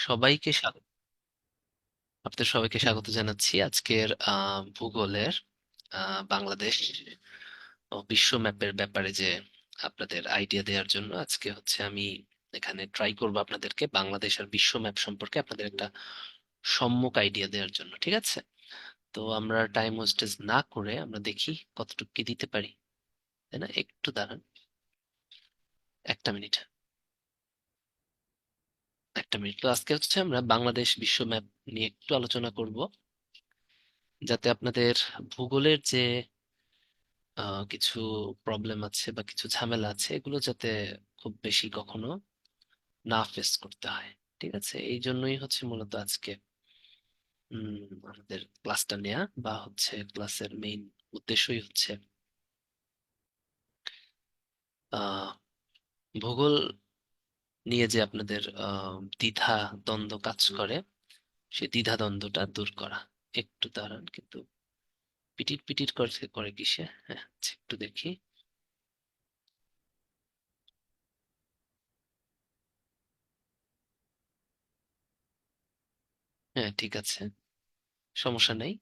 সবাইকে স্বাগত। আপনাদের সবাইকে স্বাগত জানাচ্ছি আজকের ভূগোলের বাংলাদেশ ও বিশ্ব ম্যাপের ব্যাপারে যে আপনাদের আইডিয়া দেওয়ার জন্য আজকে হচ্ছে আমি এখানে ট্রাই করব আপনাদেরকে বাংলাদেশ আর বিশ্ব ম্যাপ সম্পর্কে আপনাদের একটা সম্যক আইডিয়া দেওয়ার জন্য, ঠিক আছে? তো আমরা টাইম ওয়েস্টেজ না করে আমরা দেখি কতটুকু কি দিতে পারি, তাই না? একটু দাঁড়ান, একটা মিনিট। একটা মিনিট। তো আজকে হচ্ছে আমরা বাংলাদেশ বিশ্ব ম্যাপ নিয়ে একটু আলোচনা করব, যাতে আপনাদের ভূগোলের যে কিছু প্রবলেম আছে বা কিছু ঝামেলা আছে এগুলো যাতে খুব বেশি কখনো না ফেস করতে হয়। ঠিক আছে, এই জন্যই হচ্ছে মূলত আজকে আমাদের ক্লাসটা নেয়া বা হচ্ছে ক্লাসের মেইন উদ্দেশ্যই হচ্ছে আহ ভূগোল নিয়ে যে আপনাদের দ্বিধা দ্বন্দ্ব কাজ করে সেই দ্বিধা দ্বন্দ্বটা দূর করা। একটু দাঁড়ান, কিন্তু পিটির পিটির করে করে কিসে? হ্যাঁ, আচ্ছা, একটু দেখি। হ্যাঁ, ঠিক আছে, সমস্যা নেই।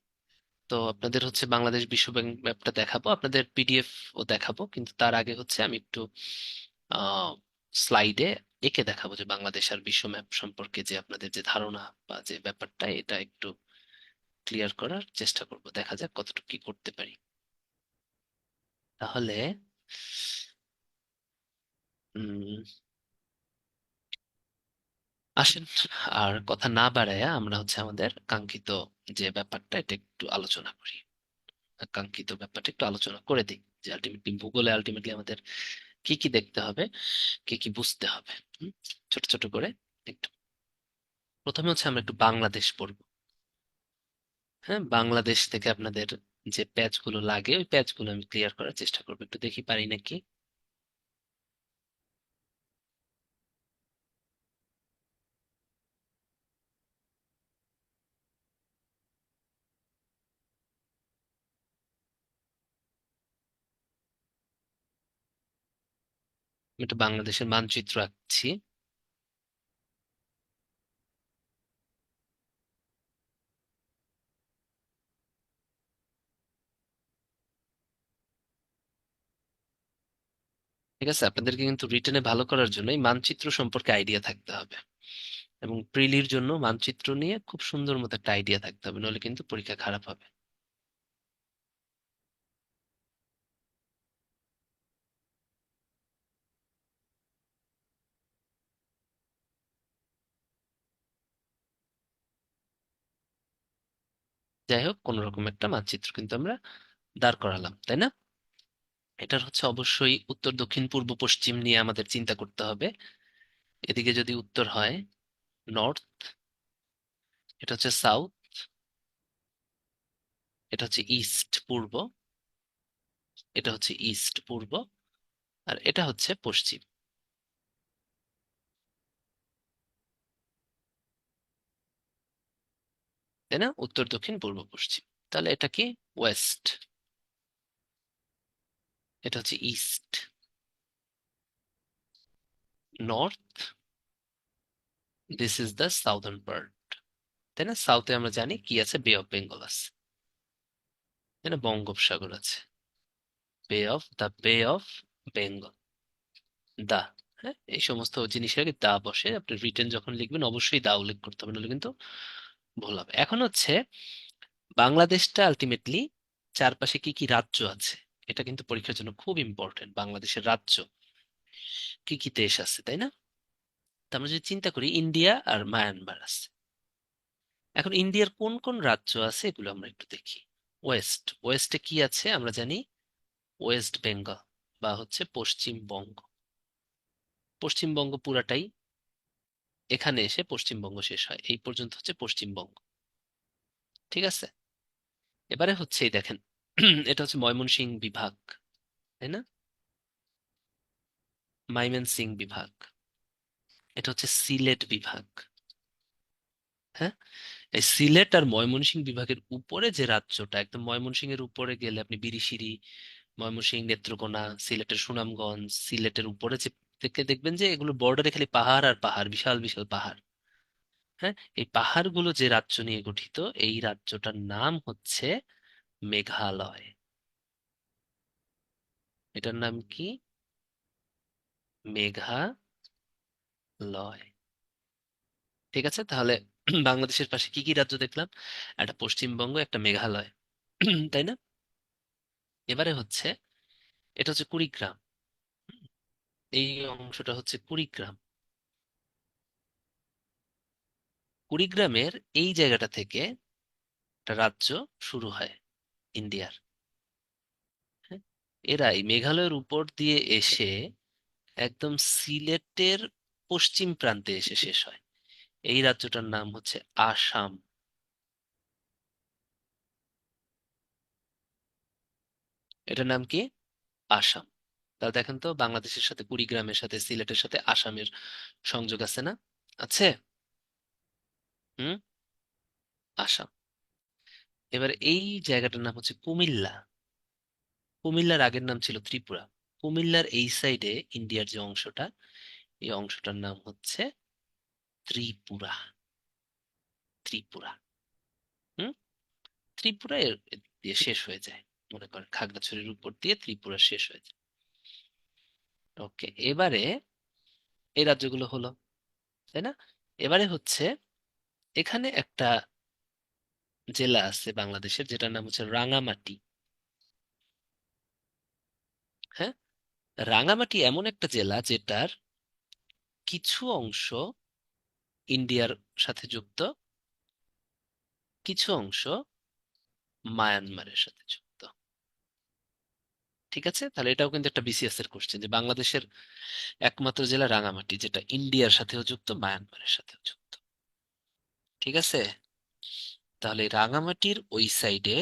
তো আপনাদের হচ্ছে বাংলাদেশ বিশ্ব ব্যাংক ম্যাপটা দেখাবো, আপনাদের পিডিএফ ও দেখাবো, কিন্তু তার আগে হচ্ছে আমি একটু স্লাইডে এঁকে দেখাবো যে বাংলাদেশ আর বিশ্ব ম্যাপ সম্পর্কে যে আপনাদের যে ধারণা বা যে ব্যাপারটা এটা একটু ক্লিয়ার করার চেষ্টা করব, দেখা যাক কতটুকু কি করতে পারি। তাহলে উম আসেন, আর কথা না বাড়ায়া আমরা হচ্ছে আমাদের কাঙ্ক্ষিত যে ব্যাপারটা এটা একটু আলোচনা করি। কাঙ্ক্ষিত ব্যাপারটা একটু আলোচনা করে দিই যে আলটিমেটলি ভূগোলে আলটিমেটলি আমাদের কি কি দেখতে হবে, কি কি বুঝতে হবে। হুম, ছোট ছোট করে একটু। প্রথমে হচ্ছে আমরা একটু বাংলাদেশ পড়বো। হ্যাঁ, বাংলাদেশ থেকে আপনাদের যে প্যাচ গুলো লাগে ওই প্যাচ গুলো আমি ক্লিয়ার করার চেষ্টা করবো, একটু দেখি পারি নাকি। আমি একটু বাংলাদেশের মানচিত্র আঁকছি। ঠিক আছে, আপনাদেরকে কিন্তু রিটেনে ভালো করার জন্য এই মানচিত্র সম্পর্কে আইডিয়া থাকতে হবে, এবং প্রিলির জন্য মানচিত্র নিয়ে খুব সুন্দর মতো একটা আইডিয়া থাকতে হবে, নলে কিন্তু পরীক্ষা খারাপ হবে। যাই হোক, কোন রকম একটা মানচিত্র কিন্তু আমরা দাঁড় করালাম, তাই না? এটার হচ্ছে অবশ্যই উত্তর দক্ষিণ পূর্ব পশ্চিম নিয়ে আমাদের চিন্তা করতে হবে। এদিকে যদি উত্তর হয় নর্থ, এটা হচ্ছে সাউথ, এটা হচ্ছে ইস্ট পূর্ব, এটা হচ্ছে ইস্ট পূর্ব, আর এটা হচ্ছে পশ্চিম, তাই না? উত্তর দক্ষিণ পূর্ব পশ্চিম। তাহলে এটা কি? ওয়েস্ট। এটা হচ্ছে east. North, this is the southern part, তাই না? সাউথে আমরা জানি কি আছে, বে অফ বেঙ্গল আছে, তাই না? বঙ্গোপসাগর আছে, বে অফ বেঙ্গল, দা। হ্যাঁ, এই সমস্ত জিনিসের আগে দা বসে, আপনি রিটেন যখন লিখবেন অবশ্যই দা উল্লেখ করতে হবে, নাহলে কিন্তু ভুল হবে। এখন হচ্ছে বাংলাদেশটা আলটিমেটলি চারপাশে কি কি রাজ্য আছে, এটা কিন্তু পরীক্ষার জন্য খুব ইম্পর্টেন্ট। বাংলাদেশের রাজ্য কি কি দেশ আছে, তাই না? তা আমরা যদি চিন্তা করি, ইন্ডিয়া আর মায়ানমার আছে। এখন ইন্ডিয়ার কোন কোন রাজ্য আছে এগুলো আমরা একটু দেখি। ওয়েস্টে কি আছে আমরা জানি, ওয়েস্ট বেঙ্গল বা হচ্ছে পশ্চিমবঙ্গ। পশ্চিমবঙ্গ পুরাটাই, এখানে এসে পশ্চিমবঙ্গ শেষ হয়, এই পর্যন্ত হচ্ছে পশ্চিমবঙ্গ। ঠিক আছে, এবারে হচ্ছে এই দেখেন এটা হচ্ছে ময়মনসিংহ বিভাগ, তাই না? ময়মনসিংহ বিভাগ। এটা হচ্ছে সিলেট বিভাগ। হ্যাঁ, এই সিলেট আর ময়মনসিংহ বিভাগের উপরে যে রাজ্যটা, একদম ময়মনসিংহের উপরে গেলে আপনি বিরিশিরি, ময়মনসিংহ, নেত্রকোনা, সিলেটের সুনামগঞ্জ, সিলেটের উপরে যে থেকে দেখবেন যে এগুলো বর্ডারে খালি পাহাড় আর পাহাড়, বিশাল বিশাল পাহাড়। হ্যাঁ, এই পাহাড়গুলো যে রাজ্য নিয়ে গঠিত, এই রাজ্যটার নাম হচ্ছে মেঘালয়। এটার নাম কি? মেঘালয়। ঠিক আছে, তাহলে বাংলাদেশের পাশে কি কি রাজ্য দেখলাম? একটা পশ্চিমবঙ্গ, একটা মেঘালয়, তাই না? এবারে হচ্ছে, এটা হচ্ছে কুড়িগ্রাম। এই অংশটা হচ্ছে কুড়িগ্রাম। কুড়িগ্রামের এই জায়গাটা থেকে একটা রাজ্য শুরু হয় ইন্ডিয়ার। হ্যাঁ, এরা এই মেঘালয়ের উপর দিয়ে এসে একদম সিলেটের পশ্চিম প্রান্তে এসে শেষ হয়। এই রাজ্যটার নাম হচ্ছে আসাম। এটার নাম কি? আসাম। তাহলে দেখেন তো, বাংলাদেশের সাথে কুড়িগ্রামের সাথে সিলেটের সাথে আসামের সংযোগ আছে না? আছে। হুম। আসাম। এবার এই জায়গাটার নাম হচ্ছে কুমিল্লা। কুমিল্লার আগের নাম ছিল ত্রিপুরা। কুমিল্লার এই সাইডে ইন্ডিয়ার যে অংশটা, এই অংশটার নাম হচ্ছে ত্রিপুরা। ত্রিপুরা। হুম। ত্রিপুরা এর দিয়ে শেষ হয়ে যায়। মনে করেন খাগড়াছড়ির উপর দিয়ে ত্রিপুরা শেষ হয়ে যায়। ওকে, এবারে এই রাজ্যগুলো হলো, তাই না? এবারে হচ্ছে, এখানে একটা জেলা আছে বাংলাদেশের, যেটার নাম হচ্ছে রাঙামাটি। হ্যাঁ, রাঙামাটি এমন একটা জেলা যেটার কিছু অংশ ইন্ডিয়ার সাথে যুক্ত, কিছু অংশ মায়ানমারের সাথে যুক্ত। ঠিক আছে, তাহলে এটাও কিন্তু একটা বিসিএস এর কোশ্চেন, যে বাংলাদেশের একমাত্র জেলা রাঙামাটি যেটা ইন্ডিয়ার সাথেও যুক্ত, মায়ানমারের সাথেও যুক্ত। ঠিক আছে, তাহলে এই রাঙামাটির ওই সাইডে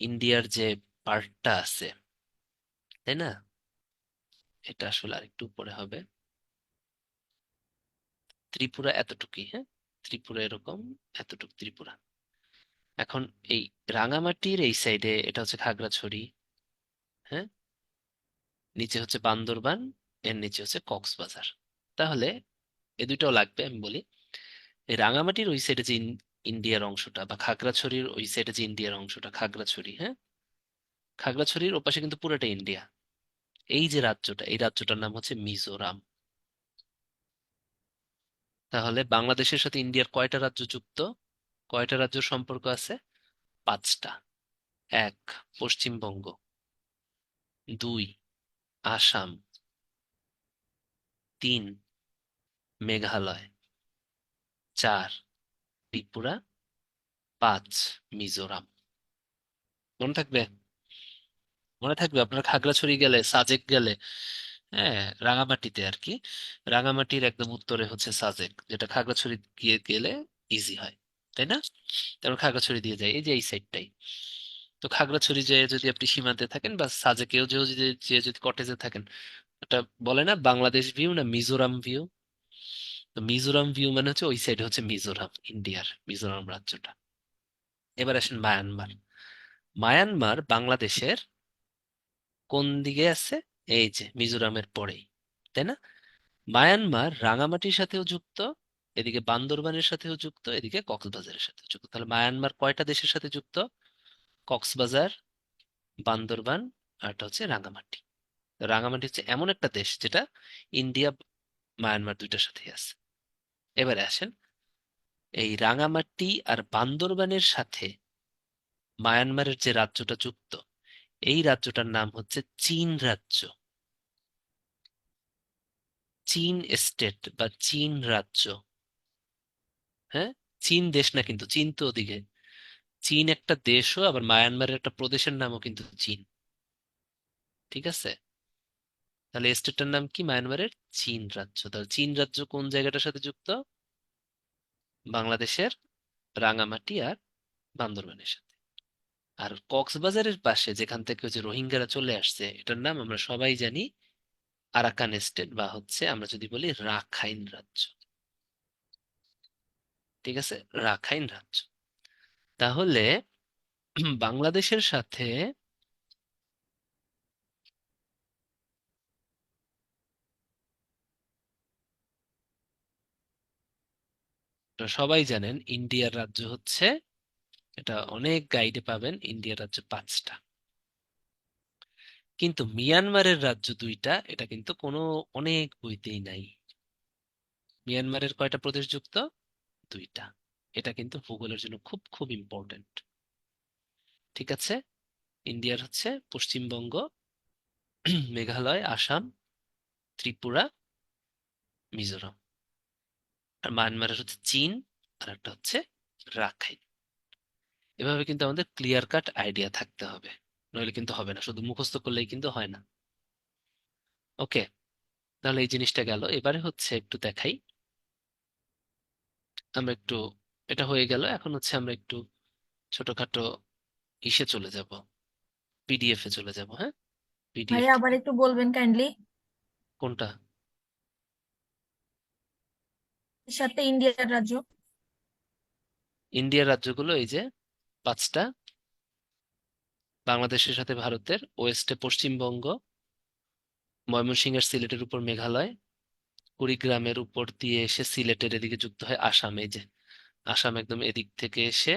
ইন্ডিয়ার যে পার্টটা আছে, তাই না? এটা আসলে আরেকটু উপরে হবে। ত্রিপুরা এতটুকুই, হ্যাঁ। ত্রিপুরা এরকম, এতটুকু ত্রিপুরা। এখন এই রাঙামাটির এই সাইডে এটা হচ্ছে খাগড়াছড়ি। হ্যাঁ, নিচে হচ্ছে বান্দরবান, এর নিচে হচ্ছে কক্সবাজার। তাহলে এ দুইটাও লাগবে, আমি বলি। এই রাঙামাটির ওই সাইডে যে ইন্ডিয়ার অংশটা, বা খাগড়াছড়ির ওই সাইডে যে ইন্ডিয়ার অংশটা, খাগড়াছড়ি, হ্যাঁ, খাগড়াছড়ির ওপাশে কিন্তু পুরোটা ইন্ডিয়া। এই যে রাজ্যটা, এই রাজ্যটার নাম হচ্ছে মিজোরাম। তাহলে বাংলাদেশের সাথে ইন্ডিয়ার কয়টা রাজ্য যুক্ত? কয়টা রাজ্য সম্পর্ক আছে? পাঁচটা। এক, পশ্চিমবঙ্গ। দুই, আসাম। তিন, মেঘালয়। চার, ত্রিপুরা। পাঁচ, মিজোরাম। মনে থাকবে? মনে থাকবে আপনার খাগড়াছড়ি গেলে, সাজেক গেলে, হ্যাঁ, রাঙামাটিতে আর কি, রাঙামাটির একদম উত্তরে হচ্ছে সাজেক, যেটা খাগড়াছড়ি গিয়ে গেলে ইজি হয়, তাই না? তারপর খাগড়াছড়ি দিয়ে যায়, এই যে এই সাইডটাই। তো খাগড়াছড়ি যে যদি আপনি সীমান্তে থাকেন, বা সাজেকেও যে যদি কটেজে থাকেন, এটা বলে না বাংলাদেশ ভিউ না মিজোরাম ভিউ? তো মিজোরাম ভিউ মানে হচ্ছে ওই সাইডে হচ্ছে মিজোরাম, ইন্ডিয়ার মিজোরাম রাজ্যটা। এবার আসেন মায়ানমার। মায়ানমার বাংলাদেশের কোন দিকে আছে? এই যে মিজোরামের পরেই, তাই না? মায়ানমার রাঙামাটির সাথেও যুক্ত, এদিকে বান্দরবানের সাথেও যুক্ত, এদিকে কক্সবাজারের সাথেও যুক্ত। তাহলে মায়ানমার কয়টা দেশের সাথে যুক্ত? কক্সবাজার, বান্দরবান, আর একটা হচ্ছে রাঙামাটি। তো রাঙামাটি হচ্ছে এমন একটা দেশ যেটা ইন্ডিয়া, মায়ানমার দুইটার সাথেই আছে। এবারে আসেন, এই রাঙামাটি আর বান্দরবানের সাথে মায়ানমারের যে রাজ্যটা যুক্ত, এই রাজ্যটার নাম হচ্ছে চীন রাজ্য। চীন স্টেট বা চীন রাজ্য। হ্যাঁ, চীন দেশ না কিন্তু, চীন তো ওদিকে। চীন একটা দেশও, আবার মায়ানমারের একটা প্রদেশের নামও কিন্তু চীন। ঠিক আছে, তাহলে স্টেটটার নাম কি মায়ানমারের? চীন রাজ্য। তাহলে চীন রাজ্য কোন জায়গাটার সাথে যুক্ত? বাংলাদেশের রাঙামাটি আর বান্দরবানের সাথে। আর কক্সবাজারের পাশে যেখান থেকে ওই যে রোহিঙ্গারা চলে আসছে, এটার নাম আমরা সবাই জানি আরাকান স্টেট, বা হচ্ছে আমরা যদি বলি রাখাইন রাজ্য। ঠিক আছে, রাখাইন রাজ্য। তাহলে বাংলাদেশের সাথে তো সবাই জানেন ইন্ডিয়ার রাজ্য হচ্ছে, এটা অনেক গাইডে পাবেন, ইন্ডিয়ার রাজ্য 5টা। কিন্তু মিয়ানমারের রাজ্য 2টা, এটা কিন্তু কোনো অনেক বইতেই নাই। মিয়ানমারের কয়টা প্রদেশ যুক্ত? 2টা। এটা কিন্তু ভূগোলের জন্য খুব খুব ইম্পর্টেন্ট। ঠিক আছে, ইন্ডিয়ার হচ্ছে পশ্চিমবঙ্গ, মেঘালয়, আসাম, ত্রিপুরা, মিজোরাম। আর মায়ানমারের হচ্ছে চীন, আর একটা হচ্ছে রাখাইন। এভাবে কিন্তু আমাদের ক্লিয়ার কাট আইডিয়া থাকতে হবে, নইলে কিন্তু হবে না, শুধু মুখস্থ করলেই কিন্তু হয় না। ওকে, তাহলে এই জিনিসটা গেল। এবারে হচ্ছে একটু দেখাই, আমরা একটু, এটা হয়ে গেল, এখন হচ্ছে আমরা একটু ছোটখাটো ইসে চলে যাব, পিডিএফ এ চলে যাব। হ্যাঁ, পিডিএফ। ভাইয়া আবার একটু বলবেন কাইন্ডলি। কোনটা? সাথে ইন্ডিয়ার রাজ্য। ইন্ডিয়ার রাজ্যগুলো এই যে 5টা। বাংলাদেশের সাথে ভারতের, ওয়েস্টে পশ্চিমবঙ্গ, ময়মনসিংহ আর সিলেটের উপর মেঘালয়, কুড়িগ্রামের উপর দিয়ে এসে সিলেটের এদিকে যুক্ত হয় আসাম। এই যে আসাম একদম এদিক থেকে এসে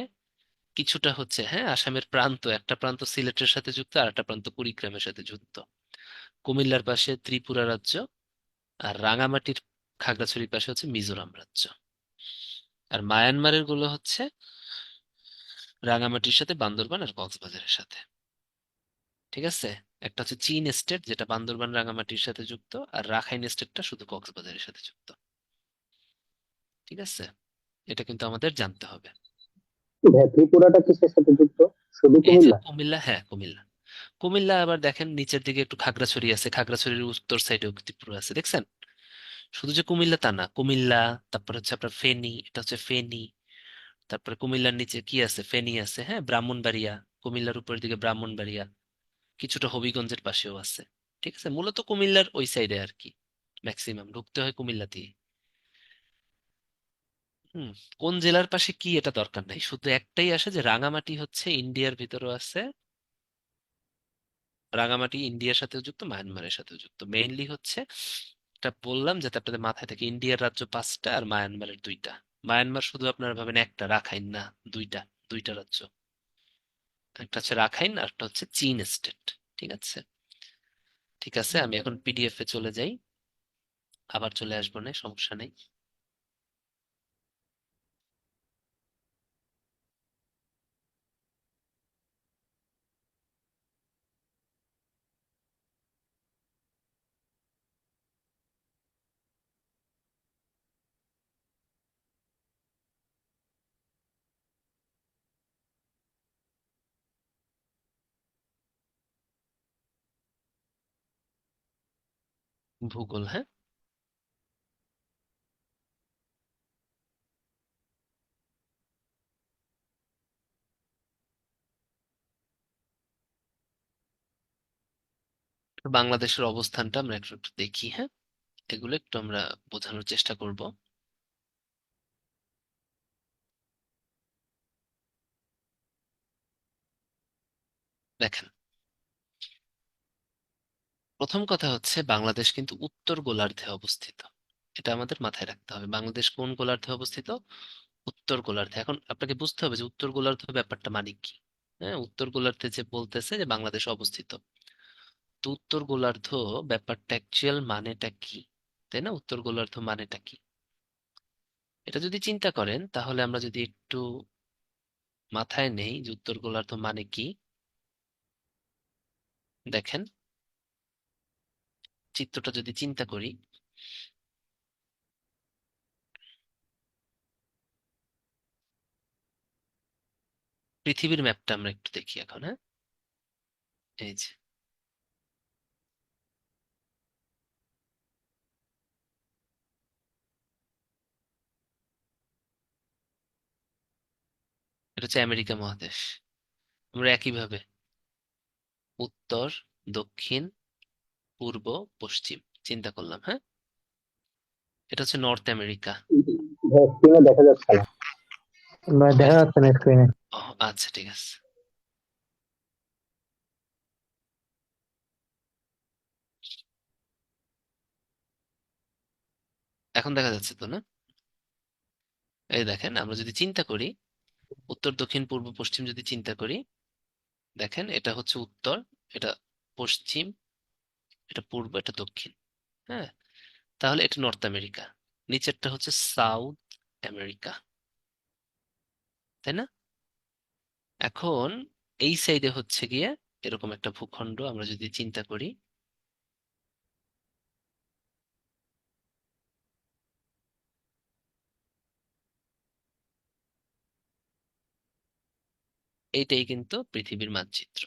কিছুটা হচ্ছে, হ্যাঁ, আসামের প্রান্ত, একটা প্রান্ত সিলেটের সাথে যুক্ত আর একটা প্রান্ত কুড়িগ্রামের সাথে যুক্ত। কুমিল্লার পাশে ত্রিপুরা রাজ্য, আর রাঙামাটির খাগড়াছড়ির পাশে হচ্ছে মিজোরাম রাজ্য। আর মায়ানমারের গুলো হচ্ছে রাঙামাটির সাথে বান্দরবান আর কক্সবাজারের সাথে। ঠিক আছে, একটা হচ্ছে চীন স্টেট, যেটা বান্দরবান রাঙামাটির সাথে যুক্ত, আর রাখাইন স্টেটটা শুধু কক্সবাজারের সাথে যুক্ত। ঠিক আছে, এটা কিন্তু আমাদের জানতে হবে। ত্রিপুরাটা কিসের সাথে যুক্ত? শুধু এই যে কুমিল্লা? কুমিল্লা, হ্যাঁ কুমিল্লা। কুমিল্লা আবার দেখেন নিচের দিকে একটু খাগড়াছড়ি আছে, খাগড়াছড়ির উত্তর সাইডেও ত্রিপুরা আছে, দেখছেন? শুধু যে কুমিল্লা তা না, কুমিল্লা, তারপর হচ্ছে আপনার ফেনী, এটা হচ্ছে ফেনী। তারপরে কুমিল্লার নিচে কি আছে, ফেনী আছে, হ্যাঁ, ব্রাহ্মণবাড়িয়া। কুমিল্লার উপরের দিকে ব্রাহ্মণবাড়িয়া, কিছুটা হবিগঞ্জের পাশেও আছে। ঠিক আছে, মূলত কুমিল্লার ওই সাইডে আর কি, ম্যাক্সিমাম ঢুকতে হয় কুমিল্লাতেই। হুম। কোন জেলার পাশে কি এটা দরকার নাই, শুধু একটাই আসে যে রাঙামাটি হচ্ছে ইন্ডিয়ার ভিতরেও আছে। রাঙামাটি ইন্ডিয়ার সাথেও যুক্ত, মায়ানমারের সাথেও যুক্ত। মেইনলি হচ্ছে, এটা বললাম যাতে আপনাদের মাথায় থাকে, ইন্ডিয়ার রাজ্য 5টা আর মায়ানমারের 2টা। মায়ানমার শুধু আপনারা ভাবেন একটা, রাখাইন না, দুইটা, দুইটা রাজ্য। একটা হচ্ছে রাখাইন আর একটা হচ্ছে চীন স্টেট। ঠিক আছে, ঠিক আছে, আমি এখন পিডিএফ এ চলে যাই, আবার চলে আসবো, না সমস্যা নেই। ভূগোল, হ্যাঁ। বাংলাদেশের অবস্থানটা আমরা একটু একটু দেখি, হ্যাঁ, এগুলো একটু আমরা বোঝানোর চেষ্টা করব। দেখেন, প্রথম কথা হচ্ছে বাংলাদেশ কিন্তু উত্তর গোলার্ধে অবস্থিত। এটা আমাদের মাথায় রাখতে হবে, বাংলাদেশ কোন গোলার্ধে অবস্থিত? উত্তর গোলার্ধে। এখন আপনাকে বুঝতে হবে যে উত্তর গোলার্ধ ব্যাপারটা মানে কি। হ্যাঁ, উত্তর গোলার্ধে যে বলতেছে যে বাংলাদেশ অবস্থিত, তো উত্তর গোলার্ধ ব্যাপারটা অ্যাকচুয়াল মানেটা কি, তাই না? উত্তর গোলার্ধ মানেটা কি, এটা যদি চিন্তা করেন, তাহলে আমরা যদি একটু মাথায় নেই যে উত্তর গোলার্ধ মানে কি। দেখেন, চিত্রটা যদি চিন্তা করি, পৃথিবীর ম্যাপটা আমরা একটু দেখি এখন। হ্যাঁ, এই যে এটা হচ্ছে আমেরিকা মহাদেশ। আমরা একইভাবে উত্তর, দক্ষিণ, পূর্ব, পশ্চিম চিন্তা করলাম। হ্যাঁ, এটা হচ্ছে নর্থ আমেরিকা। স্ক্রিনে দেখা যাচ্ছে না। দেখা দেখ- যাচ্ছে না স্ক্রিনে। ও, আচ্ছা ঠিক আছে। এখন দেখা যাচ্ছে তো, না? এই দেখেন, আমরা যদি চিন্তা করি উত্তর দক্ষিণ পূর্ব পশ্চিম যদি চিন্তা করি, দেখেন এটা হচ্ছে উত্তর, এটা পশ্চিম, এটা পূর্ব, এটা দক্ষিণ। হ্যাঁ, তাহলে এটা নর্থ আমেরিকা, নিচেরটা হচ্ছে সাউথ আমেরিকা, তাই না? এখন এই সাইডে হচ্ছে গিয়ে এরকম একটা ভূখণ্ড আমরা যদি চিন্তা করি, এইটাই কিন্তু পৃথিবীর মানচিত্র,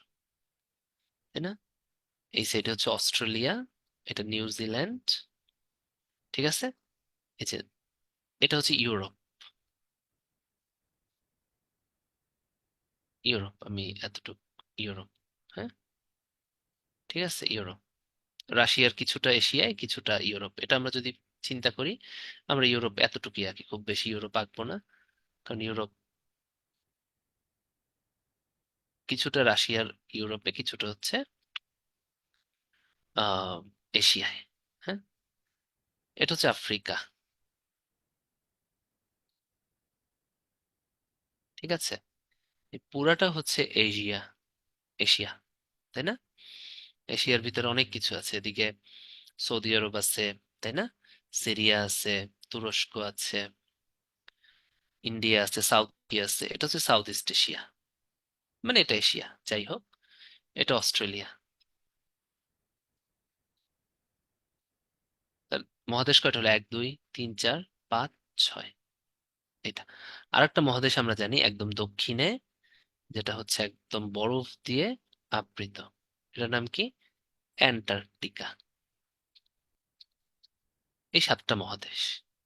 তাই না? এই সাইডে হচ্ছে অস্ট্রেলিয়া, এটা নিউজিল্যান্ড, ঠিক আছে? এই যে এটা হচ্ছে ইউরোপ, ইউরোপ আমি এতটুকু, ইউরোপ, হ্যাঁ, ঠিক আছে, ইউরোপ। রাশিয়ার কিছুটা এশিয়ায়, কিছুটা ইউরোপ, এটা আমরা যদি চিন্তা করি, আমরা ইউরোপ এতটুকুই আঁকি, খুব বেশি ইউরোপ আঁকবো না, কারণ ইউরোপ কিছুটা রাশিয়ার ইউরোপে, কিছুটা হচ্ছে আহ এশিয়ায়। হ্যাঁ, এটা হচ্ছে আফ্রিকা, ঠিক আছে? এই পুরাটা হচ্ছে এশিয়া, এশিয়া, তাই না? এশিয়ার ভিতরে অনেক কিছু আছে, এদিকে সৌদি আরব আছে, তাই না? সিরিয়া আছে, তুরস্ক আছে, ইন্ডিয়া আছে, সাউথ কোরিয়া আছে, এটা হচ্ছে সাউথ ইস্ট এশিয়া, মানে এটা এশিয়া, যাই হোক। এটা অস্ট্রেলিয়া। তাহলে মহাদেশ কয়টা হলো? 1 2 3 4 5 6। এটা আরেকটা মহাদেশ আমরা জানি একদম দক্ষিণে, যেটা হচ্ছে একদম বরফ দিয়ে আবৃত, এটার নাম কি? অ্যান্টার্কটিকা। এই 7টা মহাদেশ,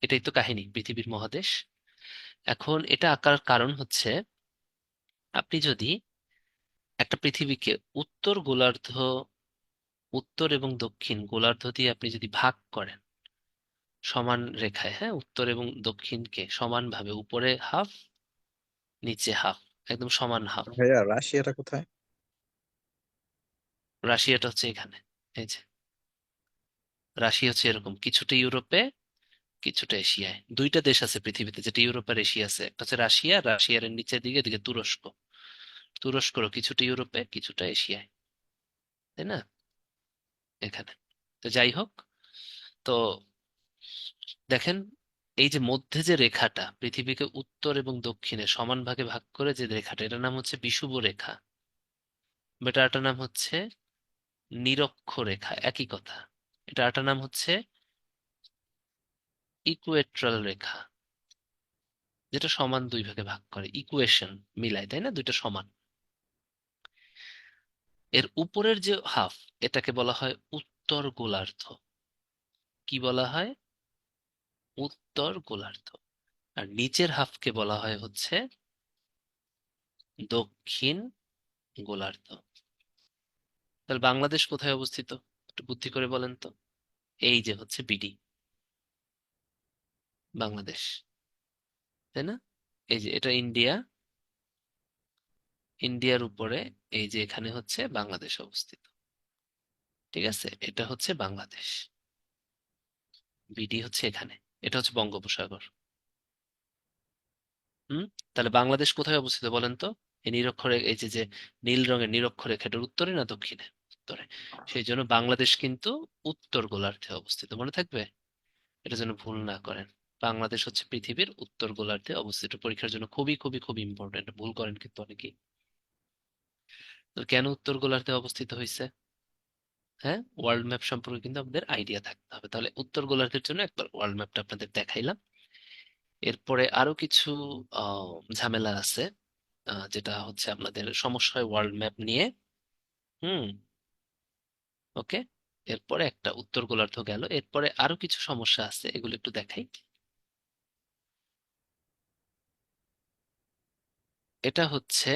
এটাই তো কাহিনী পৃথিবীর মহাদেশ। এখন এটা আঁকার কারণ হচ্ছে, আপনি যদি একটা পৃথিবীকে উত্তর গোলার্ধ, উত্তর এবং দক্ষিণ গোলার্ধ দিয়ে আপনি যদি ভাগ করেন সমান রেখায়, হ্যাঁ, উত্তর এবং দক্ষিণকে সমানভাবে, উপরে হাফ, নিচে হাফ, একদম সমান হাফ। ভাইয়া রাশিয়াটা কোথায়? রাশিয়াটা হচ্ছে এখানে, এই যে রাশিয়া হচ্ছে এরকম, কিছুটা ইউরোপে, কিছুটা এশিয়ায়। দুইটা দেশ আছে পৃথিবীতে যেটা ইউরোপ আর এশিয়া আছে, একটা হচ্ছে রাশিয়া, রাশিয়ার নিচের দিকে এদিকে তুরস্ক, তুরস্করও কিছুটা ইউরোপে, কিছুটা এশিয়ায়, তাই না? এখানে। তো যাই হোক, তো দেখেন, এই যে মধ্যে যে রেখাটা পৃথিবীকে উত্তর এবং দক্ষিণে সমান ভাগে ভাগ করে যে রেখাটা, এটার নাম হচ্ছে বিষুব রেখা, বেটা এটার নাম হচ্ছে নিরক্ষরেখা, একই কথা। এটা আরেকটার নাম হচ্ছে ইকুয়েট্রাল রেখা, যেটা সমান দুই ভাগে ভাগ করে, ইকুয়েশন মিলায়, তাই না, দুইটা সমান। এর উপরের যে হাফ, এটাকে বলা হয় উত্তর গোলার্ধ। কি বলা হয়? উত্তর গোলার্ধ। আর নিচের হাফকে বলা হয় হচ্ছে দক্ষিণ গোলার্ধ। তাহলে বাংলাদেশ কোথায় অবস্থিত? একটু বুদ্ধি করে বলেন তো। এই যে হচ্ছে বিডি, বাংলাদেশ, তাই না? এই যে এটা ইন্ডিয়া, ইন্ডিয়ার উপরে এই যে এখানে হচ্ছে বাংলাদেশ অবস্থিত, ঠিক আছে? এটা হচ্ছে বাংলাদেশ, বিডি হচ্ছে এখানে, এটা হচ্ছে বঙ্গোপসাগর। হুম, তাহলে বাংলাদেশ কোথায় অবস্থিত বলেন তো? এই নিরক্ষরে, এই যে যে নীল রঙের নিরক্ষরেখা, এটার উত্তরে না দক্ষিণে? উত্তরে। সেই জন্য বাংলাদেশ কিন্তু উত্তর গোলার্ধে অবস্থিত, মনে থাকবে, এটা যেন ভুল না করেন। বাংলাদেশ হচ্ছে পৃথিবীর উত্তর গোলার্ধে অবস্থিত, পরীক্ষার জন্য খুবই খুবই খুবই ইম্পর্টেন্ট, ভুল করেন কিন্তু অনেকেই। তো কেন উত্তর গোলার্ধে অবস্থিত হয়েছে? হ্যাঁ, ওয়ার্ল্ড ম্যাপ সম্পর্কে কিন্তু আমাদের আইডিয়া থাকতে হবে। তাহলে উত্তর গোলার্ধের জন্য একবার ওয়ার্ল্ড ম্যাপটা আপনাদের দেখাইলাম। এরপরে আরো কিছু ঝামেলা আছে, যেটা হচ্ছে আপনাদের সমস্যা হয় ওয়ার্ল্ড ম্যাপ নিয়ে। হুম, ওকে। এরপরে একটা উত্তর গোলার্ধ গেল, এরপরে আরো কিছু সমস্যা আছে, এগুলো একটু দেখাই। এটা হচ্ছে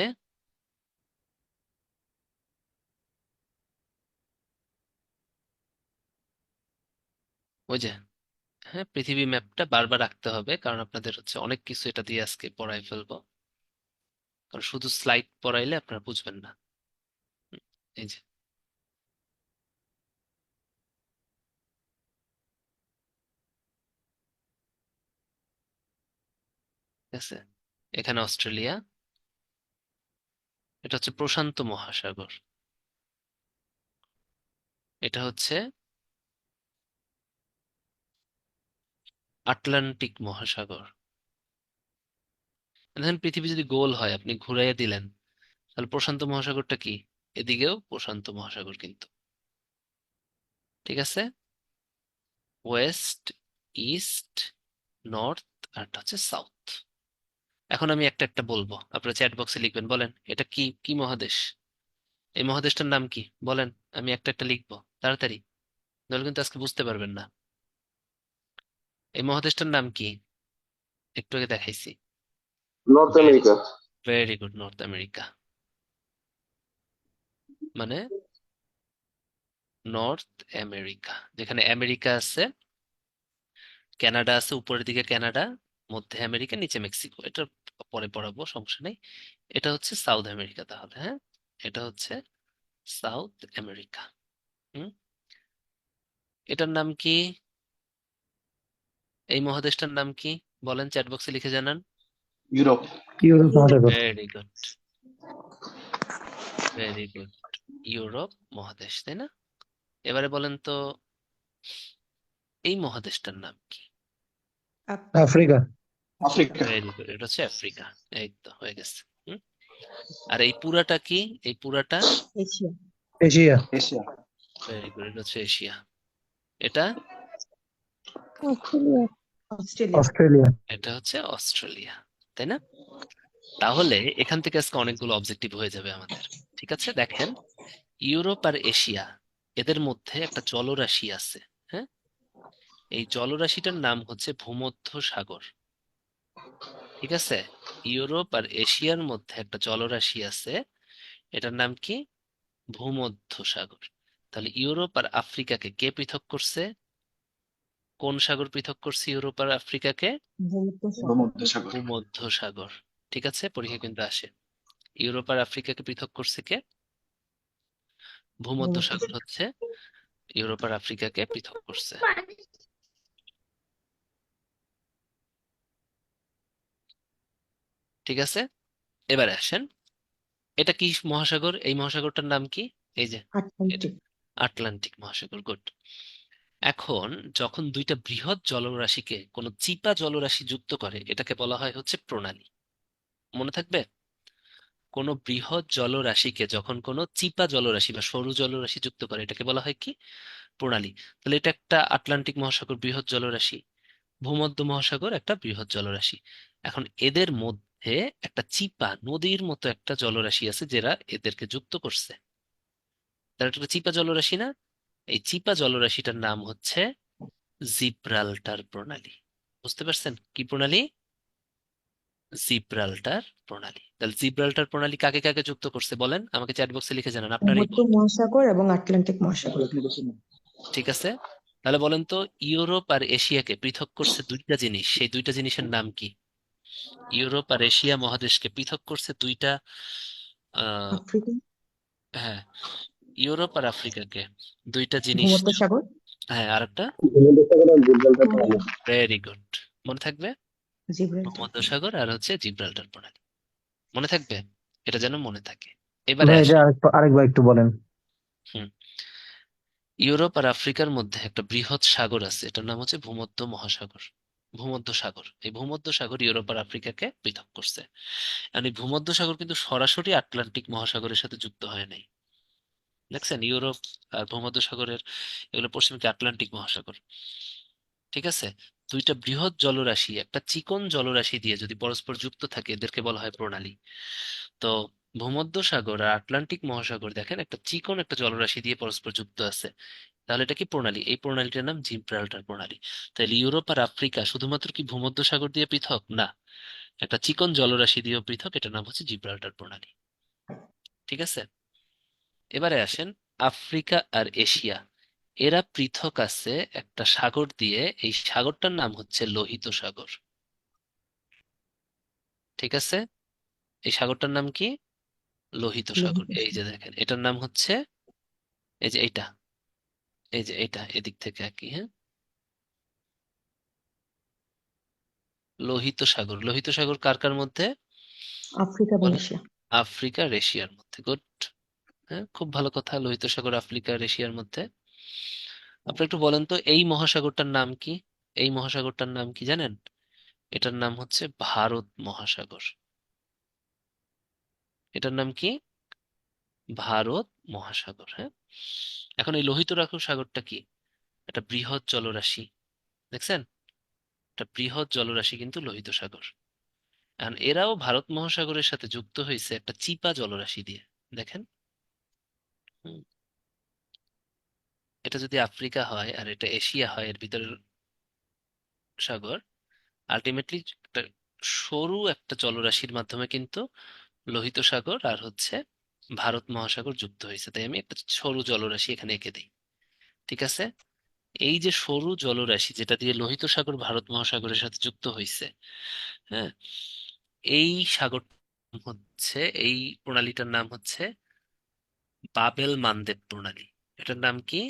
ওই যে, হ্যাঁ, পৃথিবী ম্যাপটা বারবার রাখতে হবে, কারণ আপনাদের হচ্ছে অনেক কিছু এটা দিয়ে আজকে পড়াই ফেলবো, কারণ শুধু স্লাইড পড়াইলে আপনারা বুঝবেন না। হুম, এই যে ঠিক আছে, এখানে অস্ট্রেলিয়া, এটা হচ্ছে প্রশান্ত মহাসাগর, এটা হচ্ছে আটলান্টিক মহাসাগর। দেখেন পৃথিবী যদি গোল হয় আপনি ঘুরাইয়া দিলেন, তাহলে প্রশান্ত মহাসাগরটা কি? এদিকেও প্রশান্ত মহাসাগর কিন্তু। ঠিক আছে, ওয়েস্ট, ইস্ট, নর্থ, আর এটা হচ্ছে সাউথ। এখন আমি একটা একটা বলবো, আপনারা চ্যাট বক্সে লিখবেন, বলেন এটা কি কি মহাদেশ, এই মহাদেশটার নাম কি বলেন। আমি একটা একটা লিখবো তাড়াতাড়ি, নাহলে কিন্তু আজকে বুঝতে পারবেন না। এই মহাদেশটার নাম কি? একটু আগে দেখাইছি। North very America. Very good, north America. মানে নর্থ আমেরিকা, যেখানে আমেরিকা আছে, কানাডা আছে, উপরের দিকে কানাডা, মধ্যে আমেরিকা, নিচে মেক্সিকো, এটা পরে পড়াবো, সমস্যা নেই। এটা হচ্ছে সাউথ আমেরিকা তাহলে, হ্যাঁ, এটা হচ্ছে সাউথ আমেরিকা। হুম, এটার নাম কি? এই মহাদেশটার নাম কি বলেন, চ্যাট বক্সে লিখে জানান। ইউরোপ। ইউরোপ মহাসাগর। Very good, very good, Europe মহাদেশ, তাই না? এবারে বলেন তো এই মহাদেশটার নাম কি? আফ্রিকা। আফ্রিকা। ভেরি গুড, এটা হচ্ছে আফ্রিকা। এই তো হয়ে গেছে। হুম, আর এই পুরাটা কি? এই পুরাটা Asia. Asia. Asia. Very good, এটা হচ্ছে এশিয়া। এটা অস্ট্রেলিয়া। অস্ট্রেলিয়া। অস্ট্রেলিয়া। এটা হচ্ছে অস্ট্রেলিয়া, তাই না? তাহলে এখান থেকে আজকে অনেকগুলো অবজেক্টিভ হয়ে যাবে আমাদের। ঠিক আছে, দেখেন, ইউরোপ আর এশিয়া, এদের মধ্যে একটা জলরাশি আছে। হ্যাঁ, এই জলরাশিটার নাম হচ্ছে ভূমধ্য সাগর। ঠিক আছে, ইউরোপ আর এশিয়ার মধ্যে একটা জলরাশি আছে, এটার নাম কি? ভূমধ্য সাগর। তাহলে ইউরোপ আর আফ্রিকাকে কে পৃথক করছে? কোন সাগর পৃথক করছে ইউরোপ আর আফ্রিকাকে? ভূমধ্যসাগর। ভূমধ্য সাগর। ঠিক আছে, পরীক্ষা কিন্তু আসে। ইউরোপ আর আফ্রিকাকে পৃথক করছে কে? ভূমধ্য সাগর হচ্ছে ইউরোপ আর আফ্রিকাকে পৃথক করছে। ঠিক আছে, এবারে আসেন, এটা কি মহাসাগর? এই মহাসাগরটার নাম কি? এই যে এটা আটলান্টিক। আটলান্টিক মহাসাগর, গুড। এখন যখন দুইটা বৃহৎ জলরাশিকে কোনো চিপা জলরাশি যুক্ত করে, এটাকে বলা হয় হচ্ছে প্রণালী। মনে থাকবে, কোনো বৃহৎ জলরাশিকে যখন কোনো চিপা জলরাশি বা সরু জলরাশি যুক্ত করে, এটাকে বলা হয় কি? প্রণালী। তাহলে এটা একটা আটলান্টিক মহাসাগর, বৃহৎ জলরাশি। ভূমধ্য মহাসাগর একটা বৃহৎ জলরাশি। এখন এদের মধ্যে একটা চিপা নদীর মতো একটা জলরাশি আছে, যেটা এদেরকে যুক্ত করছে। তাহলে এটা একটা চিপা জলরাশি না? এই চিপা জলরাশিটার নাম হচ্ছে জিব্রাল্টার প্রণালী। বুঝতে পারছেন কি প্রণালী? জিব্রাল্টার প্রণালী। তাহলে জিব্রাল্টার প্রণালী কাকে কাকে যুক্ত করছে বলেন, আমাকে চ্যাট বক্সে লিখে জানান, আপনারাই ভূমধ্য বলবেন। মহাসাগর এবং আটলান্টিক মহাসাগর। ঠিক আছে, তাহলে বলেন তো ইউরোপ আর এশিয়াকে পৃথক করছে দুইটা জিনিস, সেই দুইটা জিনিসের নাম কি? ইউরোপ আর এশিয়া মহাদেশকে পৃথক করছে দুইটা, আহ আফ্রিকা। হ্যাঁ, ইউরোপ আর আফ্রিকাকে দুইটা জিনিস। ভূমধ্য সাগর। হ্যাঁ, আরেকটা। ভূমধ্যসাগর আর জিব্রাল্টার আহ, প্রণালী। ভেরি গুড, মনে থাকবে। জিব্রাল্টার। ভূমধ্যসাগর আর হচ্ছে জিব্রাল্টার প্রণালী, মনে থাকবে, এটা যেন মনে থাকে। এবারে ভাই এটা আসেন। আরেকবার একটু বলেন। হুম, ইউরোপ আর আফ্রিকার মধ্যে একটা বৃহৎ সাগর আছে, এটার নাম হচ্ছে ভূমধ্য মহাসাগর, ভূমধ্য সাগর। এই ভূমধ্য সাগর ইউরোপ আর আফ্রিকাকে পৃথক করছে। আর এই ভূমধ্য সাগর কিন্তু সরাসরি আটলান্টিক মহাসাগরের সাথে যুক্ত হয় নাই। দেখছেন, ইউরোপ আর ভূমধ্য সাগরের, এগুলো পশ্চিমকে আটলান্টিক মহাসাগর। ঠিক আছে, দুইটা বৃহৎ জলরাশি একটা চিকন জলরাশি দিয়ে যদি পরস্পর যুক্ত থাকে, এদেরকে বলা হয় প্রণালী। তো ভূমধ্য সাগর আর আটলান্টিক মহাসাগর দেখেন একটা চিকন একটা জলরাশি দিয়ে পরস্পর যুক্ত আছে, তাহলে এটা কি প্রণালী? এই প্রণালীটার নাম জিব্রাল্টার প্রণালী। তাহলে ইউরোপ আর আফ্রিকা শুধুমাত্র কি ভূমধ্য সাগর দিয়ে পৃথক না, একটা চিকন জলরাশি দিয়েও পৃথক, এটার নাম হচ্ছে জিব্রাল্টার প্রণালী। ঠিক আছে, এবারে আসেন, আফ্রিকা আর এশিয়া, এরা পৃথক আছে একটা সাগর দিয়ে, এই সাগরটার নাম হচ্ছে লোহিত সাগর। ঠিক আছে, এই সাগরটার নাম কি? লোহিত সাগর। লোহিত এই যে সাগর। দেখেন, এটার নাম হচ্ছে, এই যে এইটা, এই যে এইটা, এদিক থেকে আর কি, হ্যাঁ, লোহিত সাগর। লোহিত সাগর কার কার মধ্যে? আফ্রিকা এবং বলেন। এশিয়া। আফ্রিকা আর এশিয়ার মধ্যে। গুড। হ্যাঁ, খুব ভালো কথা। লোহিত সাগর আফ্রিকা আর এশিয়ার মধ্যে। আপনি একটু বলেন তো এই মহাসাগরটার নাম কি? এই মহাসাগরটার নাম কি জানেন? এটার নাম হচ্ছে ভারত মহাসাগর। এটার নাম কি? ভারত মহাসাগর। হ্যাঁ, এখন এই লোহিত সাগরটা কি? একটা বৃহৎ জলরাশি। দেখছেন? একটা বৃহৎ জলরাশি কিন্তু লোহিত সাগর। এখন এরাও ভারত মহাসাগরের সাথে যুক্ত হয়েছে একটা চিপা জলরাশি দিয়ে। দেখেন। হুম, এটা যদি আফ্রিকা হয় আর এটা এশিয়া হয়, এর ভিতরের সাগর আলটিমেটলি একটা সরু একটা জলরাশির মাধ্যমে কিন্তু লোহিত সাগর আর হচ্ছে ভারত মহাসাগর যুক্ত হয়েছে। তাই আমি একটা সরু জলরাশি এখানে এঁকে দিই। ঠিক আছে? এই যে সরু জলরাশি যেটা দিয়ে লোহিত সাগর ভারত মহাসাগরের সাথে যুক্ত হয়েছে, হ্যাঁ, এই সাগর হচ্ছে, এই প্রণালীটার নাম হচ্ছে বাবেল মানদেব প্রণালী। এটার নাম কি?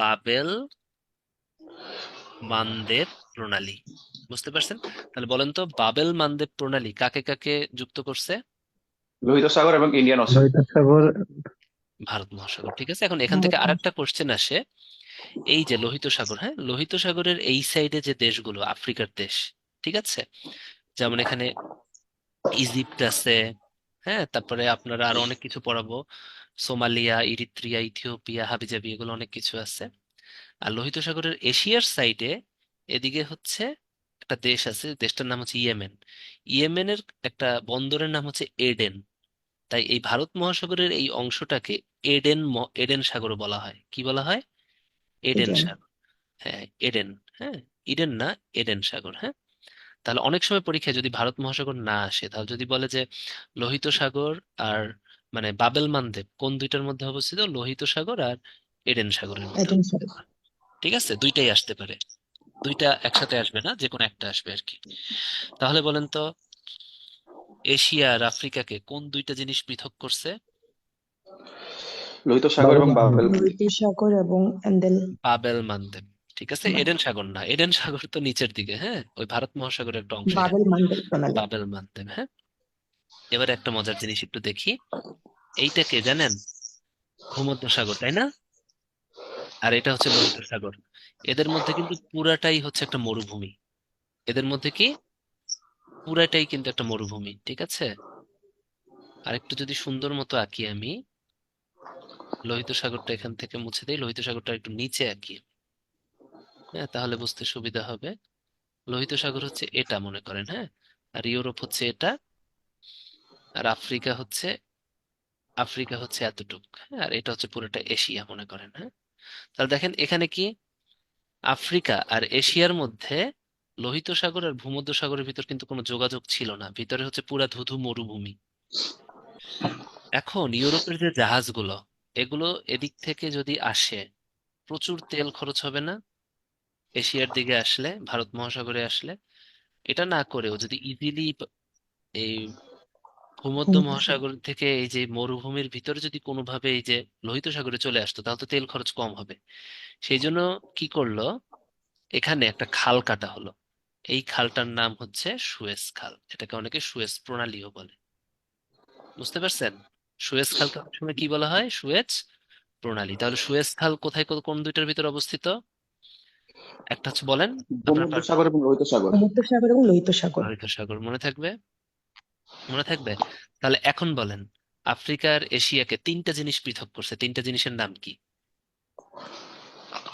বাবেল মানদেব প্রণালী। বুঝতে পারছেন? তাহলে বলেন তো বাবেল মানদেব প্রণালী কাকে কাকে যুক্ত করছে? লোহিত সাগর এবং ইন্ডিয়ান ওশান। লোহিত সাগর। ভারত মহাসাগর। ঠিক আছে, এখন এখান থেকে ভারত আরেকটা কোশ্চেন আসে। এই যে লোহিত সাগর, হ্যাঁ, লোহিত সাগরের এই সাইডে যে দেশগুলো আফ্রিকার দেশ, ঠিক আছে, যেমন এখানে ইজিপ্ট আছে, হ্যাঁ, তারপরে আপনারা আরো অনেক কিছু পড়াবো, সোমালিয়া, ইরিত্রিয়া, ইথিওপিয়া, হাবিজাবি, এগুলো অনেক কিছু আছে। আর লোহিত সাগরের এশিয়ার সাইডে এদিকে হচ্ছে একটা দেশ আছে, দেশটার নাম হচ্ছে ইয়েমেন। ইয়েমেনের একটা বন্দরের নাম হচ্ছে এডেন। তাই এই ভারত মহাসাগরের এই অংশটাকে এডেন সাগর বলা হয়। কি বলা হয়? Aden Eden. সাগর। হ্যাঁ, এডেন। হ্যাঁ, ইডেন না, এডেন সাগর। হ্যাঁ, তাহলে অনেক সময় পরীক্ষায় যদি ভারত মহাসাগর না আসে, তাহলে যদি বলে যে লোহিত সাগর আর মানে বাবেল মানদেব কোন দুইটার মধ্যে অবস্থিত? লোহিত সাগর আর এডেন সাগরের মধ্যে ইডেন অবস্থিত। সাগর। ঠিক আছে, দুইটাই আসতে পারে। দুইটা একসাথে আসবে না, যে কোনো একটা আসবে আর কি। তাহলে বলেন তো এশিয়া আর আফ্রিকাকে কোন দুইটা জিনিস পৃথক করছে? লোহিত সাগর বাবেল এবং মানদেব। বাবেল লোহিত সাগর এবং এন্ডেল বাবেল মানদেব। ঠিক আছে, মানদেব। এডেন সাগর না, এডেন সাগর তো নিচের দিকে, হ্যাঁ, ওই ভারত মহাসাগরের একটা অংশ এটা। বাবেল মানদেব প্রণালী। Bab el Mandeb. হ্যাঁ, এবারে একটা মজার জিনিস একটু দেখি। এইটা কে জানেন? ভূমধ্য সাগর, তাই না? আর এটা হচ্ছে লোহিত সাগর। এদের মধ্যে কিন্তু পুরাটাই হচ্ছে একটা মরুভূমি। এদের মধ্যে কি পুরাটাই কিন্তু একটা মরুভূমি। ঠিক আছে, আর একটু যদি সুন্দর মতো আঁকি আমি, লোহিত সাগরটা এখান থেকে মুছে দেই, লোহিত সাগরটা একটু নিচে আঁকি। হ্যাঁ, তাহলে বুঝতে সুবিধা হবে। লোহিত সাগর হচ্ছে এটা মনে করেন, হ্যাঁ, আর ইউরোপ হচ্ছে এটা, আর আফ্রিকা হচ্ছে এতটুক, হ্যাঁ, আর এটা হচ্ছে পুরোটা এশিয়া মনে করেন। হ্যাঁ, তাহলে দেখেন এখানে কি আফ্রিকা আর এশিয়ার মধ্যে লোহিত সাগর আর ভূমধ্য সাগরের ভিতর কিন্তু কোনো যোগাযোগ ছিল না, ভিতরে হচ্ছে পুরা ধুধু মরুভূমি। এখন ইউরোপের যে জাহাজগুলো, এগুলো এদিক থেকে যদি আসে, প্রচুর তেল খরচ হবে না এশিয়ার দিকে আসলে, ভারত মহাসাগরে আসলে? এটা না করেও যদি ইজিলি এই ভূমধ্য ভূমধ্য সাগর। মহাসাগর থেকে এই যে মরুভূমির ভিতরে যদি কোনোভাবে এই যে লোহিত সাগরে চলে আসতো, তাহলে তো তেল খরচ কম হবে। সেই জন্য কি করলো, এখানে একটা খাল কাটা হলো। এই খালটার নাম হচ্ছে সুয়েজ খাল। এটাকে অনেকে সুয়েজ প্রণালীও বলে। বুঝতে পারছেন? সুয়েজ খালকে অনেক সময় কি বলা হয়? সুয়েজ প্রণালী। তাহলে সুয়েজ খাল কোথায়, কোন দুইটার ভিতর অবস্থিত? একটা হচ্ছে বলেন আপনার ভূমধ্য সাগর এবং লোহিত সাগর। ভূমধ্য সাগর এবং লোহিত সাগর। লোহিত সাগর। মনে থাকবে? মনে থাকবে? তাহলে এখন বলেন আফ্রিকার এশিয়াকে তিনটা জিনিস পৃথক করছে, তিনটা জিনিসের নাম কি?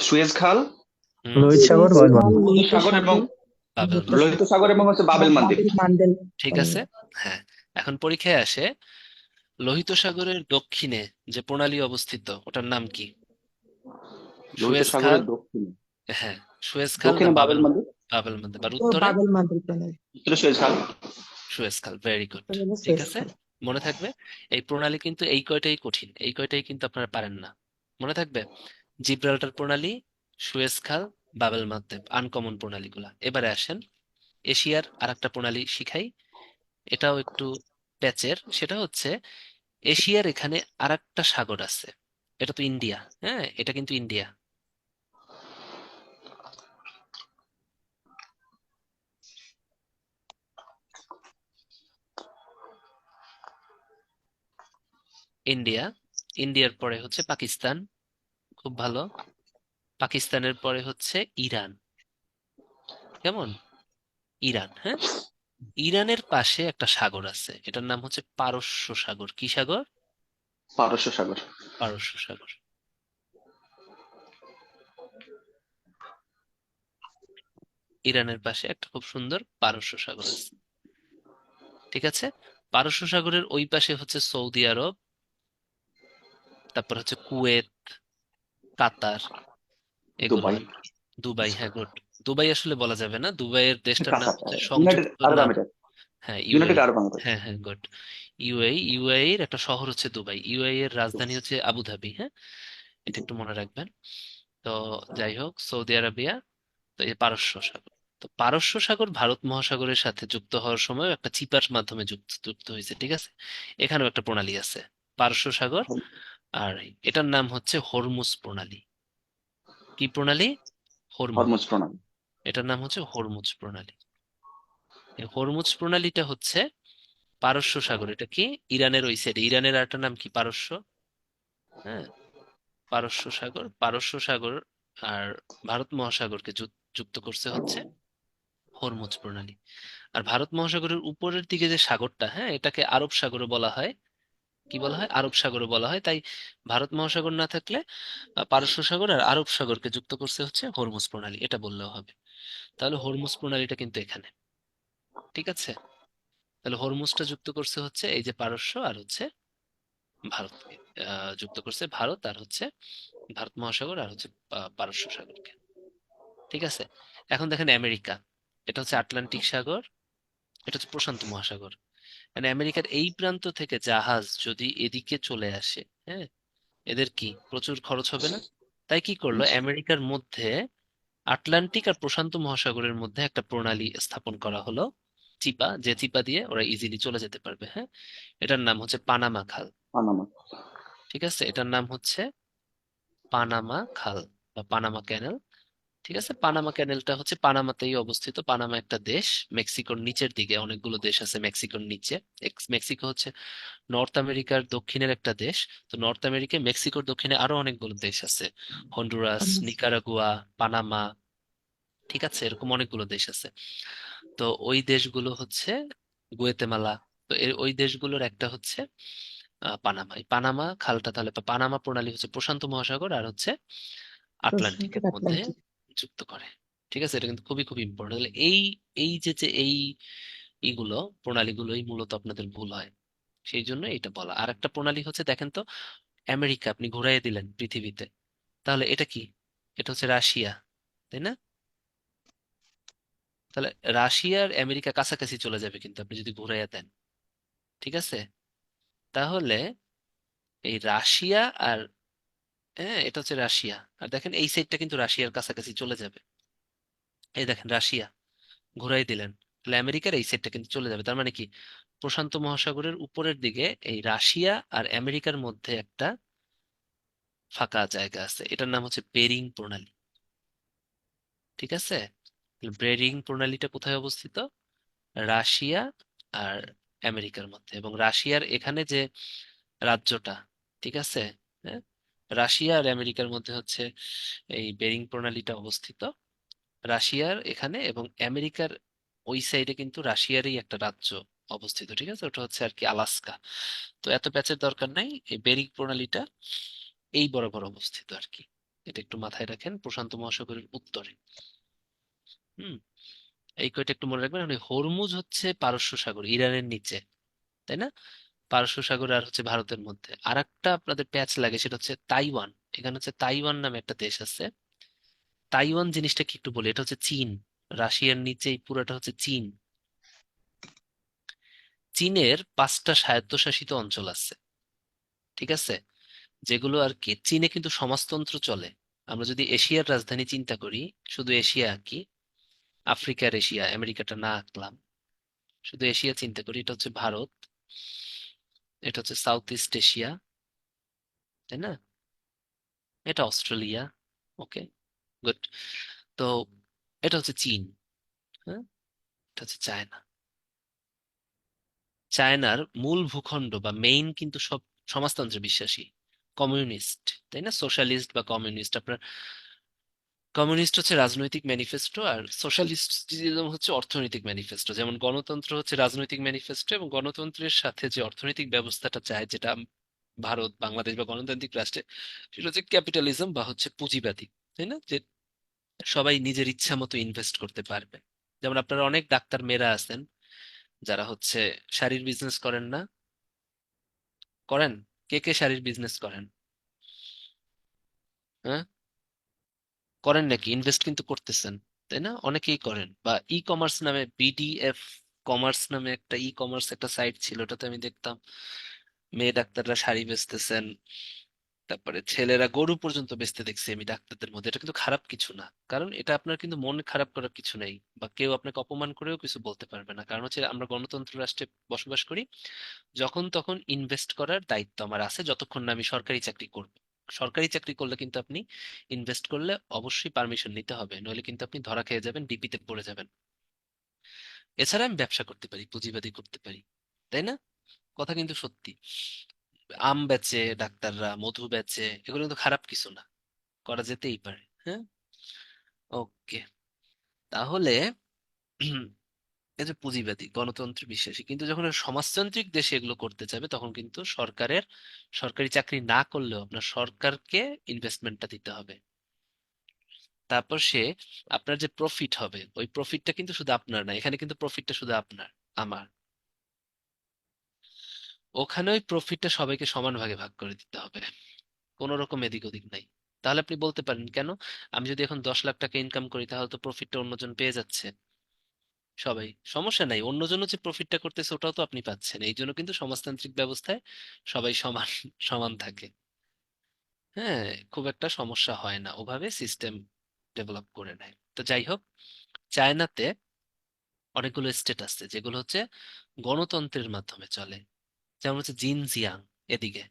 সুয়েজ খাল, হুম, লোহিত সাগর, সুয়েজ বাবেল খাল, মানদেব। ভূমধ্য লোহিত সাগর এবং সাগর, বাবেল ভূমধ্য মানদেব। লোহিত সাগর এবং হচ্ছে বাবেল মানদ্বীপ। বাবেল মান্ডেল ঠিক আছে। প্রণালী। হ্যাঁ, এখন পরীক্ষায় আসে লোহিত সাগরের দক্ষিণে যে প্রণালী অবস্থিত ওটার নাম কি? লোহিত সুয়েজ খাল। সাগরের দক্ষিণে, হ্যাঁ, সুয়েজ খাল না দক্ষিণে বাবেল বাবেল? মানদ্বীপ, বাবেল মানদেব। আর ও উত্তরে? বাবেল মান্ডেল প্রণালী। উত্তরে সুয়েজ খাল। সুয়েজ খাল। Very good. এটা হলো ঠিক সুয়েজ আছে, খাল। মনে থাকবে। এই প্রণালী কিন্তু এই কয়টাই কঠিন, এই কয়টাই কিন্তু আপনারা পারেন না। মনে থাকবে, জিব্রাল্টার প্রণালী, সুয়েজ খাল, বাবেল মানদেব, আনকমন প্রণালীগুলা। এবারে আসেন এশিয়ার আর একটা প্রণালী শিখাই। এটাও একটু প্যাচের। সেটা হচ্ছে এশিয়ার এখানে আর একটা সাগর আছে। এটা তো ইন্ডিয়া। হ্যাঁ, এটা কিন্তু ইন্ডিয়া। ইন্ডিয়া, ইন্ডিয়ার পরে হচ্ছে পাকিস্তান, খুব ভালো। পাকিস্তানের পরে হচ্ছে ইরান। কেমন? ইরান, হ্যাঁ। ইরানের পাশে একটা সাগর আছে, এটার নাম হচ্ছে পারস্য সাগর। কি সাগর? পারস্য সাগর। পারস্য সাগর। ইরানের পাশে একটা খুব সুন্দর পারস্য সাগর আছে। ঠিক আছে, পারস্য সাগরের ওই পাশে হচ্ছে সৌদি আরব, তারপর হচ্ছে কুয়েত, কাতার, এগুলো দুবাই, আর কি। দুবাই, হ্যাঁ, গুড। দুবাই আসলে বলা যাবে না, দুবাইয়ের দেশটার নাম কাতার, হচ্ছে ইউনাইটেড সংযুক্ত আরব নাম। আমিরাত, হ্যাঁ, ইউনাইটেড ইউএই। আরব আমিরাত। হ্যাঁ হ্যাঁ, গুড। ইউএই, ইউএই এর একটা শহর হচ্ছে দুবাই, ইউএই এর রাজধানী হচ্ছে আবুধাবি, হ্যাঁ। এটা একটু মনে রাখবেন। তো যাই হোক, সৌদি আরবিয়া। তো এই পারস্য সাগর, তো পারস্য সাগর ভারত মহাসাগরের সাথে যুক্ত হওয়ার সময় একটা চিপার মাধ্যমে যুক্ত যুক্ত হয়েছে, ঠিক আছে। এখানেও একটা প্রণালী আছে, পারস্য সাগর। আর এটার নাম হচ্ছে হরমুজ প্রণালী। কি প্রণালী? হরমুজ। হরমুজ প্রণালী। এটার নাম হচ্ছে হরমুজ প্রণালী। এই হরমুজ প্রণালীটা হচ্ছে পারস্য সাগর। এটা কি? ইরানের ওই সাইডে। ইরানের আরেকটা নাম কি? পারস্য। হ্যাঁ, পারস্য সাগর, পারস্য সাগর আর ভারত মহাসাগরকে যুক্ত করছে হচ্ছে হরমুজ প্রণালী। আর ভারত মহাসাগরের উপরের দিকে যে সাগরটা, হ্যাঁ, এটাকে আরব সাগরও বলা হয়। কি বলা হয়? আরব সাগরও বলা হয়। তাই ভারত মহাসাগর না থাকলে পারস্য সাগর আর আরব সাগরকে যুক্ত করছে হচ্ছে হরমুজ প্রণালী, এটা বললেও হবে। তাহলে হরমুজ প্রণালীটা কিন্তু এখানে। ঠিক আছে, তাহলে হরমুজটা যুক্ত করছে হচ্ছে এই যে পারস্য আর হচ্ছে ভারতকে। যুক্ত করছে ভারত আর হচ্ছে ভারত মহাসাগর আর হচ্ছে পারস্য সাগরকে। ঠিক আছে, এখন দেখেন আমেরিকা। এটা হচ্ছে আটলান্টিক সাগর, এটা হচ্ছে প্রশান্ত মহাসাগর। মানে আমেরিকার এই প্রান্ত থেকে জাহাজ যদি এদিকে চলে আসে, হ্যাঁ, এদের কি প্রচুর খরচ হবে না? তাই কি করলো, আমেরিকার মধ্যে আটলান্টিক আর প্রশান্ত মহাসাগরের মধ্যে একটা প্রণালী স্থাপন করা হলো, চিপা, যে চিপা দিয়ে ওরা ইজিলি চলে যেতে পারবে, হ্যাঁ। এটার নাম হচ্ছে পানামা খাল। পানামা। ঠিক আছে, এটার নাম হচ্ছে পানামা খাল বা পানামা ক্যানেল। ঠিক আছে, পানামা ক্যানেলটা হচ্ছে পানামাতেই অবস্থিত। পানামা একটা দেশ, মেক্সিকোর নিচের দিকে অনেকগুলো দেশ আছে মেক্সিকোর নিচে। মেক্সিকো হচ্ছে নর্থ আমেরিকার দক্ষিণের একটা দেশ। তো নর্থ আমেরিকায় মেক্সিকোর দক্ষিণে আরো অনেকগুলো দেশ আছে, হন্ডুরাস, নিকারাগুয়া, পানামা। ঠিক আছে, এরকম অনেকগুলো দেশ আছে। তো ওই দেশগুলো হচ্ছে গুয়েতেমালা। তো ওই দেশগুলোর একটা হচ্ছে পানামা। এই পানামা খালটা তাহলে বা পানামা প্রণালী হচ্ছে প্রশান্ত মহাসাগর আর হচ্ছে প্রশান্ত আটলান্টিকের মধ্যে আটলান্টিক। যুক্ত করে। ঠিক আছে, এটা কিন্তু খুবই খুবই ইম্পর্টেন্ট। তাহলে এই এই যে এই এইগুলো প্রণালীগুলোই মূলত আপনাদের ভুল হয়, সেই জন্য এটা বলা। আর একটা প্রণালী হচ্ছে দেখেন তো, আমেরিকা আপনি ঘুরাইয়ে দিলেন পৃথিবীতে, তাহলে এটা কি? এটা হচ্ছে রাশিয়া, তাই না? তাহলে রাশিয়ার আমেরিকা কাছাকাছি চলে যাবে কিন্তু আপনি যদি ঘুরাইয়া দেন। ঠিক আছে, তাহলে এই রাশিয়া আর, হ্যাঁ, এটা হচ্ছে রাশিয়া। আর দেখেন এই সাইডটা কিন্তু রাশিয়ার কাছাকাছি চলে যাবে। এই দেখেন রাশিয়া, ঘুরাই দিলেন, তাহলে আমেরিকার এই সাইডটা কিন্তু চলে যাবে। তার মানে কি, প্রশান্ত মহাসাগরের উপরের দিকে এই রাশিয়া আর আমেরিকার মধ্যে একটা ফাঁকা জায়গা আছে, এটার নাম হচ্ছে বেরিং প্রণালী। ঠিক আছে, বেরিং প্রণালীটা কোথায় অবস্থিত? রাশিয়া আর আমেরিকার মধ্যে। এবং রাশিয়ার এখানে যে রাজ্যটা, ঠিক আছে, হ্যাঁ, রাশিয়া আর আমেরিকার মধ্যে হচ্ছে এই বেরিং প্রণালীটা অবস্থিত। রাশিয়ার এখানে এবং আমেরিকার ওই সাইডে কিন্তু রাশিয়ারই একটা রাজ্য অবস্থিত। ঠিক আছে, ওটা হচ্ছে আর কি আলাস্কা। তো এত প্যাচের দরকার নাই, এই বেরিং প্রণালীটা এই বরাবর অবস্থিত আর কি। এটা একটু মাথায় রাখেন, প্রশান্ত মহাসাগরের উত্তরে। হুম, এই কয়টা একটু মনে রাখবেন। মানে হরমুজ হচ্ছে পারস্য সাগর, ইরানের নিচে, তাই না? পারস্য সাগর আর হচ্ছে ভারতের মধ্যে। আর একটা আপনাদের প্যাচ লাগে, সেটা হচ্ছে তাইওয়ান। এখানে হচ্ছে তাইওয়ান নামে একটা দেশ আছে। তাইওয়ান জিনিসটা কি একটু বলি, এটা হচ্ছে চীন। রাশিয়ার নিচে এই পুরাটা হচ্ছে চীন। চীনের 5টা স্বায়ত্তশাসিত অঞ্চল আছে। ঠিক আছে, যেগুলো আর কি, চীনে কিন্তু সমাজতন্ত্র চলে। আমরা যদি এশিয়ার রাজধানী চিন্তা করি, শুধু এশিয়া আঁকি, আফ্রিকার এশিয়া, আমেরিকাটা না আঁকলাম, শুধু এশিয়া চিন্তা করি, এটা হচ্ছে ভারত, এটা হচ্ছে সাউথ ইস্ট এশিয়া, তাই না? এটা অস্ট্রেলিয়া। ওকে, গুড। তো এটা হচ্ছে চীন, হ্যাঁ, এটা হচ্ছে চায়না। চায়নার মূল ভূখণ্ড বা মেইন কিন্তু সব সমাজতন্ত্রে বিশ্বাসী, কমিউনিস্ট, তাই না? সোশ্যালিস্ট বা কমিউনিস্ট, আপনার কমিউনিস্ট হচ্ছে রাজনৈতিক ম্যানিফেস্টো আর সোশ্যালিস্টিজম হচ্ছে অর্থনৈতিক ম্যানিফেস্টো। যেমন গণতন্ত্র হচ্ছে রাজনৈতিক ম্যানিফেস্টো, এবং গণতন্ত্রের সাথে যে অর্থনৈতিক ব্যবস্থাটা চায়, যেটা ভারত, বাংলাদেশ বা গণতান্ত্রিক রাষ্ট্রে, সেটা হচ্ছে ক্যাপিটালিজম বা হচ্ছে পুঁজিবাদী, তাই না? যে সবাই নিজের ইচ্ছা মতো ইনভেস্ট করতে পারবে। যেমন আপনারা অনেক ডাক্তার মেয়েরা আছেন যারা হচ্ছে শাড়ির বিজনেস করেন না? করেন? কে কে শাড়ির বিজনেস করেন? হ্যাঁ, করেন নাকি? ইনভেস্ট কিন্তু করতেছেন, তাই না? অনেকেই করেন। বা ই কমার্স নামে, বিডিএফ কমার্স নামে একটা ই কমার্স একটা সাইট ছিল, ওটাতে আমি দেখতাম মেয়ে ডাক্তাররা শাড়ি বেচতেছেন, তারপরে ছেলেরা গরু পর্যন্ত বেচতে দেখছি আমি ডাক্তারদের মধ্যে। এটা কিন্তু খারাপ কিছু না, কারণ এটা আপনার কিন্তু মন খারাপ করার কিছু নেই, বা কেউ আপনাকে অপমান করেও কিছু বলতে পারবে না। কারণ হচ্ছে আমরা গণতন্ত্র রাষ্ট্রে বসবাস করি। যখন তখন ইনভেস্ট করার দায়িত্ব আমার আছে, যতক্ষণ না আমি সরকারি চাকরি করব। সরকারি চাকরি করলে কিন্তু আপনি ইনভেস্ট করলে অবশ্যই পারমিশন নিতে হবে, নইলে কিন্তু আপনি ধরা খেয়ে যাবেন, ডিপিতে পড়ে যাবেন। এছাড়া আমি ব্যবসা করতে পারি, পুঁজিবাদী করতে পারি, তাই না? কথা কিন্তু সত্যি। আম বেচে ডাক্তাররা, মধু বেচে, এগুলো কিন্তু খারাপ কিছু না, করা যেতেই পারে। হ্যাঁ, ওকে। তাহলে এই যে পুঁজিবাদী গণতন্ত্র বিশ্বাসী, কিন্তু যখন এরা সমাজতান্ত্রিক দেশে এগুলো করতে যাবে, তখন কিন্তু সরকারি চাকরি না করলেও আপনার সরকারকে ইনভেস্টমেন্টটা দিতে হবে। তারপর আপনার যে প্রফিট হবে, ওই প্রফিটটা কিন্তু শুধু আপনার না, এখানে কিন্তু প্রফিটটা শুধু আপনার, আমার। ওখানে ওই প্রফিটটা সবাইকে সমান ভাগে ভাগ করে দিতে হবে, কোনো রকম এদিক ওদিক নাই। তাহলে আপনি বলতে পারেন, কেন? আমি যদি এখন 10 লাখ টাকা ইনকাম করি, তাহলে তো প্রফিটটা অন্যজন পেয়ে যাচ্ছে। সবাই, সমস্যা নাই, অন্যজনও যে প্রফিটটা করতেছে ওটাও তো আপনি পাচ্ছেন। এই জন্য কিন্তু সমাজতান্ত্রিক ব্যবস্থায় সবাই সমান সমান থাকে। হ্যাঁ, খুব একটা সমস্যা হয় না, ওভাবে সিস্টেম ডেভেলপ করে নেয়। তো যাই হোক, চায়নাতে অনেকগুলো স্টেট আছে যেগুলো হচ্ছে গণতন্ত্রের মাধ্যমে চলে। যেমন হচ্ছে জিনজিয়াং, এদিকে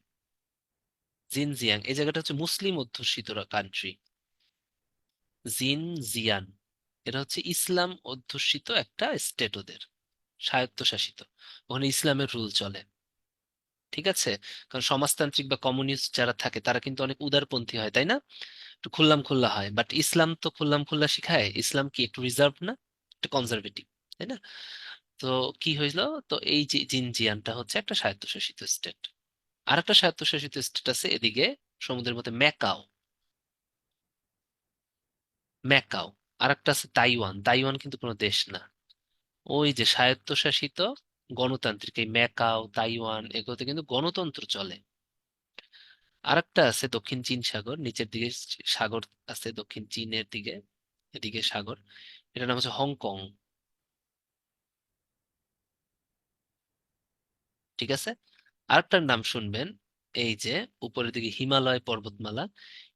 জিনজিয়াং, এই জায়গাটা হচ্ছে মুসলিম অধ্যুষিত কান্ট্রি। জিনজিয়ান, এটা হচ্ছে ইসলাম অধ্যুষিত একটা স্টেট, ওদের স্বায়ত্তশাসিত, ওখানে ইসলামের রুল চলে। ঠিক আছে? কারণ সমাজতান্ত্রিক বা কমিউনিস্ট যারা থাকে তারা কিন্তু অনেক উদারপন্থী হয়, তাই না? একটু খুল্লাম খুল্লা হয়, বাট ইসলাম তো খুল্লাম খুল্লা শিখায়। ইসলাম কি একটু রিজার্ভ না, একটু কনজারভেটিভ, তাই না? তো কি হইলো, তো এই যে জিনজিয়ানটা হচ্ছে একটা স্বায়ত্তশাসিত স্টেট। আর একটা স্বায়ত্তশাসিত স্টেট আছে এদিকে সমুদ্রের মধ্যে, ম্যাকাও। ম্যাকাও। আর একটা আছে তাইওয়ান। তাইওয়ান কিন্তু কোনো দেশ না, ওই যে স্বায়ত্তশাসিত গণতান্ত্রিক এই ম্যাকাও, তাইওয়ান, এগুলোতে কিন্তু গণতন্ত্র চলে। আরেকটা আছে দক্ষিণ চীন সাগর, নিচের দিকে সাগর আছে, দক্ষিণ চীনের দিকে, এদিকে সাগর। এটার নাম হচ্ছে হংকং। ঠিক আছে? আরেকটার নাম শুনবেন, এই যে উপরের দিকে হিমালয় পর্বতমালা।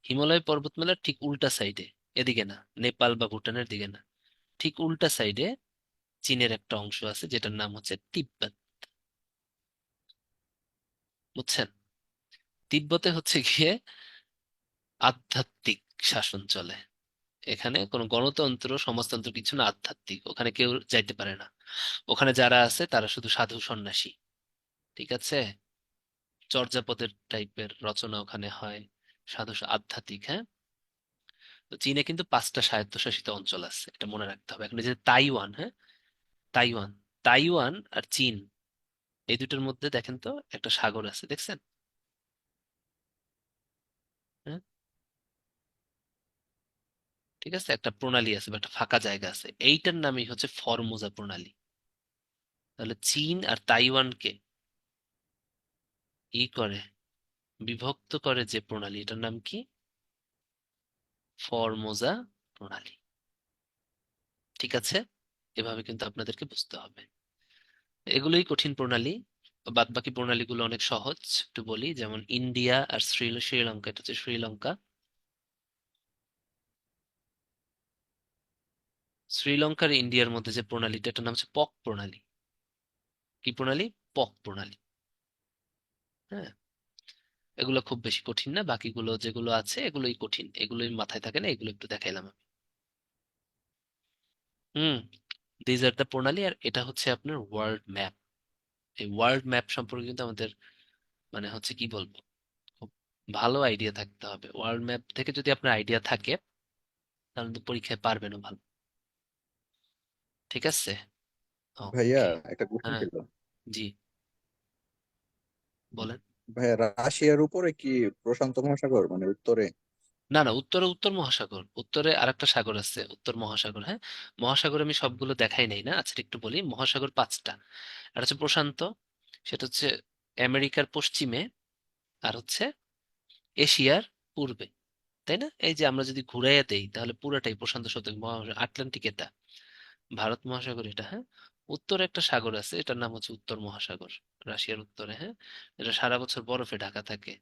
হিমালয় পর্বতমালার ঠিক উল্টা সাইডে, এদিকে না, নেপাল বা ভুটানের দিকে না, ঠিক উল্টা সাইডে চীনের একটা অংশ আছে যেটার নাম হচ্ছে তিব্বত। বুঝছেন? তিব্বতে হচ্ছে গিয়ে আধ্যাত্মিক শাসন চলে। এখানে কোনো গণতন্ত্র সমাজতন্ত্র কিছু না, আধ্যাত্মিক, ওখানে কেউ যাইতে পারে না। ওখানে যারা আছে তারা শুধু সাধু সন্ন্যাসী। ঠিক আছে? চর্যাপদের টাইপের রচনা ওখানে হয়, সাধু আধ্যাত্মিক। হ্যাঁ, তো চীনে কিন্তু 5টা স্বায়ত্তশাসিত অঞ্চল আছে, এটা মনে রাখতে হবে। এখন এই যে তাইওয়ান, হ্যাঁ, তাইওয়ান, তাইওয়ান আর চীন, এই দুটোর মধ্যে দেখেন তো একটা সাগর আছে, দেখছেন? হ্যাঁ, ঠিক আছে, একটা প্রণালী আছে বা একটা ফাঁকা জায়গা আছে, এইটার নামই হচ্ছে ফরমোজা প্রণালী। তাহলে চীন আর তাইওয়ানকে ই করে, বিভক্ত করে যে প্রণালী, এটার নাম কি? ফরমোজা প্রণালী। ঠিক আছে? এভাবে কিন্তু আপনাদেরকে বুঝতে হবে। এগুলোই কঠিন প্রণালী, বাদ বাকি প্রণালীগুলো অনেক সহজ। একটু বলি, যেমন ইন্ডিয়া আর শ্রীলঙ্কা, এটা হচ্ছে শ্রীলঙ্কা। শ্রীলঙ্কার ইন্ডিয়ার মধ্যে যে প্রণালীটা, এটার নাম হচ্ছে পক প্রণালী। কি প্রণালী? পক প্রণালী। হ্যাঁ, এগুলো খুব বেশি কঠিন না, বাকিগুলো যেগুলো আছে এগুলোই কঠিন, এগুলোই মাথায় থাকে না, এগুলো একটু দেখাইলাম আমি। হুম, দিজ আর দ্য প্রণালী। আর এটা হচ্ছে আপনার ওয়ার্ল্ড ম্যাপ। এই ওয়ার্ল্ড ম্যাপ সম্পর্কে কিন্তু আমাদের মানে হচ্ছে কি বলবো, খুব ভালো আইডিয়া থাকতে হবে। ওয়ার্ল্ড ম্যাপ থেকে যদি আপনার আইডিয়া থাকে তাহলে তো পরীক্ষায় পারবেনও ভালো। ঠিক আছে, ভাইয়া, ওকে। একটা কোশ্চেন হ্যাঁ, ছিল। জি বলেন। ভাইয়া, রাশিয়ার উপরে কি প্রশান্ত মহাসাগর, মানে উত্তরে? না না, উত্তরে উত্তর মহাসাগর, উত্তরে আরেকটা সাগর আছে, উত্তর মহাসাগর। হ্যাঁ, মহাসাগর আমি সবগুলো দেখাই নাই না। আচ্ছা একটু বলি, মহাসাগর পাঁচটা। আর হচ্ছে প্রশান্ত, সেটা হচ্ছে আমেরিকার পশ্চিমে, আর হচ্ছে এশিয়ার পূর্বে। তাই না? এই যে আমরা যদি ঘুরাইয়া দেই তাহলে পুরাটাই প্রশান্ত শতক মহাসাগর, আটলান্টিক এটা, ভারত মহাসাগর এটা। হ্যাঁ, উত্তরে একটা সাগর আছে, এটার নাম হচ্ছে উত্তর মহাসাগর, রাশিয়ার উত্তরে। হ্যাঁ, এটা সারা বছর বরফে ঢাকা থাকে।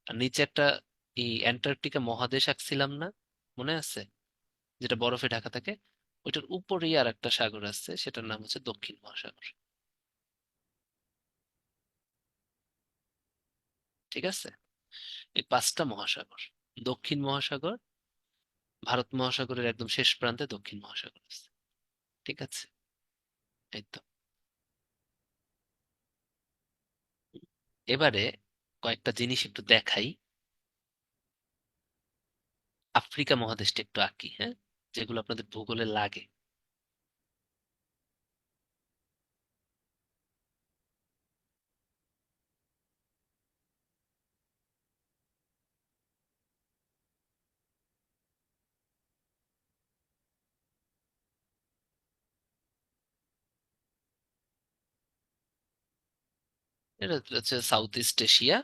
আর নিচে একটা এই অ্যান্টার্কটিকা মহাদেশ আঁকছিলাম না, মনে আছে, যেটা বরফে ঢাকা থাকে, ওইটার উপরেই আর একটা সাগর আছে, সেটার নাম হচ্ছে দক্ষিণ মহাসাগর। ঠিক আছে, এই পাঁচটা মহাসাগর, দক্ষিণ মহাসাগর, ভারত মহাসাগরের একদম শেষ প্রান্তে দক্ষিণ মহাসাগর আছে। ঠিক আছে, এই তো। এবারে কয়েকটা জিনিস একটু দেখাই, আফ্রিকা মহাদেশটা একটু আঁকি, হ্যাঁ, যেগুলো আপনাদের ভূগোলে লাগে। এটা হচ্ছে সাউথ ইস্ট এশিয়া,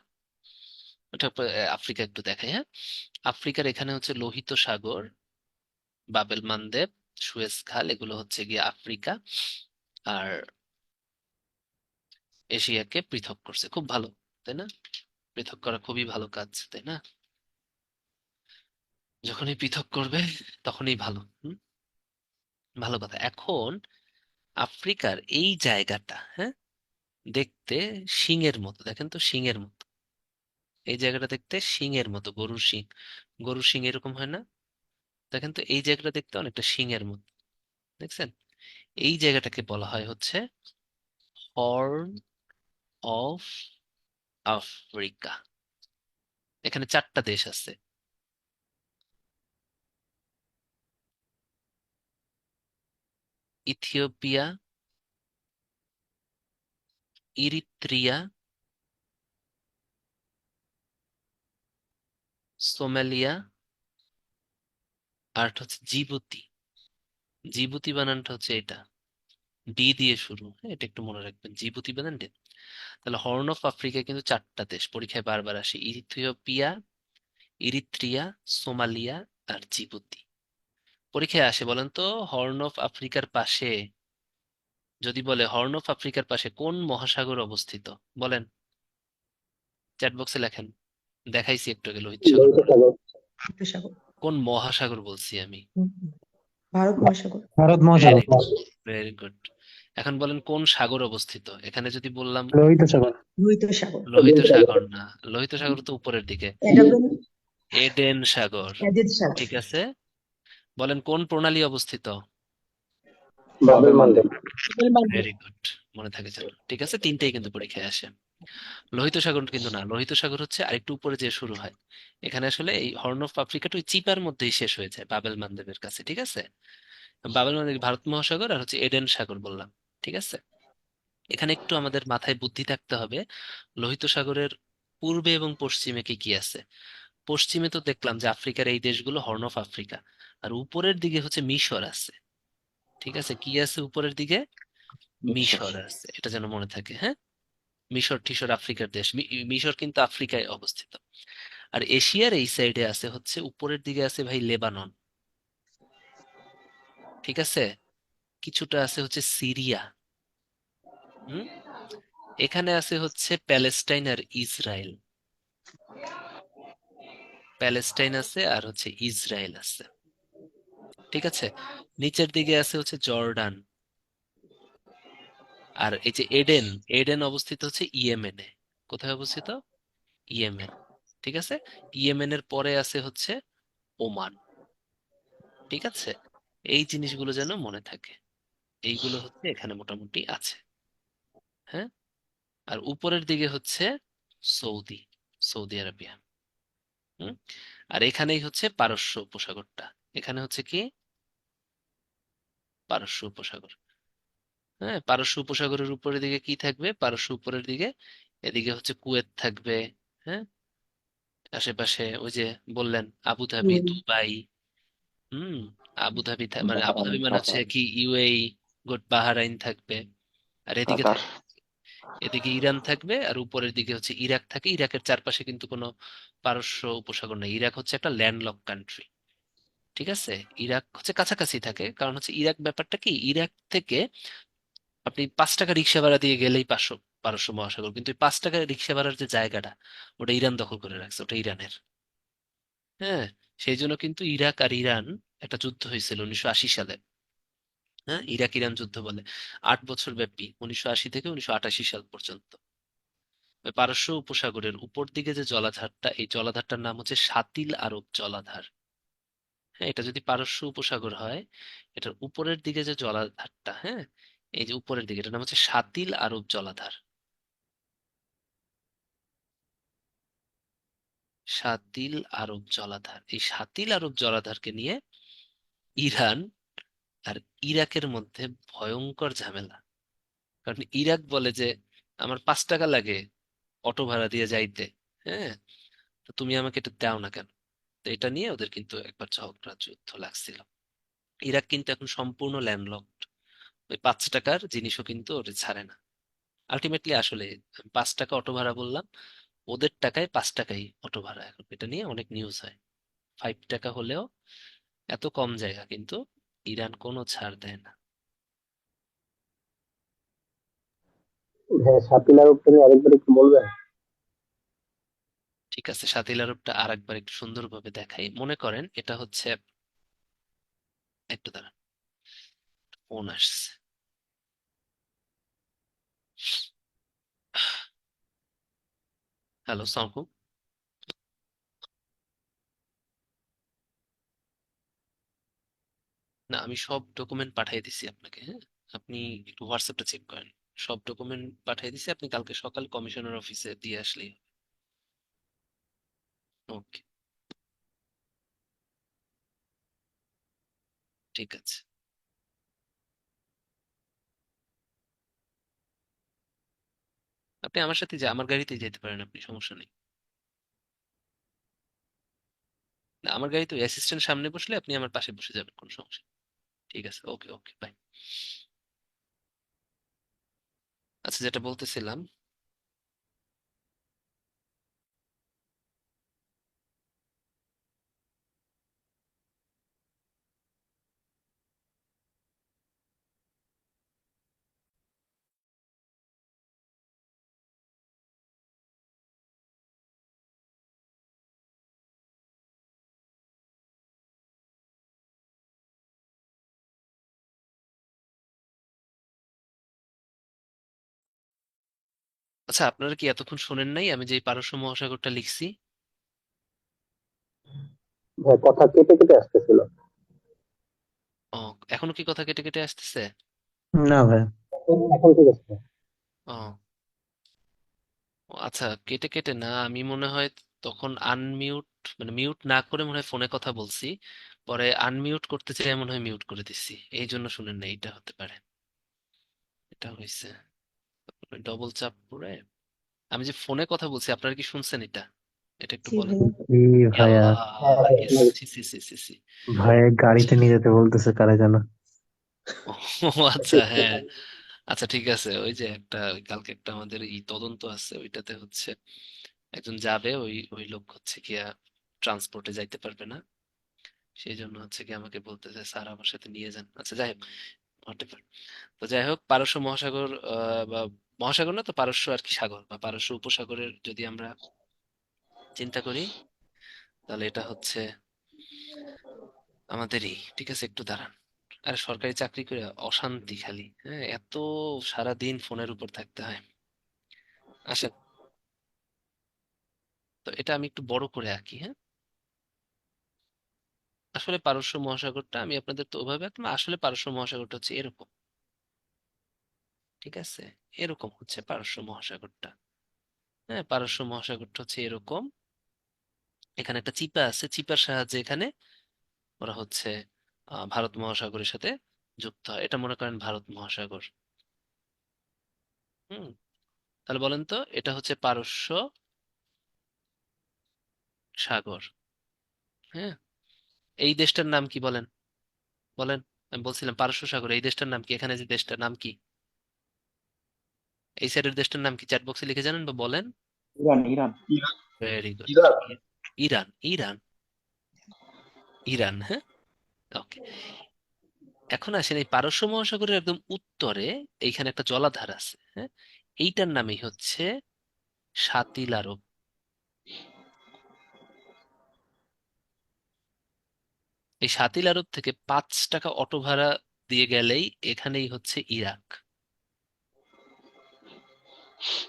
ওটা আফ্রিকা একটু দেখাই। হ্যাঁ, আফ্রিকার এখানে হচ্ছে লোহিত সাগর, বাবেল মানদেব, সুয়েজ খাল, এগুলো হচ্ছে গিয়ে আফ্রিকা। আর এশিয়াকে পৃথক করছে, খুব ভালো, তাই না? পৃথক করা খুবই ভালো কাজ, তাই না? যখনই পৃথক করবে তখনই ভালো। ভালো কথা। এখন আফ্রিকার এই জায়গাটা, হ্যাঁ, দেখতে শিংয়ের মতো, দেখেন তো শিংয়ের মতো। এই জায়গাটা দেখতে শিংয়ের মতো, গরুর শিং, গরুর শিং এরকম হয় না? দেখেন তো এই জায়গাটা দেখতে অনেকটা শিংয়ের মতো, দেখছেন? এই জায়গাটাকে বলা হয় হচ্ছে হর্ন অফ আফ্রিকা। এখানে চারটা দেশ আছে, ইথিওপিয়া, ইরিত্রিয়া, সোমালিয়া, আর একটা হচ্ছে জিবুতি। জিবুতি বানানটা হচ্ছে এটা, ডি দিয়ে শুরু। হ্যাঁ, এটা একটু মনে রাখবেন, জিবুতি বানান ডি। তাহলে হর্ন অফ আফ্রিকা কিন্তু চারটা দেশ, পরীক্ষায় বারবার আসে, ইথিওপিয়া, ইরিত্রিয়া, সোমালিয়া, আর জিবুতি। পরীক্ষায় আসে, বলেন তো, হর্ন অফ আফ্রিকার পাশে, যদি বলে হর্ন অফ আফ্রিকার পাশে কোন মহাসাগর অবস্থিত, বলেন, চ্যাট বক্সে লেখেন। দেখাইছি একটু আগে লোহিত সাগর। লোহিত সাগর। লোহিত সাগর। কোন মহাসাগর বলছি আমি? হুম, ভারত মহাসাগর। ভারত মহাসাগর। Very good, very good. এখন বলেন কোন সাগর অবস্থিত এখানে, যদি বললাম লোহিত সাগর। লোহিত সাগর। লোহিত সাগর না, লোহিত সাগর তো উপরের দিকে, এডাবেন, এডেন সাগর। এজিদ সাগর। ঠিক আছে, বলেন কোন প্রণালী অবস্থিত? বাবেল মানদেব। ভেরি গুড, মনে থাকে যেন। ঠিক আছে, তিনটেই কিন্তু পরীক্ষায় আসে। লোহিত সাগর কিন্তু না, লোহিত সাগর হচ্ছে আরেকটু উপরে যে শুরু হয়। এখানে আসলে এই হর্ন অফ আফ্রিকাটা ওই চিপার মধ্যেই শেষ হয়ে যায়, বাবেল মানদেবের কাছে। ঠিক আছে, বাবেল মানদেব ভারত মহাসাগর, আর হচ্ছে এডেন সাগর বললাম। ঠিক আছে, এখানে একটু আমাদের মাথায় বুদ্ধি থাকতে হবে, লোহিত সাগরের পূর্বে এবং পশ্চিমে কি কি আছে। পশ্চিমে তো দেখলাম যে আফ্রিকার এই দেশগুলো হর্ন অফ আফ্রিকা, আর উপরের দিকে হচ্ছে মিশর আছে। ঠিক আছে, কি আছে উপরের দিকে? মিশর। মিশর আছে, এটা যেন মনে থাকে। হ্যাঁ, মিশর টিশর আফ্রিকার দেশ, মিশর কিন্তু আফ্রিকায় অবস্থিত। আর এশিয়ার এই সাইডে আছে হচ্ছে, উপরের দিকে আছে ভাই লেবানন। ঠিক আছে, কিছুটা আছে হচ্ছে সিরিয়া। হুম, এখানে আছে হচ্ছে প্যালেস্টাইন আর ইসরায়েল। প্যালেস্টাইন আছে আর হচ্ছে ইসরায়েল আছে। ঠিক আছে, নিচের দিকে আছে হচ্ছে জর্ডান। আর এই যে এডেন, এডেন অবস্থিত হচ্ছে ইয়েমেনে। কোথায় অবস্থিত? ইয়েমেন। ঠিক আছে, ইয়েমেনের পরে আছে হচ্ছে ওমান। ঠিক আছে, এই জিনিসগুলো যেন মনে থাকে, এইগুলো হচ্ছে এখানে মোটামুটি আছে। হ্যাঁ, আর উপরের দিকে হচ্ছে সৌদি, সৌদি আরবিয়া। হুম। আর এখানেই হচ্ছে পারস্য উপসাগরটা। এখানে হচ্ছে কি পারস্য উপসাগর। হ্যাঁ, পারস্য উপসাগরের উপরের দিকে কি থাকবে? পারস্য উপরের দিকে এদিকে হচ্ছে কুয়েত থাকবে। হ্যাঁ, আশেপাশে ওই যে বললেন আবুধাবি, হুম। দুবাই। হুম। মানে আবুধাবি মানে হচ্ছে কাতার। কি ইউএই, বাহরাইন থাকবে। আর এদিকে কাতার। থাকবে, এদিকে ইরান থাকবে, আর উপরের দিকে হচ্ছে ইরাক থাকে। ইরাকের চারপাশে কিন্তু কোনো পারস্য উপসাগর নেই। ইরাক হচ্ছে একটা ল্যান্ডলক কান্ট্রি। ঠিক আছে। ইরাক হচ্ছে কাছাকাছি থাকে, কারণ হচ্ছে ইরাক ব্যাপারটা কি, ইরাক থেকে আপনি 5 টাকা রিক্সা ভাড়া দিয়ে গেলেই পারস্য মহাসাগর। কিন্তু এই 5 টাকা রিক্সা ভাড়ার যে জায়গাটা, ওটা ইরান দখল করে রাখছে, ওটা ইরানের। হ্যাঁ, সেই জন্য কিন্তু ইরাক আর ইরান একটা যুদ্ধ হয়েছিল 1980 সালে। হ্যাঁ, ইরাক ইরান যুদ্ধ বলে। 8 বছর ব্যাপী, 1980 থেকে 1988 সাল পর্যন্ত। ওই পারস্য উপসাগরের উপর দিকে যে জলাধারটা, এই জলাধারটার নাম হচ্ছে শাতিল আরব জলাধার। হ্যাঁ, এটা যদি পারস্য উপসাগর হয়, এটার উপরের দিকে যে জলাধারটা, হ্যাঁ, এই যে উপরের দিকে, এটার নাম হচ্ছে শাতিল আরব জলাধার। শাতিল আরব জলাধার, এই শাতিল আরব জলাধারকে নিয়ে ইরান আর ইরাকের মধ্যে ভয়ঙ্কর ঝামেলা। কারণ ইরাক বলে যে আমার 5 টাকা লাগে অটো ভাড়া দিয়ে যাইতে। হ্যাঁ, তো তুমি আমাকে এটা দাও না কেন? তো এটা নিয়ে ওদের কিন্তু একবার ঝগড়া যুদ্ধ লাগছিল। ইরাক কিন্তু এখন সম্পূর্ণ ল্যান্ডলকড। ওই 5 টাকার জিনিসও কিন্তু ওটা ছাড়ে না। আলটিমেটলি আসলে 5 টাকা অটো ভাড়া বললাম, ওদের টাকায় 5 টাকাই অটো ভাড়া। এখন এটা নিয়ে অনেক নিউজ হয়। 5 টাকা হলেও এত কম জায়গা কিন্তু ইরান কোনো ছাড় দেয় না। হ্যাঁ, শাপিলার উপরে আরেকবার একটু বলবেন? ঠিক আছে, শাতিল আরবটা আর একবার একটু সুন্দরভাবে দেখাই। মনে করেন এটা হচ্ছে, একটু দাঁড়ান, ফোন আসছে। হ্যালো, সালাম। না, আমি সব ডকুমেন্ট পাঠিয়ে দিছি আপনাকে। হ্যাঁ, আপনি একটু হোয়াটসঅ্যাপটা চেক করেন। সব ডকুমেন্ট পাঠিয়ে দিছি, আপনি কালকে সকাল কমিশনার অফিসে দিয়ে আসলেই। ওকে, ঠিক আছে। আপনি আমার সাথে আমার গাড়িতেই যেতে পারেন, আপনি সমস্যা নেই। না, আমার গাড়িতে অ্যাসিস্ট্যান্ট সামনে বসলে আপনি আমার পাশে বসে যাবেন, কোনো সমস্যা নেই। ঠিক আছে, ওকে ওকে, বাই। আচ্ছা, যেটা বলতেছিলাম, আচ্ছা আপনারা কি এতক্ষণ শোনেন নাই আমি যে এই পারস্য মহাসাগরটা লিখছি? হ্যাঁ, কথা কেটে কেটে আসতেছিল। ও, এখনো কি কথা কেটে কেটে আসতেছে? না ভাই। এখন ঠিক আছে। ও, ও আচ্ছা, কেটে কেটে না, আমি মনে হয় তখন আনমিউট, মানে মিউট না করে মনে হয় ফোনে কথা বলছি। পরে আনমিউট করতে চাই মনে হয় মিউট করে দিচ্ছি, এই জন্য শুনেন না। এটা হতে পারে, এটা হয়েছে ডবল চাপ পড়ে। আমি যে ফোনে কথা বলছি, আপনারা কি শুনছেন এটা? এটা একটু জি বলেন। ভাইয়া। ই ই ভাইয়া, আল্লাহ, হ্যাঁ ভাই, ইস, শোনা সি সি সি সি সি। ভাইয়া আচ্ছা, গাড়িতে নিয়ে যেতে বলতেছে কারে যেন। ও আচ্ছা, হ্যাঁ। আচ্ছা ঠিক আছে, ওই যে একটা কালকে একটা আমাদের তদন্ত আছে, ওইটাতে হচ্ছে একজন যাবে, ওই ওই লোক হচ্ছে গিয়া ট্রান্সপোর্টে যাইতে পারবে না। সেই জন্য হচ্ছে কি আমাকে বলতেছে স্যার আমার সাথে নিয়ে যান। আচ্ছা যাই হোক, whatever। তো যাই হোক, পারস্য মহাসাগর বা মহাসাগর না তো, পারস্য আর কি সাগর বা পারস্য উপসাগরের যদি আমরা চিন্তা করি, তাহলে এটা হচ্ছে আমাদেরই। ঠিক আছে, একটু দাঁড়ান। আর সরকারি চাকরি করে অশান্তি খালি, হ্যাঁ, এত সারা দিন ফোনের উপর থাকতে হয়। আসেন, তো এটা আমি একটু বড় করে আঁকি। হ্যাঁ, আসলে পারস্য মহাসাগরটা আমি আপনাদের তো ওভাবে আঁকলাম, আসলে পারস্য মহাসাগরটা হচ্ছে এরকম। ঠিক আছে, এরকম হচ্ছে পারস্য মহাসাগরটা। হ্যাঁ, পারস্য মহাসাগরটা হচ্ছে এরকম। এখানে একটা চিপা আছে, চিপার সাহায্যে এখানে ওরা হচ্ছে ভারত মহাসাগরের সাথে যুক্ত হয়। এটা মনে করেন ভারত মহাসাগর। হুম, তাহলে বলেন তো এটা হচ্ছে পারস্য সাগর। হ্যাঁ, এই দেশটার নাম কি বলেন? বলেন। আমি বলছিলাম পারস্য সাগর, এই দেশটার নাম কি? এখানে যে দেশটার নাম কি? এই সাইডের দেশটার নাম কি? চ্যাট বক্সে লিখে জানেন বা বলেন। Iran Iran very good. Iraq. Iran, Iran, Iran. হ্যাঁ, ওকে। এখন আসেন এই পারস্য মহাসাগরের একদম উত্তরে এইখানে একটা জলাধার আছে। হ্যাঁ, এইটার নামই হচ্ছে শাতিল আরব। এই শাতিল আরব থেকে 5 টাকা অটো ভাড়া দিয়ে গেলেই এখানেই হচ্ছে ইরাক।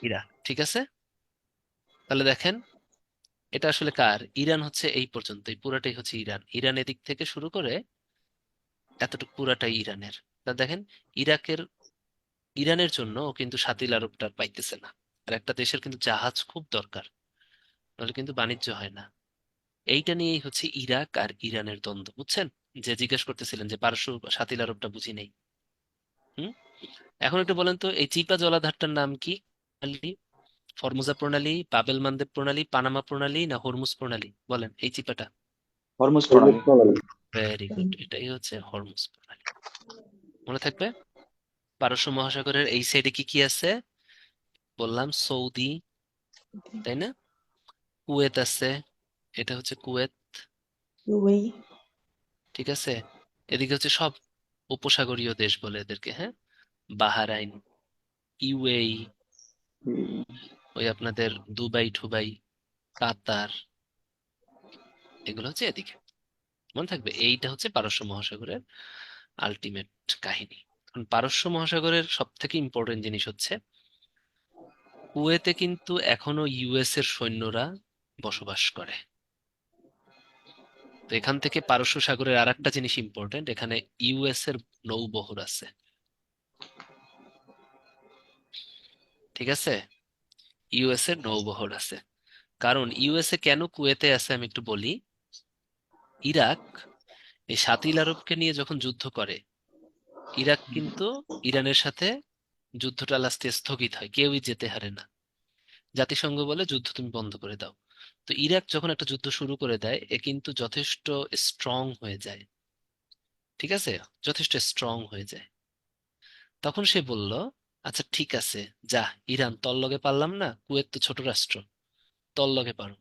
ইরাক, ঠিক আছে। তাহলে দেখেন এটা আসলে কার? ইরান হচ্ছে এই পর্যন্ত, এই পুরাটাই হচ্ছে ইরান। ইরান এদিক থেকে শুরু করে এতটুকু পুরাটাই ইরানের। তা দেখেন ইরাকের, ইরানের জন্য ও কিন্তু শাতিল আরবটা পাইতেছে না। আর একটা দেশের কিন্তু জাহাজ খুব দরকার, নাহলে কিন্তু বাণিজ্য হয় না। এইটা নিয়েই হচ্ছে ইরাক আর ইরানের দ্বন্দ্ব, বুঝছেন? যে জিজ্ঞেস করতেছিলেন যে পারস্য শাতিল আরবটা বুঝি নেই। হুম, এখন একটু বলেন তো এই চিপা জলাধারটার নাম কি? প্রণালী, ফর্মুজা প্রণালী, বাবেল মানদেব প্রণালী, পানামা প্রণালী, না হরমুজ প্রণালী? বলেন এই চিপাটা। হরমুজ হরমুজ প্রণালী। প্রণালী। ভেরি গুড, এটাই হচ্ছে হরমুজ প্রণালী। মনে থাকবে। পারস্য মহাসাগরের এই সাইডে কি কি আছে? বললাম সৌদি, তাই না? কুয়েত আছে, এটা হচ্ছে কুয়েত। ইউএই। ঠিক আছে, এদিকে হচ্ছে সব উপসাগরীয় দেশ বলে এদেরকে। হ্যাঁ, বাহারাইন, ইউএই, ওই আপনাদের দুবাই ঠুবাই, কাতার, এগুলো হচ্ছে এদিকে। মনে থাকবে এইটা হচ্ছে পারস্য মহাসাগরের আলটিমেট কাহিনী। কারণ পারস্য মহাসাগরের সব থেকে ইম্পর্টেন্ট জিনিস হচ্ছে কুয়েতে কিন্তু এখনো ইউএস এর সৈন্যরা বসবাস করে। তো এখান থেকে পারস্য সাগরের আর একটা জিনিস ইম্পর্টেন্ট, এখানে ইউএস এর নৌবহর আছে। ঠিক আছে, ইউএস এর নৌবহর আছে। কারণ ইউএসএ কেন কুয়েতে আছে আমি একটু বলি। ইরাক এই শাতিল আরবকে নিয়ে যখন যুদ্ধ করে, ইরাক কিন্তু ইরানের সাথে যুদ্ধটা লাস্টে স্থগিত হয়, কেউই যেতে হারে না। জাতিসংঘ বলে যুদ্ধ তুমি বন্ধ করে দাও। তো ইরাক যখন একটা যুদ্ধ শুরু করে দেয় এ কিন্তু যথেষ্ট স্ট্রং হয়ে যায়। ঠিক আছে, যথেষ্ট স্ট্রং হয়ে যায়। তখন সে বলল আচ্ছা ঠিক আছে, যা, ইরান তোর লগে পারলাম না, কুয়েত তো ছোট রাষ্ট্র, তোর লগে পারো।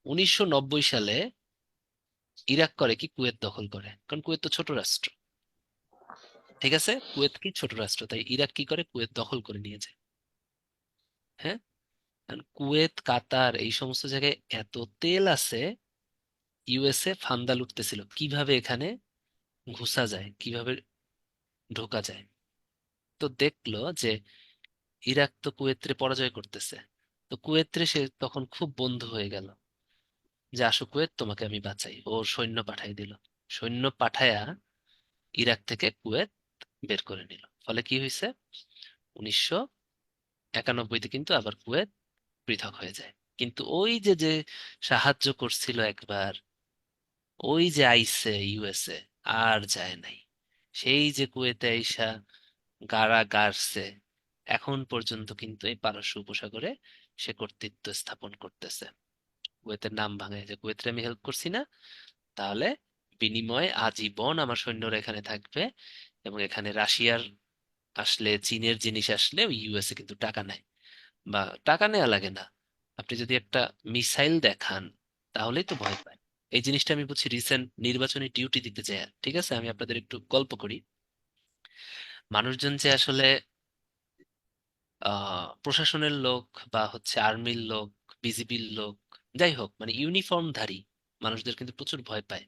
1990 সালে ইরাক করে কি, কুয়েত দখল করে, কারণ কুয়েত তো ছোট রাষ্ট্র। ঠিক আছে, কুয়েত কি ছোট রাষ্ট্র, তাই ইরাক কি করে, কুয়েত দখল করে নিয়ে যায়। হ্যাঁ, আর কুয়েত কাতার এই সমস্ত জায়গায় এত তেল আছে, ইউএসএ ফান্দা লুটতেছিল কিভাবে এখানে ঘুষা যায়, কিভাবে ঢোকা যায়। তো দেখলো যে ইরাক তো কুয়েত্রে পরাজয় করতেছে, তো কুয়েত্রে সে তখন খুব বন্ধু হয়ে গেল, যে আসো কুয়েত তোমাকে আমি বাঁচাই। ওর সৈন্য পাঠাই দিল, সৈন্য পাঠায়া ইরাক থেকে কুয়েত বের করে নিল। ফলে কি হয়েছে, 1991-তে কিন্তু আবার কুয়েত পৃথক হয়ে যায়। কিন্তু ওই যে যে সাহায্য করছিল একবার, ওই যে আইসে ইউএসএ, আর যায় নাই। সেই যে কুয়েতে আইসা গাড়া গাড়ছে, এখন পর্যন্ত কিন্তু এই পারস্য উপসাগরে সে কর্তৃত্ব স্থাপন করতেছে। কুয়েতের নাম ভাঙায় যে কুয়েতে আমি হেল্প করছি না, তাহলে বিনিময়ে আজীবন আমার সৈন্যরা এখানে থাকবে। এবং এখানে রাশিয়ার আসলে, চীনের জিনিস আসলে ওই ইউএসএ কিন্তু টাকা নেয়, বা টাকা নেওয়া লাগে না। আপনি যদি একটা মিসাইল দেখান তাহলেই তো ভয় পায়। এই জিনিসটা আমি বুঝছি রিসেন্ট নির্বাচনী ডিউটি দিতে যায়। ঠিক আছে, আমি আপনাদের একটু গল্প করি। মানুষজন যে আসলে প্রশাসনের লোক বা হচ্ছে আর্মির লোক, বিজিবির লোক, যাই হোক মানে ইউনিফর্মধারী মানুষদের কিন্তু প্রচুর ভয় পায়।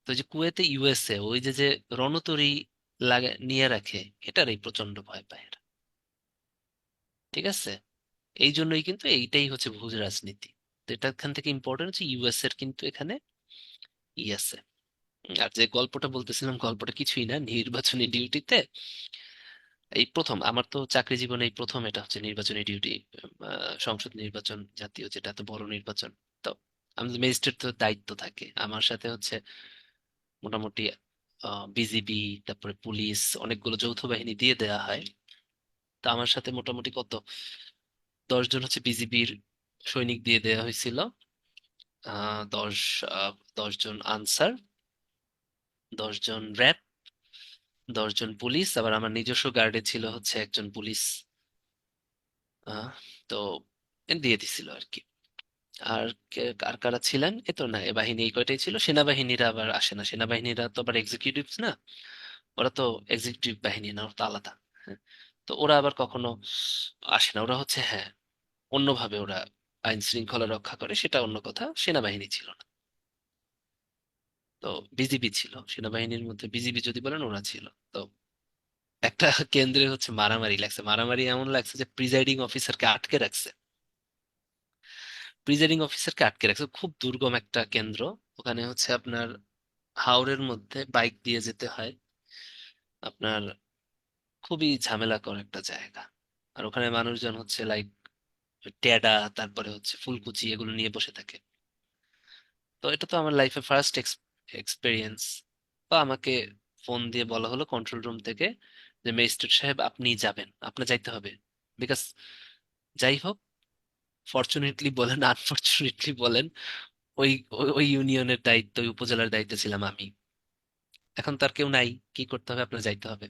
তো এই যে কুয়েতে ইউএসএ ওই যে যে রণতরী লাগে নিয়ে রাখে, এটারই প্রচন্ড ভয় পায় এরা। ঠিক আছে, এই জন্যই কিন্তু এইটাই হচ্ছে ভূ রাজনীতি। তো এটা এখান থেকে ইম্পর্টেন্ট হচ্ছে ইউএস এর কিন্তু এখানে ই আছে। আর যে গল্পটা বলতেছিলাম, গল্পটা কিছুই না, নির্বাচনী ডিউটিতে এই প্রথম আমার তো চাকরি জীবনে এই প্রথম এটা হচ্ছে নির্বাচনী ডিউটি, সংসদ নির্বাচন, জাতীয় যেটা এত বড় নির্বাচন। তো আমাদের ম্যাজিস্ট্রেট তো দায়িত্ব থাকে আমার সাথে হচ্ছে মোটামুটি বিজিবি, তারপরে পুলিশ, অনেকগুলো যৌথ বাহিনী দিয়ে দেওয়া হয়। তো আমার সাথে মোটামুটি কত 10 জন হচ্ছে বিজিবির সৈনিক দিয়ে দেওয়া হয়েছিল। 10 10 জন আনসার, 10 জন র্যাব, 10 জন পুলিশ, আবার আমার নিজস্ব গার্ডে ছিল হচ্ছে একজন পুলিশ। আহ, তো দিয়ে দিছিল আর কি। আর আর কারা ছিলেন এ তো না, এ বাহিনী এই কয়টাই ছিল। সেনাবাহিনীরা আবার আসে না, সেনাবাহিনীরা তো আবার এক্সিকিউটিভ না, ওরা তো এক্সিকিউটিভ বাহিনী না, ওরা তো আলাদা। হ্যাঁ, তো ওরা আবার কখনো আসে না, ওরা হচ্ছে হ্যাঁ অন্যভাবে ওরা আইন শৃঙ্খলা রক্ষা করে, সেটা অন্য কথা। সেনাবাহিনী ছিল না, তো বিজিবি ছিল। সেনাবাহিনীর মধ্যে বিজিবি যদি বলেন ওরা ছিল। তো একটা কেন্দ্রে হচ্ছে মারামারি লাগছে, মারামারি এমন লাগছে যে প্রিজাইডিং অফিসারকে আটকে রাখছে, প্রিজাইডিং অফিসারকে আটকে রাখছে। খুব দুর্গম একটা কেন্দ্র, ওখানে হচ্ছে আপনার হাওরের মধ্যে বাইক দিয়ে যেতে হয় আপনার, খুবই ঝামেলাকর একটা জায়গা। আর ওখানে মানুষজন হচ্ছে লাইক টেডা, তারপরে হচ্ছে ফুলকুচি এগুলো নিয়ে বসে থাকে। তো এটা তো আমার লাইফে ফার্স্ট এক্সপিরিয়েন্স। তো আমাকে ফোন দিয়ে বলা হলো কন্ট্রোল রুম থেকে যে ম্যাজিস্ট্রেট সাহেব আপনি যাবেন, আপনার যাইতে হবে। বিকজ যাই হোক, ফরচুনেটলি বলেন আনফরচুনেটলি বলেন, ওই ওই ওই ইউনিয়নের দায়িত্ব, ওই উপজেলার দায়িত্ব ছিলাম আমি। এখন তার কেউ নাই, কি করতে হবে, আপনার যাইতে হবে।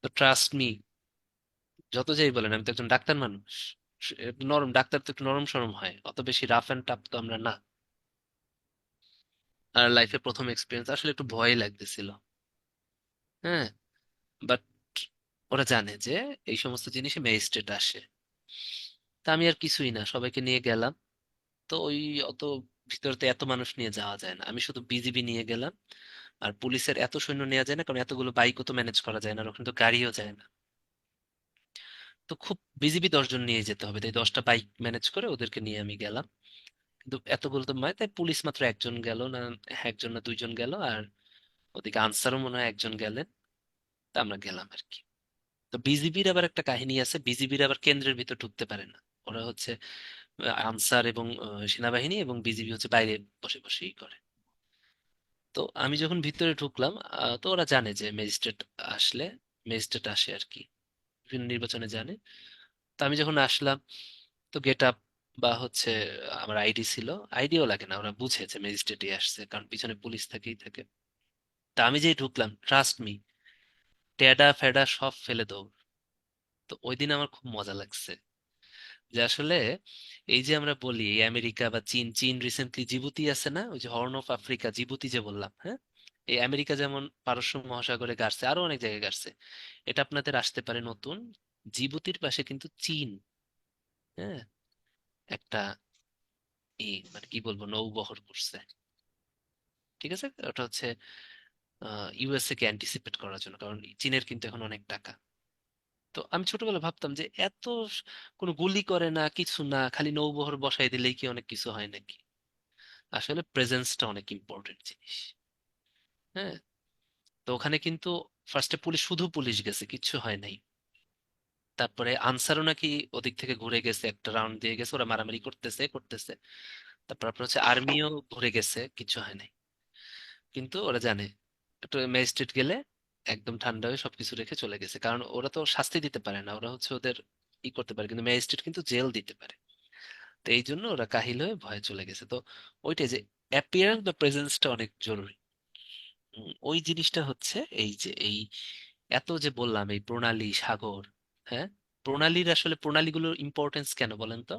তো ট্রাস্ট মি, যত যাই বলেন আমি তো একজন ডাক্তার মানুষ। নরম ডাক্তার তো একটু নরম সরম হয়, অত বেশি রাফ এন্ড টাফ তো আমরা না। আর লাইফে প্রথম এক্সপিরিয়েন্স, আসলে একটু ভয় লাগতেছিল। হ্যাঁ, বাট ওরা জানে যে এই সমস্ত জিনিসে ম্যাজিস্ট্রেট আসে। তা আমি আর কিছুই না, সবাইকে নিয়ে গেলাম। তো ওই অত ভিতরতে এত মানুষ নিয়ে যাওয়া যায় না, আমি শুধু বিজিবি নিয়ে গেলাম। আর পুলিশের এত সৈন্য নেওয়া যায় না, কারণ এতগুলো বাইকও তো ম্যানেজ করা যায় না, আর ওখানে তো গাড়িও যায় না। তো খুব বিজিবি 10 জন নিয়ে যেতে হবে, তাই 10টা বাইক ম্যানেজ করে ওদেরকে নিয়ে আমি গেলাম। কিন্তু এতগুলো তো তাই পুলিশ মাত্র একজন গেল না, একজন না দুইজন গেল, আর ওদিকে আনসারও মনে হয় একজন গেলেন। তা আমরা গেলাম আর কি। তো বিজিবির আবার একটা কাহিনী আছে, বিজিবির আবার কেন্দ্রের ভিতর ঢুকতে পারে না। ওরা হচ্ছে আনসার এবং সেনাবাহিনী এবং বিজিবি হচ্ছে বাইরে বসে বসেই করে। তো আমি যখন ভিতরে ঢুকলাম, তো ওরা জানে যে ম্যাজিস্ট্রেট আসলে, ম্যাজিস্ট্রেট আসে আর কি, বিভিন্ন নির্বাচনে জানে। তো আমি যখন আসলাম, তো গেট আপ বা হচ্ছে আমার আইডি ছিল, আইডিও লাগে না, ওরা বুঝে যে ম্যাজিস্ট্রেটই আসছে, কারণ পিছনে পুলিশ থাকেই থাকে। তা আমি যেই ঢুকলাম, ট্রাস্ট মি, টেডা ফেডা সব ফেলে দৌড়। তো ওই দিন আমার খুব মজা লাগছে যে আসলে এই যে আমরা বলি এই আমেরিকা বা চীন, চীন রিসেন্টলি জিবুতি আছে না, ওই যে হর্ন অফ আফ্রিকা জিবুতি যে বললাম, হ্যাঁ, এই আমেরিকা যেমন পারস্য মহাসাগরে গাড়ছে, আরো অনেক জায়গায় গাড়ছে, এটা আপনাদের আসতে পারে নতুন। জিবুতির পাশে কিন্তু চীন, হ্যাঁ, একটা মানে কি বলবো নৌবহর করছে। ঠিক আছে, ওটা হচ্ছে ইউএসএ কে অ্যান্টিসিপেট করার জন্য, কারণ চীনের কিন্তু এখন অনেক টাকা। তো আমি ছোটবেলায় ভাবতাম যে এত কোনো গুলি করে না, কিছু না, খালি নৌবহর বসাই দিলেই কি অনেক কিছু হয় নাকি। আসলে প্রেজেন্সটা অনেক ইম্পর্টেন্ট জিনিস। হ্যাঁ, তো ওখানে কিন্তু ফার্স্টে পুলিশ, শুধু পুলিশ গেছে, কিচ্ছু হয় নাই। তারপরে আনসারও নাকি ওদিক থেকে ঘুরে গেছে, একটা রাউন্ড দিয়ে গেছে, ওরা মারামারি করতেছে করতেছে। তারপর আপনার হচ্ছে আর্মিও ঘুরে গেছে, কিছু হয় নাই। কিন্তু ওরা জানে একটু ম্যাজিস্ট্রেট গেলে একদম ঠান্ডা হয়ে সবকিছু রেখে চলে গেছে, কারণ ওরা তো শাস্তি দিতে পারে না, ওরা হচ্ছে ওদের ই করতে পারে, কিন্তু ম্যাজিস্ট্রেট কিন্তু জেল দিতে পারে। তো এই জন্য ওরা কাহিল হয়ে ভয়ে চলে গেছে। তো ওইটাই যে অ্যাপিয়ারেন্স বা প্রেজেন্সটা অনেক জরুরি। ওই জিনিসটা হচ্ছে এই যে এই এত যে বললাম এই প্রণালী সাগর, হ্যাঁ, প্রণালীর আসলে প্রণালীগুলোর ইম্পর্টেন্স কেন বলেন তো,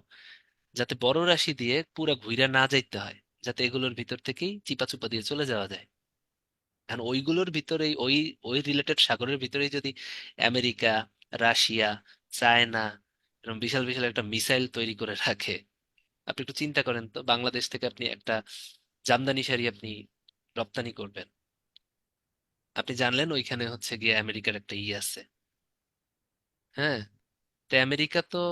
যাতে বড় রাশি দিয়ে পুরা ঘুইরা না যাইতে হয়, যাতে এগুলোর ভিতর থেকেই চিপা চুপা দিয়ে চলে যাওয়া যায়। কারণ ওইগুলোর ভিতরেই ওই ওই রিলেটেড সাগরের ভিতরেই যদি আমেরিকা, রাশিয়া, চায়না এরকম বিশাল বিশাল একটা মিসাইল তৈরি করে রাখে, আপনি একটু চিন্তা করেন তো, বাংলাদেশ থেকে আপনি একটা জামদানি শাড়ি আপনি রপ্তানি করবেন, আপনি জানলেন ওইখানে হচ্ছে গিয়ে আমেরিকার একটা আছে। হ্যাঁ, তো আমেরিকা তো,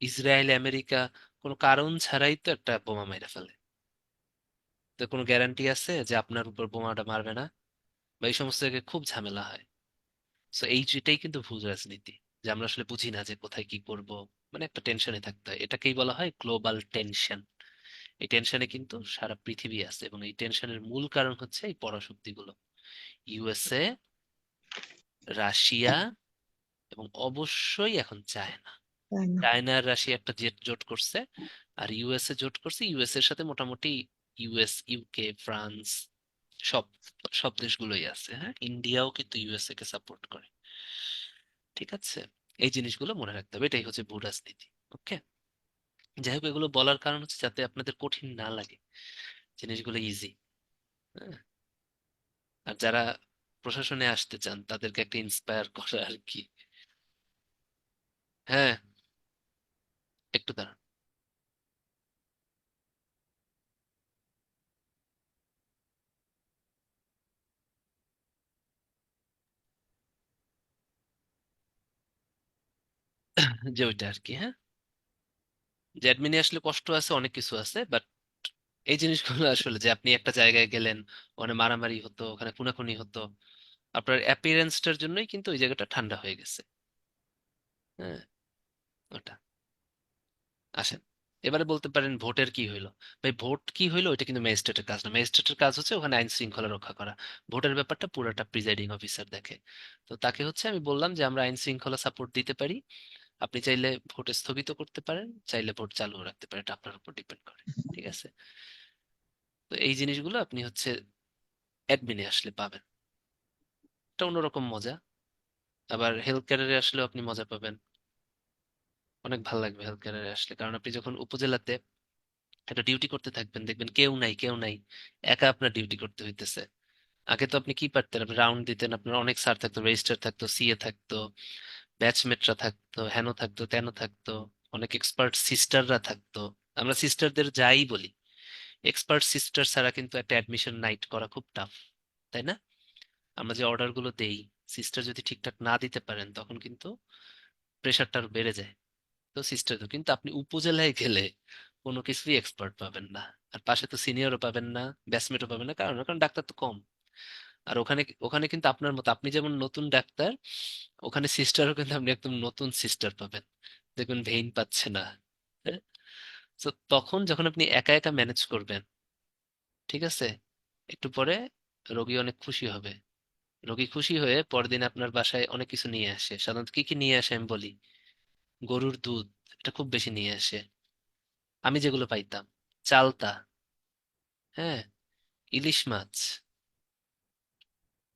ইসরায়েল আমেরিকা কোনো কারণ ছাড়াই তো একটা বোমা মেরে ফেলে। তো কোনো গ্যারান্টি আছে যে আপনার উপর বোমাটা মারবে না? বা এই সমস্ত জায়গায় খুব ঝামেলা হয়। সো যেটাই কিন্তু ভূ রাজনীতি, যে আমরা আসলে বুঝি না যে কোথায় কি করব, মানে একটা টেনশনে থাকতে হয়। এটাকেই বলা হয় গ্লোবাল টেনশন। এই টেনশনে কিন্তু সারা পৃথিবী আছে, এবং এই টেনশনের মূল কারণ হচ্ছে এই পরাশক্তিগুলো, ইউএসএ, রাশিয়া, এবং অবশ্যই এখন চায়না। তাই না? চায়না আর রাশিয়া একটা জেট জোট করছে, আর ইউএসএ জোট করছে। ইউএস এর সাথে মোটামুটি ইউএস, ইউকে, ফ্রান্স, সব সব দেশগুলোই আছে। হ্যাঁ, ইন্ডিয়াও কিন্তু ইউএসএ কে সাপোর্ট করে। ঠিক আছে, এই জিনিসগুলো মনে রাখতে হবে, এটাই হচ্ছে ভূ রাজনীতি। ওকে, যাই হোক, এগুলো বলার কারণ হচ্ছে যাতে আপনাদের কঠিন না লাগে, জিনিসগুলো ইজি। হ্যাঁ, আর যারা প্রশাসনে আসতে চান তাদেরকে একটা ইন্সপায়ার করা আর কি। হ্যাঁ, একটু দাঁড়ান। যে ওইটা আর কি। হ্যাঁ, যে অ্যাডমিনে আসলে কষ্ট আছে, অনেক কিছু আছে, বাট এই জিনিসগুলো আসলে, যে আপনি একটা জায়গায় গেলেন, ওখানে মারামারি হতো, ওখানে খুনাখুনি হতো, আপনার অ্যাপিয়ারেন্সটার জন্যই কিন্তু ওই জায়গাটা ঠান্ডা হয়ে গেছে। হ্যাঁ, ওটা। আসেন, এবারে বলতে পারেন ভোটের কি হইলো। ভাই, ভোট কি হইলো এটা কিন্তু ম্যাজিস্ট্রেটের কাজ না। ম্যাজিস্ট্রেটের কাজ হচ্ছে ওখানে আইন শৃঙ্খলা রক্ষা করা। ভোটের ব্যাপারটা পুরোটা প্রিজাইডিং অফিসার দেখে। তো তাকে হচ্ছে আমি বললাম যে আমরা আইন শৃঙ্খলা সাপোর্ট দিতে পারি, আপনি চাইলে ভোট স্থগিত করতে পারেন, চাইলে ভোট চালু রাখতে পারেন, এটা আপনার উপর ডিপেন্ড করে। ঠিক আছে, তো এই জিনিসগুলো আপনি হচ্ছে অ্যাডমিনে আসলে পাবেন। এটা অন্যরকম মজা। আবার হেলথ কেয়ারে আসলেও আপনি মজা পাবেন, অনেক ভালো লাগবে হেলথ কেয়ারে আসলে। কারণ আপনি যখন উপজেলাতে একটা ডিউটি করতে থাকবেন, দেখবেন কেউ নাই, কেউ নাই, একা আপনার ডিউটি করতে হইতেছে। আগে তো আপনি কি পারতেন, আপনি রাউন্ড দিতেন, আপনার অনেক স্যার থাকতো, রেজিস্ট্রার থাকতো, সিএ থাকতো, ব্যাচমেটরা থাকতো, হেনো থাকতো, তেনো থাকতো, অনেক এক্সপার্ট সিস্টাররা থাকতো। আমরা সিস্টারদের যাই বলি, এক্সপার্ট সিস্টার ছাড়া কিন্তু একটা অ্যাডমিশন নাইট করা খুব টাফ, তাই না? আমরা যে অর্ডার গুলো দেই, সিস্টার যদি ঠিকঠাক না দিতে পারেন তখন কিন্তু প্রেশারটা আরো বেড়ে যায়। তো সিস্টার তো, কিন্তু আপনি উপজেলায় গেলে কোনো কিছুই এক্সপার্ট পাবেন না, আর পাশে তো সিনিয়রও পাবেন না, ব্যাচমেটও পাবেন না, কারণ কারণ ডাক্তার তো কম। আর ওখানে ওখানে কিন্তু আপনার মতো, আপনি যেমন নতুন ডাক্তার, ওখানে সিস্টারও কিন্তু আপনি একদম নতুন সিস্টার পাবেন, দেখবেন ভেইন পাচ্ছে না। হ্যাঁ? তো তখন যখন আপনি একা একা ম্যানেজ করবেন, ঠিক আছে, একটু পরে রোগী অনেক খুশি হবে। রোগী খুশি হয়ে পরদিন আপনার বাসায় অনেক কিছু নিয়ে আসে। সাধারণত কি কি নিয়ে আসে আমি বলি, গরুর দুধ, এটা খুব বেশি নিয়ে আসে। আমি যেগুলো পাইতাম, চালতা, হ্যাঁ, ইলিশ মাছ,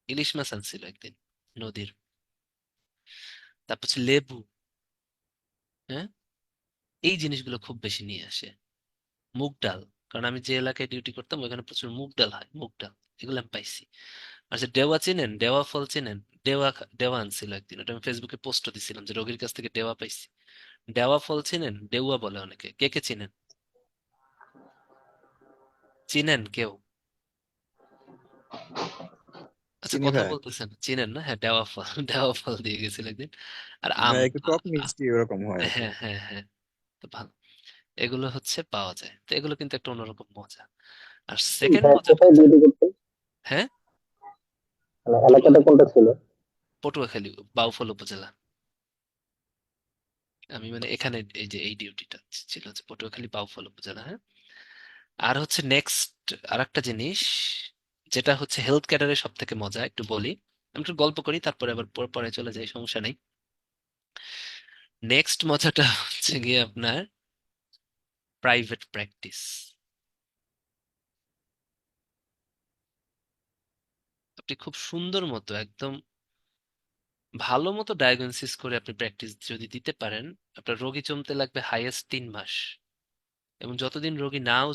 ইলিশ মাছ আনছিল একদিন নদীর। তারপর হচ্ছে লেবু। হ্যাঁ, এই জিনিসগুলো খুব বেশি নিয়ে আসে। মুগ ডাল, কারণ আমি যে এলাকায় ডিউটি করতাম ওখানে প্রচুর মুগ ডাল হয়, মুগ ডাল, এগুলো আমি পাইছি। আচ্ছা, ডেওয়া চিনেন? ডেওয়া ফল চিনেন? ডেওয়া আনছিল একদিন, ওটা আমি ফেসবুকে পোস্ট দিছিলাম যে রোগীর কাছ থেকে ডেওয়া পাইছি। ডেওয়া ফল চিনেন? ডেউয়া বলে অনেকে, কে কে চিনেন? চিনেন কেউ? আচ্ছা, চিনি কথা ভাই। বলতেছেন, চিনেন না? হ্যাঁ, দেওয়া ফল দেওয়া ফল দিয়ে গেছিল একদিন। আর আম। ভাই একটু টক মিষ্টি ওরকম হয় আর কি। হ্যাঁ, হ্যাঁ, হ্যাঁ, তো ভালো। এগুলো হচ্ছে পাওয়া যায়, তো এগুলো কিন্তু একটা অন্যরকম মজা। আর সেকেন্ড ভাই মজা কোথায় হচ্ছে, ডিউটি করতেন? হ্যাঁ, মানে এলাকাটা পটুয়াখালী। কোনটা ছিল? পটুয়াখালী, বাউফল উপজেলা। আমি মানে এখানে এই যে এই ডিউটিটা ছিল হচ্ছে পটুয়াখালী বাউফল উপজেলা। হ্যাঁ, আর হচ্ছে নেক্সট আর একটা জিনিস, যেটা হচ্ছে হেলথ ক্যাডারের সব থেকে মজা, একটু বলি। আমি একটু গল্প করি, তারপরে আবার পরে চলে যাই, সমস্যা নেই। নেক্সট মজাটা হচ্ছে গিয়ে আপনার প্রাইভেট প্র্যাকটিস। আপনি খুব সুন্দর মতো, একদম ভালো মতো ডায়াগনোসিস করে আপনি প্র্যাকটিস যদি দিতে পারেন, আপনার রোগী জমতে লাগবে হাইয়েস্ট 3 মাস। এবং যতদিন রোগী নাও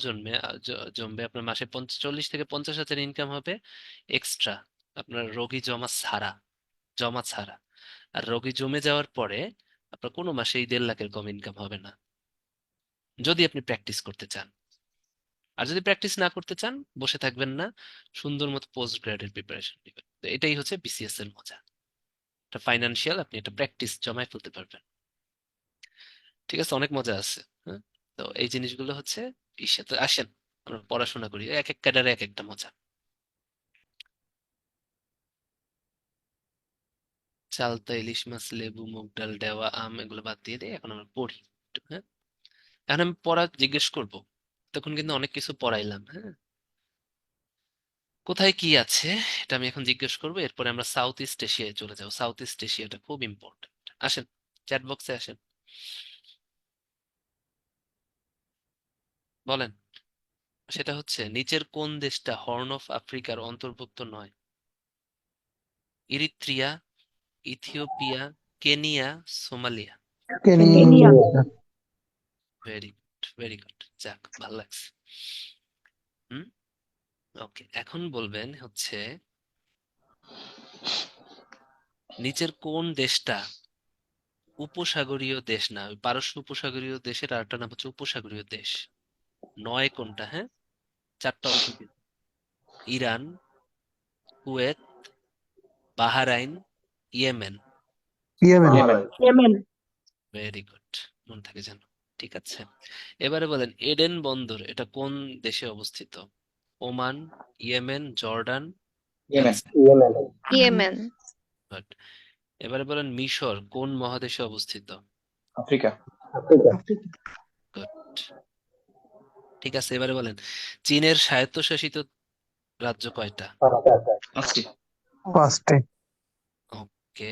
জমবে, আপনার মাসে 40 থেকে 50 হাজার ইনকাম হবে এক্সট্রা, আপনার রোগী জমা ছাড়া। আর রোগী জমে যাওয়ার পরে আপনার কোনো মাসে এই 1.5 লাখের কম ইনকাম হবে না, যদি আপনি প্র্যাকটিস করতে চান। আর যদি প্র্যাকটিস না করতে চান, বসে থাকবেন না, সুন্দর মতো পোস্ট গ্রাডের প্রিপারেশন নেবেন। তো এটাই হচ্ছে বিসিএস এর মজা। এটা ফাইন্যান্সিয়াল, আপনি এটা প্র্যাকটিস জমায় ফেলতে পারবেন। ঠিক আছে, অনেক মজা আছে। হ্যাঁ, তো এই জিনিসগুলো হচ্ছে তো আসেন আমরা পড়াশোনা করি, এক এক ক্যাডারে এক একটা মজা। চালতা, ইলিশ মাছ, লেবু, মুগ ডাল, ডেওয়া, আম এগুলো বাদ দিয়ে দিই, এখন আমরা পড়ি একটু, হ্যাঁ। এখন আমি পড়া জিজ্ঞেস করব, তখন কিন্তু অনেক কিছু পড়াইলাম, হ্যাঁ। কোথায় কি আছে এটা আমি এখন জিজ্ঞেস করবো, এরপরে আমরা সাউথ ইস্ট এশিয়ায় চলে যাবো। সাউথ ইস্ট এশিয়াটা খুব ইম্পর্টেন্ট। আসেন, চ্যাট বক্সে আসেন, বলেন। সেটা হচ্ছে, নিচের কোন দেশটা হর্ন অফ আফ্রিকার অন্তর্ভুক্ত নয়? Eritrea, Ethiopia, Kenya, Somalia. Kenya. Very good, very good, যাক ভালো লাগছে। হুম, ওকে, এখন বলবেন হচ্ছে নিচের কোন দেশটা উপসাগরীয় দেশ না? ওই পারস্য উপসাগরীয় দেশের আরেকটা নাম হচ্ছে উপসাগরীয় দেশ। নয় কোনটা, হ্যাঁ? চারটা অপশন দিন। Iran, Kuwait, Bahrain, Yemen. Yemen. Yemen. Yemen. Very good, মনে থাকে যেন। ঠিক আছে, এবারে বলেন এডেন বন্দর এটা কোন দেশে অবস্থিত? Oman, Yemen, Jordan, Yemen. Palestine. Yemen. Yemen. Good. এবারে বলেন মিশর কোন মহাদেশে অবস্থিত? আফ্রিকা। আফ্রিকা। আফ্রিকা। গুড। ঠিক আছে, এবারে বলেন চীনের স্বায়ত্তশাসিত রাজ্য কয়টা? পাঁচটা। পাঁচটি। পাঁচটি। ওকে,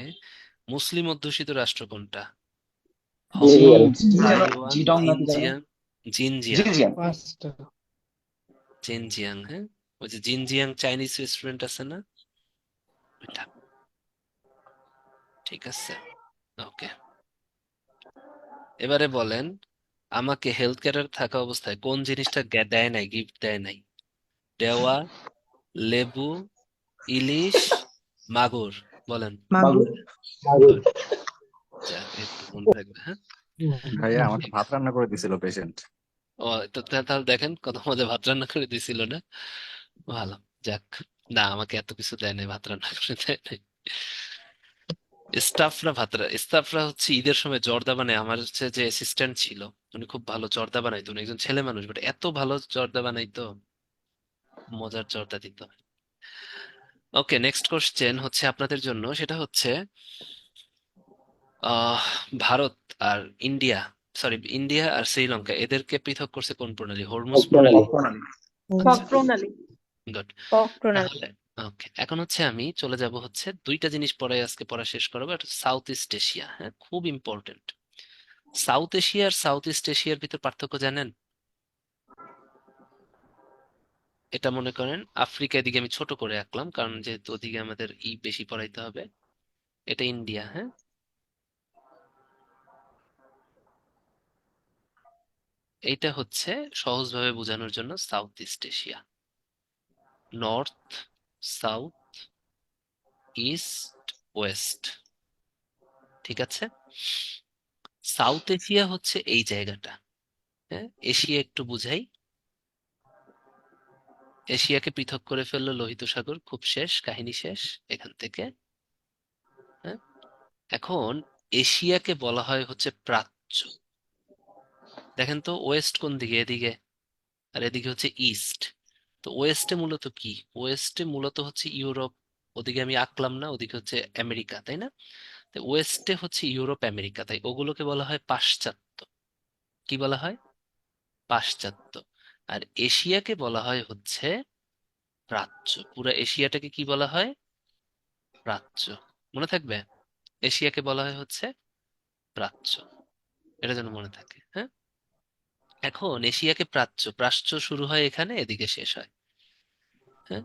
মুসলিম অধ্যুষিত রাষ্ট্র কোনটা? ইন্ডিয়ান। তাইওয়ান, জিটং নাকি জানো? Xinjiang, Xinjiang, Xinjiang. জিনজিয়াং, হ্যাঁ। ওই যে জিনজিয়াং চাইনিজ রেস্টুরেন্ট আছে না, ওইটা। ঠিক আছে, ওকে। এবারে বলেন আমাকে হেলথ কেয়ারে থাকা অবস্থায় কোন জিনিসটা দেয় নাই, গিফট দেয় নাই? দেওয়া, লেবু, ইলিশ, মাগুর। বলেন। মাগুর। মাগুর। Good. যাক, একটু মনে থাকবে, হ্যাঁ। ভাইয়া আমাকে ঠিক ভাত আছে। রান্না করে দিছিল পেশেন্ট। ও, তো তাহলে দেখেন কত মজা, ভাত রান্না করে দিছিল না? ভালো, যাক। না, আমাকে এত কিছু দেয় নাই, ভাত রান্না করে দেয় নাই। স্টাফরা হচ্ছে ঈদের সময় জর্দা বানায়। আমার হচ্ছে যে অ্যাসিস্ট্যান্ট ছিল, উনি খুব ভালো জর্দা বানাইতো, উনি একজন ছেলে মানুষ, বাট এত ভালো জর্দা বানাইতো, মজার জর্দা দিত। ওকে, নেক্সট কোশ্চেন হচ্ছে আপনাদের জন্য, সেটা হচ্ছে আহ ভারত আর ইন্ডিয়া, সরি, ইন্ডিয়া আর শ্রীলঙ্কা এদেরকে পৃথক করছে কোন প্রণালী? হরমুজ প্রণালী। প্রণালী। ফক আচ্ছা, প্রণালী। গুড। কক প্রণালী। তাহলে ওকে, এখন হচ্ছে আমি চলে যাব হচ্ছে দুইটা জিনিস পরে, আজকে পড়া শেষ করাবো। একটা সাউথ ইস্ট এশিয়া, হ্যাঁ, খুব ইম্পর্টেন্ট। সাউথ এশিয়া আর সাউথ ইস্ট এশিয়ার ভিতর পার্থক্য জানেন? এটা মনে করেন আফ্রিকা, এদিকে আমি ছোট করে আঁকলাম কারণ যেহেতু ওদিকে আমাদের বেশি পড়াইতে হবে। এটা ইন্ডিয়া, হ্যাঁ। এইটা হচ্ছে সহজভাবে বোঝানোর জন্য south east Asia. North, south, east, West. ঠিক আছে, সাউথ এশিয়া হচ্ছে এই জায়গাটা, হ্যাঁ। এশিয়া একটু বুঝাই। এশিয়াকে পৃথক করে ফেললো লোহিত সাগর, খুব শেষ, কাহিনী শেষ এখান থেকে, হ্যাঁ। এখন এশিয়াকে বলা হয় হচ্ছে প্রাচ্য। দেখেন তো ওয়েস্ট কোন দিকে? এদিকে। আর এদিকে হচ্ছে ইস্ট। তো ওয়েস্টে মূলত কি? ওয়েস্টে মূলত হচ্ছে ইউরোপ। ওদিকে আমি আঁকলাম না, ওদিকে হচ্ছে আমেরিকা, তাই না? তো ওয়েস্টে হচ্ছে ইউরোপ, আমেরিকা, তাই ওগুলোকে বলা হয় পাশ্চাত্য। কি বলা হয়? পাশ্চাত্য। আর এশিয়াকে বলা হয় হচ্ছে প্রাচ্য। পুরো এশিয়াটাকে কি বলা হয়? প্রাচ্য। মনে থাকবে, এশিয়াকে বলা হয় হচ্ছে প্রাচ্য, এটা যেন মনে থাকে, হ্যাঁ। এখন এশিয়াকে প্রাচ্য, প্রাচ্য শুরু হয় এখানে, এদিকে শেষ হয়, হ্যাঁ।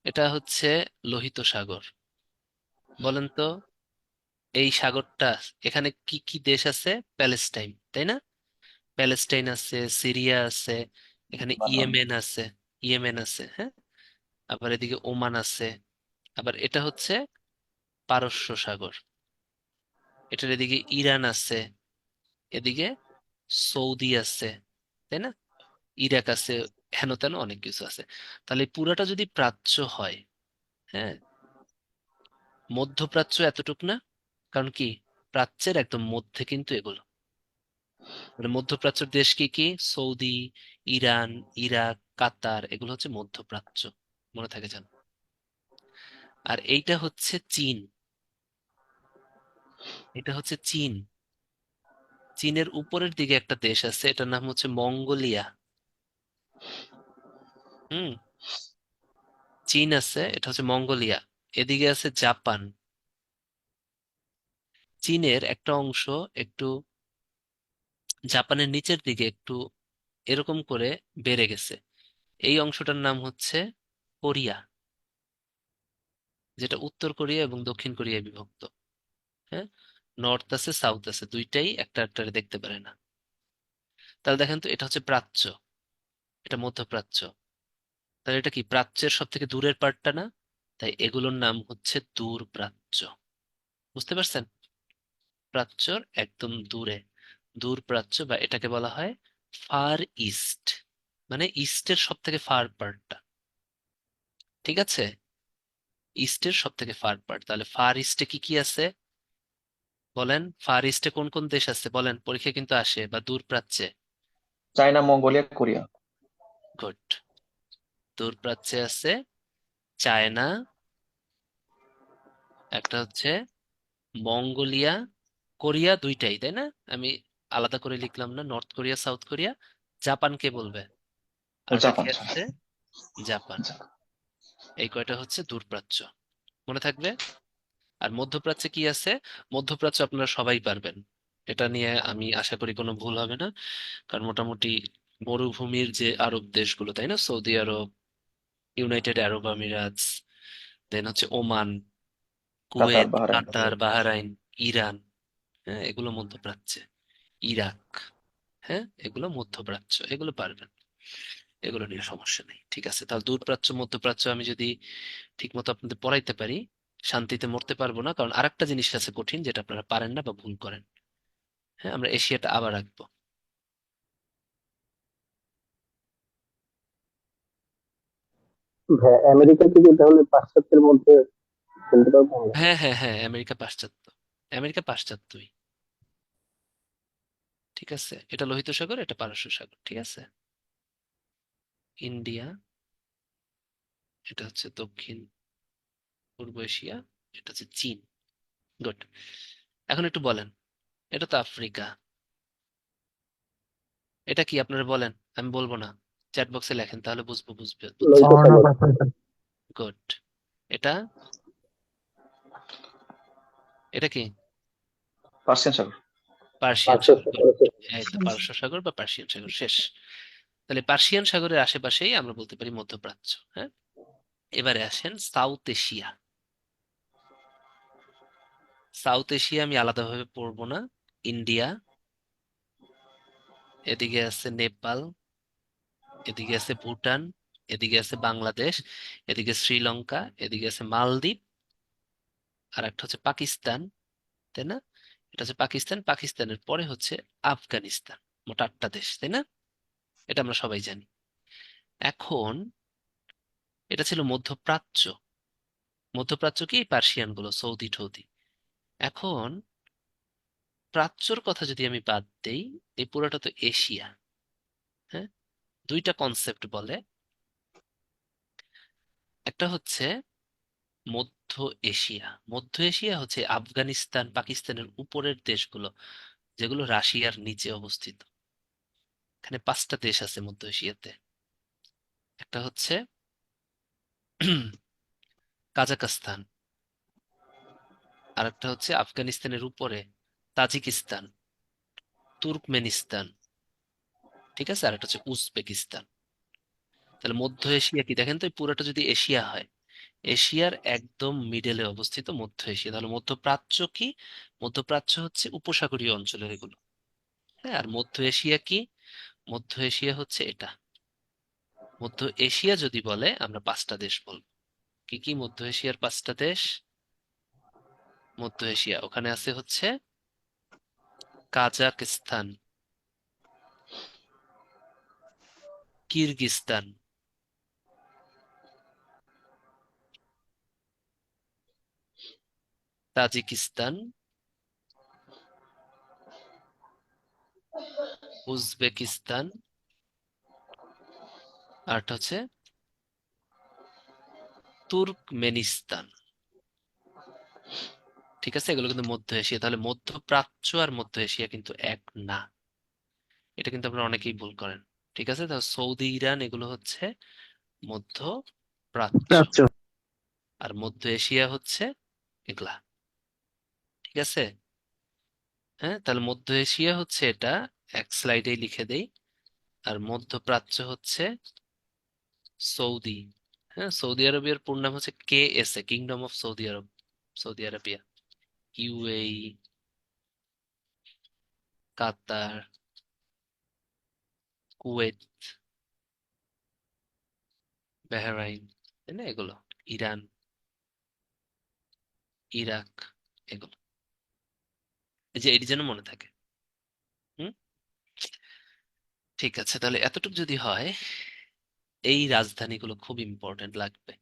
এটা হচ্ছে লোহিত সাগর। বলেন তো এই সাগরটা, এখানে কি কি দেশ আছে? প্যালেস্টাইন, তাই না? প্যালেস্টাইন আছে, সিরিয়া আছে, এখানে বানান। ইয়েমেন আছে, ইয়েমেন আছে, হ্যাঁ। আবার এদিকে ওমান আছে। আবার এটা হচ্ছে পারস্য সাগর, এটার এদিকে ইরান আছে, এদিকে সৌদি আছে, তাই না? ইরাক আছে, হেন তেন অনেক কিছু আছে। তাহলে এই পুরাটা যদি প্রাচ্য হয়, হ্যাঁ, মধ্যপ্রাচ্য এতটুক না, কারণ কি, প্রাচ্যের একদম মধ্যে কিন্তু এগুলো। মানে মধ্যপ্রাচ্যের দেশ কি কি? সৌদি, ইরান, ইরাক, কাতার, এগুলো হচ্ছে মধ্যপ্রাচ্য, মনে থাকে যেন। আর এইটা হচ্ছে চীন, এটা হচ্ছে চীন। চীনের উপরের দিকে একটা দেশ আছে, এটার নাম হচ্ছে মঙ্গোলিয়া। হুম। চীন আছে, এটা হচ্ছে মঙ্গোলিয়া। এদিকে আছে জাপান। চীনের একটা অংশ একটু জাপানের নিচের দিকে একটু এরকম করে বেড়ে গেছে। এই অংশটার নাম হচ্ছে কোরিয়া, যেটা উত্তর কোরিয়া এবং দক্ষিণ কোরিয়ায় বিভক্ত। হ্যাঁ। নর্থ আছে, সাউথ আছে, দুইটাই একটা একটারে দেখতে পারে না। তাহলে দেখেন তো, এটা হচ্ছে প্রাচ্য, এটা মধ্যপ্রাচ্য। তাহলে এটা কি প্রাচ্যের সব থেকে দূরের পার্টটা না? তাই এগুলোর নাম হচ্ছে দূর প্রাচ্য। বুঝতে পারছেন? প্রাচ্যর একদম দূরে, দূর প্রাচ্য, বা এটাকে বলা হয় ফার ইস্ট, মানে ইস্টের সব থেকে ফার পার্টটা। ঠিক আছে? ইস্টের সব থেকে ফার পার্ট। তাহলে ফার ইস্টে কি কি আছে বলেন? ফার ইস্টে কোন কোন দেশ আছে বলেন, পরীক্ষা কিন্তু আসে, বা দূর প্রাচ্যে। China, Mongolia, Korea. গুড। দূর প্রাচ্যে আছে চায়না, একটা হচ্ছে মঙ্গোলিয়া, কোরিয়া, দুইটাই তাই না? আমি আলাদা করে লিখলাম না, North Korea South Korea. Japan কে বলবে? আরেকটা কি জাপান, আছে? জাপান। জাপান। এই কয়টা হচ্ছে দূরপ্রাচ্য, মনে থাকবে। আর মধ্যপ্রাচ্যে কি আছে? মধ্যপ্রাচ্য আপনারা সবাই পারবেন, এটা নিয়ে আমি আশা করি কোনো ভুল হবে না। কারণ মোটামুটি মরুভূমির যে আরব দেশগুলো, তাই না, সৌদি আরব, ইউনাইটেড আরব আমিরাতস, দেন হচ্ছে ওমান, কাতার, কুয়েত, বাহরাইন। কাতার, বাহরাইন, ইরান, হ্যাঁ, এগুলো মধ্যপ্রাচ্যে। ইরাক, হ্যাঁ, এগুলো মধ্যপ্রাচ্য, এগুলো পারবেন, এগুলো নিয়ে সমস্যা নেই। ঠিক আছে, তাহলে দূরপ্রাচ্য মধ্যপ্রাচ্য আমি যদি ঠিক মতো আপনাদের পড়াইতে পারি, শান্তিতে মরতে পারবো না। কারণ আরেকটা জিনিস আছে কঠিন, যেটা আপনারা পারেন না বা ভুল করেন। হ্যাঁ, আমরা এশিয়াটা আবার রাখবো। হ্যাঁ, আমেরিকা থেকে তাহলে পাশ্চাত্যের মধ্যে ফেলতে পারবো আমরা। হ্যাঁ হ্যাঁ হ্যাঁ, আমেরিকা পাশ্চাত্য, আমেরিকা পাশ্চাত্যই। ঠিক আছে, এটা লোহিত সাগর, এটা পারস্য সাগর। ঠিক আছে। ইন্ডিয়া, এটা হচ্ছে দক্ষিণ পূর্ব এশিয়া, এটা হচ্ছে চীন। গুড। এখন একটু বলেন, এটা তো আফ্রিকা, এটা কি আপনারা বলেন, আমি বলবো না। চ্যাট বক্সে লেখেন, তাহলে বুঝবো, বুঝছেন। লোহিত হর্ন অফ সাগর। আফ্রিকা। গুড। এটা, এটা কি? পার্সিয়ান সাগর। পার্সিয়ান সাগর। পাশ্চাত্য গুড। করেছে। এই তো পারস্য সাগর বা পার্সিয়ান সাগর শেষ। তাহলে পার্সিয়ান সাগরের আশেপাশেই আমরা বলতে পারি মধ্যপ্রাচ্য। হ্যাঁ। এবারে আসেন সাউথ এশিয়া। সাউথ এশিয়া আমি আলাদাভাবে পড়বো না। ইন্ডিয়া, এদিকে আছে নেপাল, এদিকে আছে ভুটান, এদিকে আছে বাংলাদেশ, এদিকে শ্রীলঙ্কা, এদিকে আছে মালদ্বীপ, আর একটা হচ্ছে পাকিস্তান, তাই না? এটা হচ্ছে পাকিস্তান। পাকিস্তানের পরে হচ্ছে আফগানিস্তান। মোট 8টা দেশ, তাই না? এটা আমরা সবাই জানি। এখন এটা ছিল মধ্যপ্রাচ্য। মধ্যপ্রাচ্য কি পার্সিয়ান গুলো, সৌদি টৌদি। এখন প্রাচ্যর কথা যদি আমি বাদ দেই, এই পুরোটা তো এশিয়া। হ্যাঁ। দুইটা কনসেপ্ট বলে, একটা হচ্ছে মধ্য এশিয়া। মধ্য এশিয়া হচ্ছে আফগানিস্তান, পাকিস্তানের উপরের দেশগুলো, যেগুলো রাশিয়ার নিচে অবস্থিত। এখানে 5টা দেশ আছে মধ্য এশিয়াতে। একটা হচ্ছে কাজাকস্তান, আর একটা হচ্ছে আফগানিস্তানের উপরে তাজিকিস্তান, তুর্কমেনিস্তান। ঠিক আছে, আর একটা হচ্ছে উজবেকিস্তান। তাহলে মধ্য এশিয়া কি দেখেন তো, এই পুরোটা যদি এশিয়া হয়, এশিয়ার একদম মিডলে অবস্থিত মধ্য এশিয়া। তাহলে মধ্যপ্রাচ্য কি? মধ্যপ্রাচ্য হচ্ছে উপসাগরীয় অঞ্চলের এগুলো। হ্যাঁ। আর মধ্য এশিয়া কি? মধ্য এশিয়া হচ্ছে এটা। মধ্য এশিয়া যদি বলে, আমরা 5টা দেশ বলবো। কি কি মধ্য এশিয়ার 5টা দেশ? মধ্য এশিয়া ওখানে আছে হচ্ছে কাজাকস্তান, কিরগিজস্তান, তাজিকিস্তান, উজবেকিস্তান, আর একটা হচ্ছে তুর্কমেনিস্তান। ঠিক আছে, এগুলো কিন্তু মধ্য এশিয়া। তাহলে মধ্যপ্রাচ্য আর মধ্য এশিয়া কিন্তু এক না। এটা কিন্তু আপনারা অনেকেই ভুল করেন। ঠিক আছে, তাহলে সৌদি, ইরান এগুলো হচ্ছে মধ্য প্রাচ্য, আচ্ছা। আর মধ্য এশিয়া হচ্ছে এগুলা। ঠিক আছে, হ্যাঁ, তাহলে মধ্য এশিয়া হচ্ছে এটা, এক স্লাইডে লিখে দেই। আর মধ্যপ্রাচ্য হচ্ছে সৌদি। হ্যাঁ, সৌদি আরবের পূর্ণ নাম হচ্ছে KSA, kingdom of Saudi Arab, Saudi Arabia. UAE, Qatar, Kuwait, Bahrain, তাই না, এগুলো, ইরান, ইরাক, এগুলো। এই যে এটি যেন মনে থাকে। হুম, ঠিক আছে, তাহলে এতটুকু যদি হয়, এই রাজধানীগুলো খুব ইম্পর্টেন্ট লাগবে।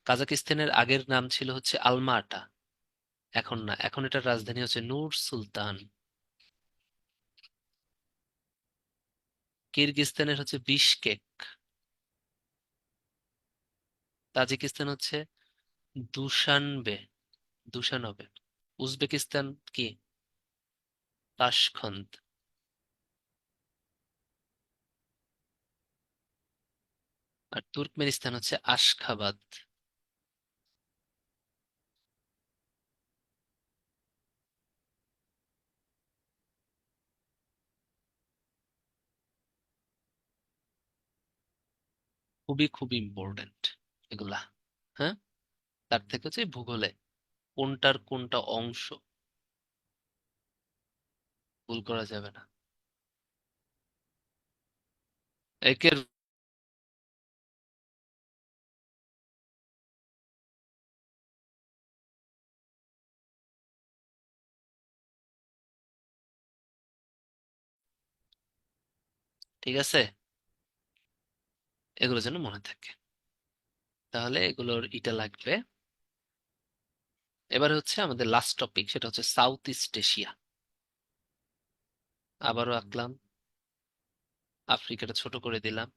কাজাকিস্তানের আগের নাম ছিল হচ্ছে আলমাটা, এখন না, এখন এটার রাজধানী হচ্ছে নূর সুলতান। কিরগিজস্তানের হচ্ছে বিশকেক। তাজিকিস্তান হচ্ছে দুশানবে, দুশানবে। উজবেকিস্তান কি? তাশখন্দ। আর তুর্কমেনিস্তান হচ্ছে আশখাবাদ। খুবই খুবই ইম্পর্টেন্ট এগুলা। হ্যাঁ, তার থেকে হচ্ছে ভূগোলে কোনটার কোনটা অংশ ভুল করা যাবে না। একের ঠিক আছে, এগুলো যেন মনে থাকে। তাহলে এগুলোর ইটা লাগবে। এবার হচ্ছে আমাদের লাস্ট টপিক, সেটা হচ্ছে সাউথ ইস্ট এশিয়া। আবারও আঁকলাম, আফ্রিকাটা ছোট করে দিলাম,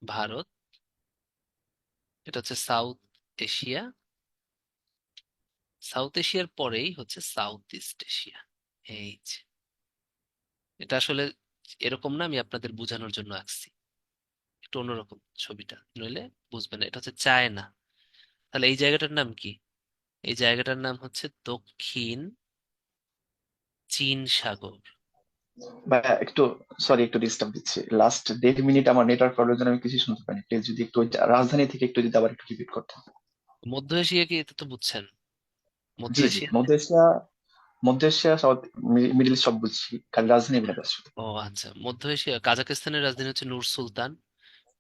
ভারত, এটা হচ্ছে সাউথ এশিয়া। সাউথ এশিয়ার পরেই হচ্ছে সাউথ ইস্ট এশিয়া। এই যে, এটা আসলে এরকম না, আমি আপনাদের বোঝানোর জন্য আঁকছি, একটু অন্যরকম ছবিটা, নইলে বুঝবেন না। এটা হচ্ছে চায়না। তাহলে এই জায়গাটার নাম কি? এই জায়গাটার নাম হচ্ছে দক্ষিণ চীন সাগর। বা একটু, সরি একটু ডিস্টার্ব দিচ্ছি, লাস্ট 1.5 মিনিট আমার নেটওয়ার্ক প্রবলেমের জন্য আমি কিছু শুনতে পাইনি। প্লিজ যদি একটু রাজধানী থেকে একটু যদি আবার একটু রিপিট করতেন। মধ্য এশিয়া কি, এটা তো বুঝছেন, মধ্য জি জি, এশিয়া। মধ্য এশিয়া, মধ্য এশিয়া, সাউথ, মিডল ইস্ট সব বুঝছি, খালি রাজধানী বলে দাও শুধু। ও আচ্ছা, মধ্য এশিয়া, কাজাকিস্তানের রাজধানী হচ্ছে নূর সুলতান,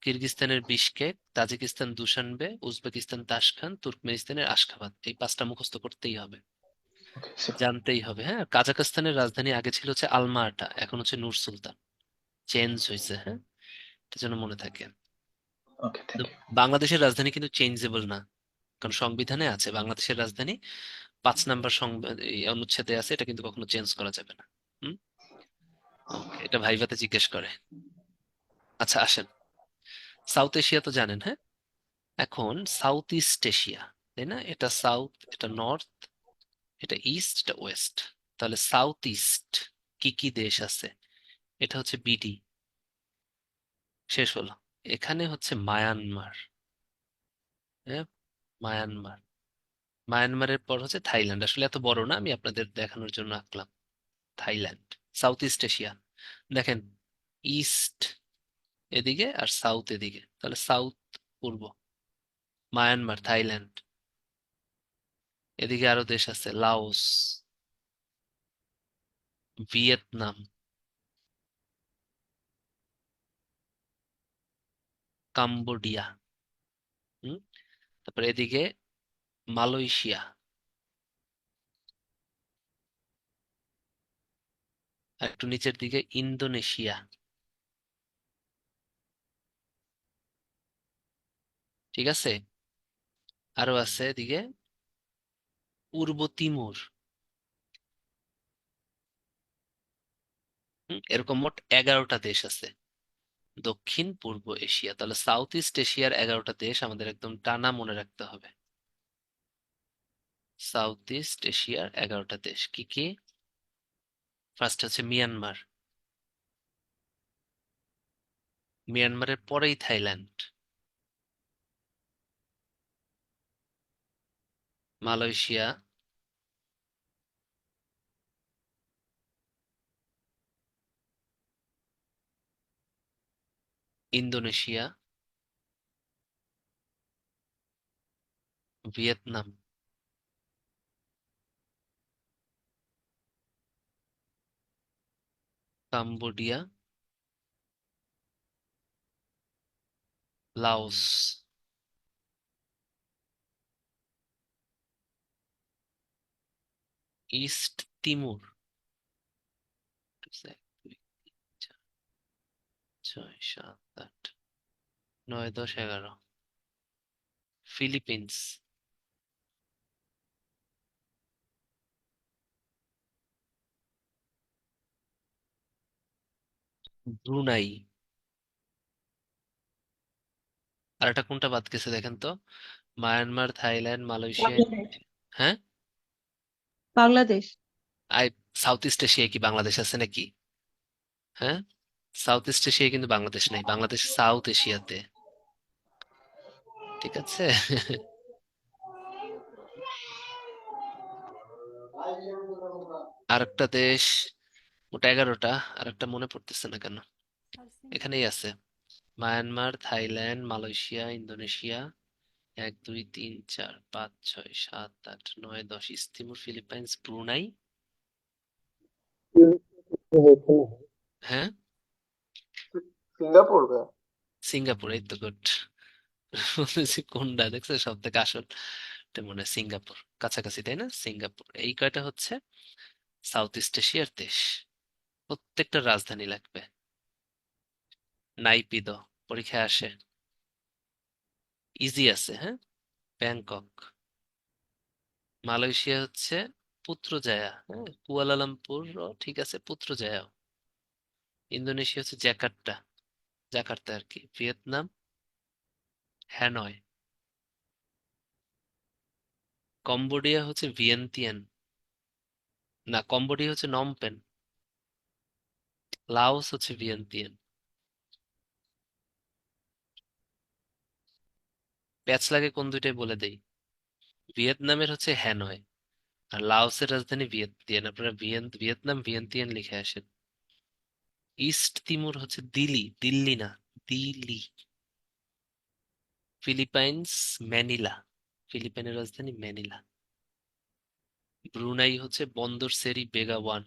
কিরগিজস্তানের Bishkek, Tajikistan Dushanbe, Uzbekistan Tashkent, তুর্কমেনিস্তানের আশখাবাদ। এই পাঁচটা মুখস্থ করতেই হবে, ওকে, জানতেই হবে। হ্যাঁ, কাজাকস্তানের রাজধানী আগে ছিল হচ্ছে আলমাটা, এখন হচ্ছে নূর সুলতান, চেঞ্জ হয়েছে। হ্যাঁ, এটা যেন মনে থাকে। ওকে, তো থ্যাংক ইউ। বাংলাদেশের রাজধানী কিন্তু চেঞ্জেবল না, কারণ সংবিধানে আছে বাংলাদেশের রাজধানী 5 নম্বর এই অনুচ্ছেদে আছে, এটা কিন্তু কখনো চেঞ্জ করা যাবে না। হুম, ওকে, এটা ভাইভাতে জিজ্ঞেস করে। আচ্ছা আসেন, সাউথ এশিয়া তো জানেন, হ্যাঁ। এখন সাউথ ইস্ট এশিয়া, তাই না, এটা সাউথ, এটা নর্থ, এটা ইস্ট, এটা ওয়েস্ট। তাহলে সাউথ ইস্ট কি কি দেশ আছে? এটা হচ্ছে BD, শেষ হলো। এখানে হচ্ছে মায়ানমার। হ্যাঁ, মায়ানমার। মায়ানমারের পর হচ্ছে থাইল্যান্ড। আসলে এত বড় না, আমি আপনাদের দেখানোর জন্য আঁকলাম। Thailand, south east Asia. দেখেন, ইস্ট এদিকে আর সাউথ এদিকে, তাহলে সাউথ পূর্ব, মায়ানমার, থাইল্যান্ড। এদিকে আরো দেশ আছে, লাওস, ভিয়েতনাম, কাম্বোডিয়া। হুম, তারপর এদিকে মালয়েশিয়া, আর একটু নিচের দিকে ইন্দোনেশিয়া। ঠিক আছে, আরো আছে এদিকে পূর্ব তিমুর। এরকম মোট 11টা দেশ আছে দক্ষিণ পূর্ব এশিয়া। তাহলে সাউথ ইস্ট এশিয়ার 11টা দেশ আমাদের একদম টানা মনে রাখতে হবে। সাউথ ইস্ট এশিয়ার 11টা দেশ কি কি? ফার্স্ট হচ্ছে মিয়ানমার, মিয়ানমারের পরেই Thailand, Malaysia, Indonesia, Vietnam, Cambodia, Laos, East Timor, 1 2 3 4 5 6 7 8 9 10 11, Philippines, Brunei, আর একটা কোনটা বাদ গেছে দেখেন তো? Myanmar, Thailand, Malaysia, Bangladesh. হ্যাঁ। বাংলাদেশ। আই সাউথ ইস্ট এশিয়ায় কি বাংলাদেশ আছে নাকি? হ্যাঁ, সাউথ ইস্ট এশিয়ায় কিন্তু বাংলাদেশ নাই, বাংলাদেশ সাউথ এশিয়াতে। ঠিক আছে। আরেকটা দেশ, ওটা 11টা, আরেকটা মনে পড়তেছে না কেন, এখানেই আছে। Myanmar, Thailand, Malaysia, Indonesia, 1 2 3 4 5 6 7 8 9 10, east Timur, Philippines, Brunei. হ্যাঁ, সিঙ্গাপুর ভাই। সিঙ্গাপুর, এই তো গুড। কোনটা দেখছো সব থেকে আসল, এটা মনে হয় সিঙ্গাপুর, কাছাকাছি তাই না? সিঙ্গাপুর। এই কয়টা হচ্ছে সাউথ ইস্ট এশিয়ার দেশ। প্রত্যেকটা রাজধানী লাগবে, নাইপিদো, পরীক্ষায় আসে, ইজি আছে। হ্যাঁ, ব্যাংকক। মালয়েশিয়া হচ্ছে পুত্রজায়া, হ্যাঁ, কুয়ালালামপুর ঠিক আছে, পুত্রজায়া। ইন্দোনেশিয়া হচ্ছে জাকার্তা, জাকার্তা আর কি। Vietnam Hanoi. কম্বোডিয়া হচ্ছে ভিয়েন্তিয়ান, না কম্বোডিয়া হচ্ছে নমপেন। লাওস হচ্ছে ভিয়েন্তিয়ান। প্যাচ লাগে কোন দুইটাই বলে দেই। ভিয়েতনামের হচ্ছে হ্যানয়, আর লাওসের রাজধানী ভিয়েন্তিয়ান। আপনারা ভিয়েতনাম ভিয়েন্তিয়ান লিখে আসেন। ইস্ট তিমুর হচ্ছে দিল্লি, দিল্লি না, দিল্লি। ফিলিপাইন্স ম্যানিলা, ফিলিপাইনের রাজধানী ম্যানিলা। ব্রুনাই হচ্ছে বন্দর সেরি বেগাওয়ান।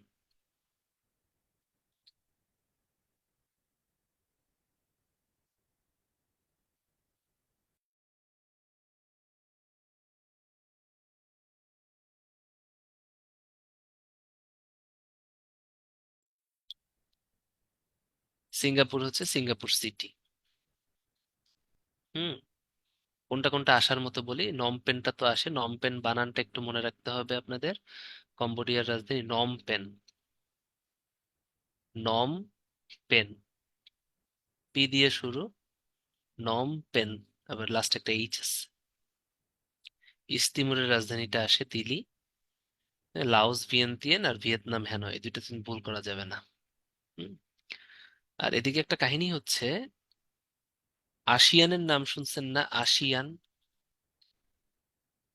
সিঙ্গাপুর হচ্ছে সিঙ্গাপুর সিটি। হুম, কোনটা কোনটা আসার মতো বলি। নমপেনটা তো আসে, নমপেন বানানটা একটু মনে রাখতে হবে আপনাদের। কম্বোডিয়ার রাজধানী নমপেন, নম পেন, পি দিয়ে শুরু, নম পেন, আবার লাস্ট একটা এইচ আছে। ইস্ট তিমুরের রাজধানীটা আসে দিল্লি। লাওস ভিয়েন্তিয়ান, আর ভিয়েতনাম হ্যানয়, এই দুইটা তুমি ভুল করা যাবে না। হুম, আর এদিকে একটা কাহিনী হচ্ছে, আসিয়ানের নাম শুনছেন না? আসিয়ান,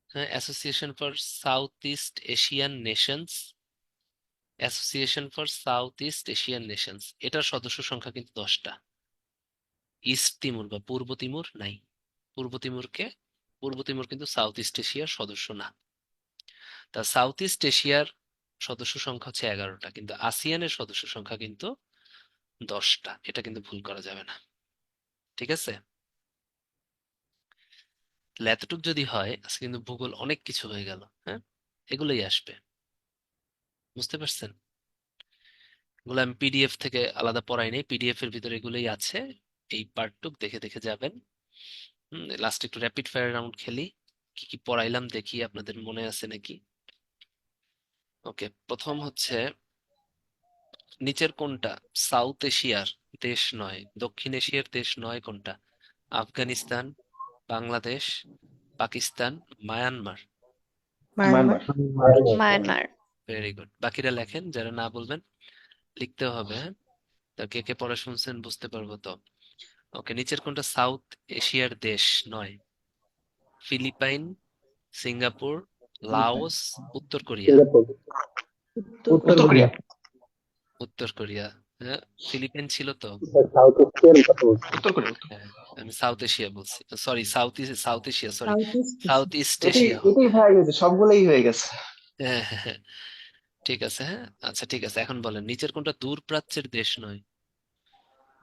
হ্যাঁ, association for south east Asian Nations, association for south east Asian Nations, এটার সদস্য সংখ্যা কিন্তু 10টা। ইস্ট তিমুর বা পূর্ব তিমুর নাই। পূর্ব তিমুরকে, পূর্ব তিমুর কিন্তু সাউথ ইস্ট এশিয়ার সদস্য না। তা সাউথ ইস্ট এশিয়ার সদস্য সংখ্যা হচ্ছে 11টা, কিন্তু আসিয়ানের সদস্য সংখ্যা কিন্তু 10টা। এটা কিন্তু ভুল করা যাবে না। ঠিক আছে, তাহলে এতটুক যদি হয়, আজকে কিন্তু ভূগোল অনেক কিছু হয়ে গেল। হ্যাঁ, এগুলোই আসবে, বুঝতে পারছেন? এগুলো আমি পিডিএফ থেকে আলাদা পড়াই নাই, পিডিএফ এর ভিতরে এগুলোই আছে। এই পার্টটুক দেখে দেখে যাবেন। লাস্ট একটু র্যাপিড ফায়ার রাউন্ড খেলি, কি কি পড়াইলাম দেখি আপনাদের মনে আছে নাকি। ওকে, প্রথম হচ্ছে, নিচের কোনটা সাউথ এশিয়ার দেশ নয়, দক্ষিণ এশিয়ার দেশ নয় কোনটা? Afghanistan, Bangladesh, Pakistan, Myanmar. Myanmar. Myanmar. Myanmar. Very good, বাকিরা লেখেন যারা না বলবেন। লিখতে হবে, হ্যাঁ। তা কে কে পড়া শুনছেন বুঝতে পারবো তো। ওকে, নিচের কোনটা সাউথ এশিয়ার দেশ নয়? ফিলিপাইন, সিঙ্গাপুর, লাওস, উত্তর কোরিয়া। সিঙ্গাপুর। উত্তর উত্তর উত্তর কোরিয়া। কোরিয়া। উত্তর কোরিয়া, হ্যাঁ। ফিলিপাইন ছিল তো। সাউথ এশিয়ার কথা বলছি। উত্তর কোরিয়া। হ্যাঁ, আমি সাউথ এশিয়া বলছি, sorry south south Asia, sorry south east south east এটাই এশিয়া হোক। এটাই হয়ে গেছে, সবগুলোই হয়ে গেছে। হ্যাঁ হ্যাঁ হ্যাঁ, ঠিক আছে, হ্যাঁ। আচ্ছা ঠিক আছে, এখন বলেন নিচের কোনটা দূর প্রাচ্যের দেশ নয়?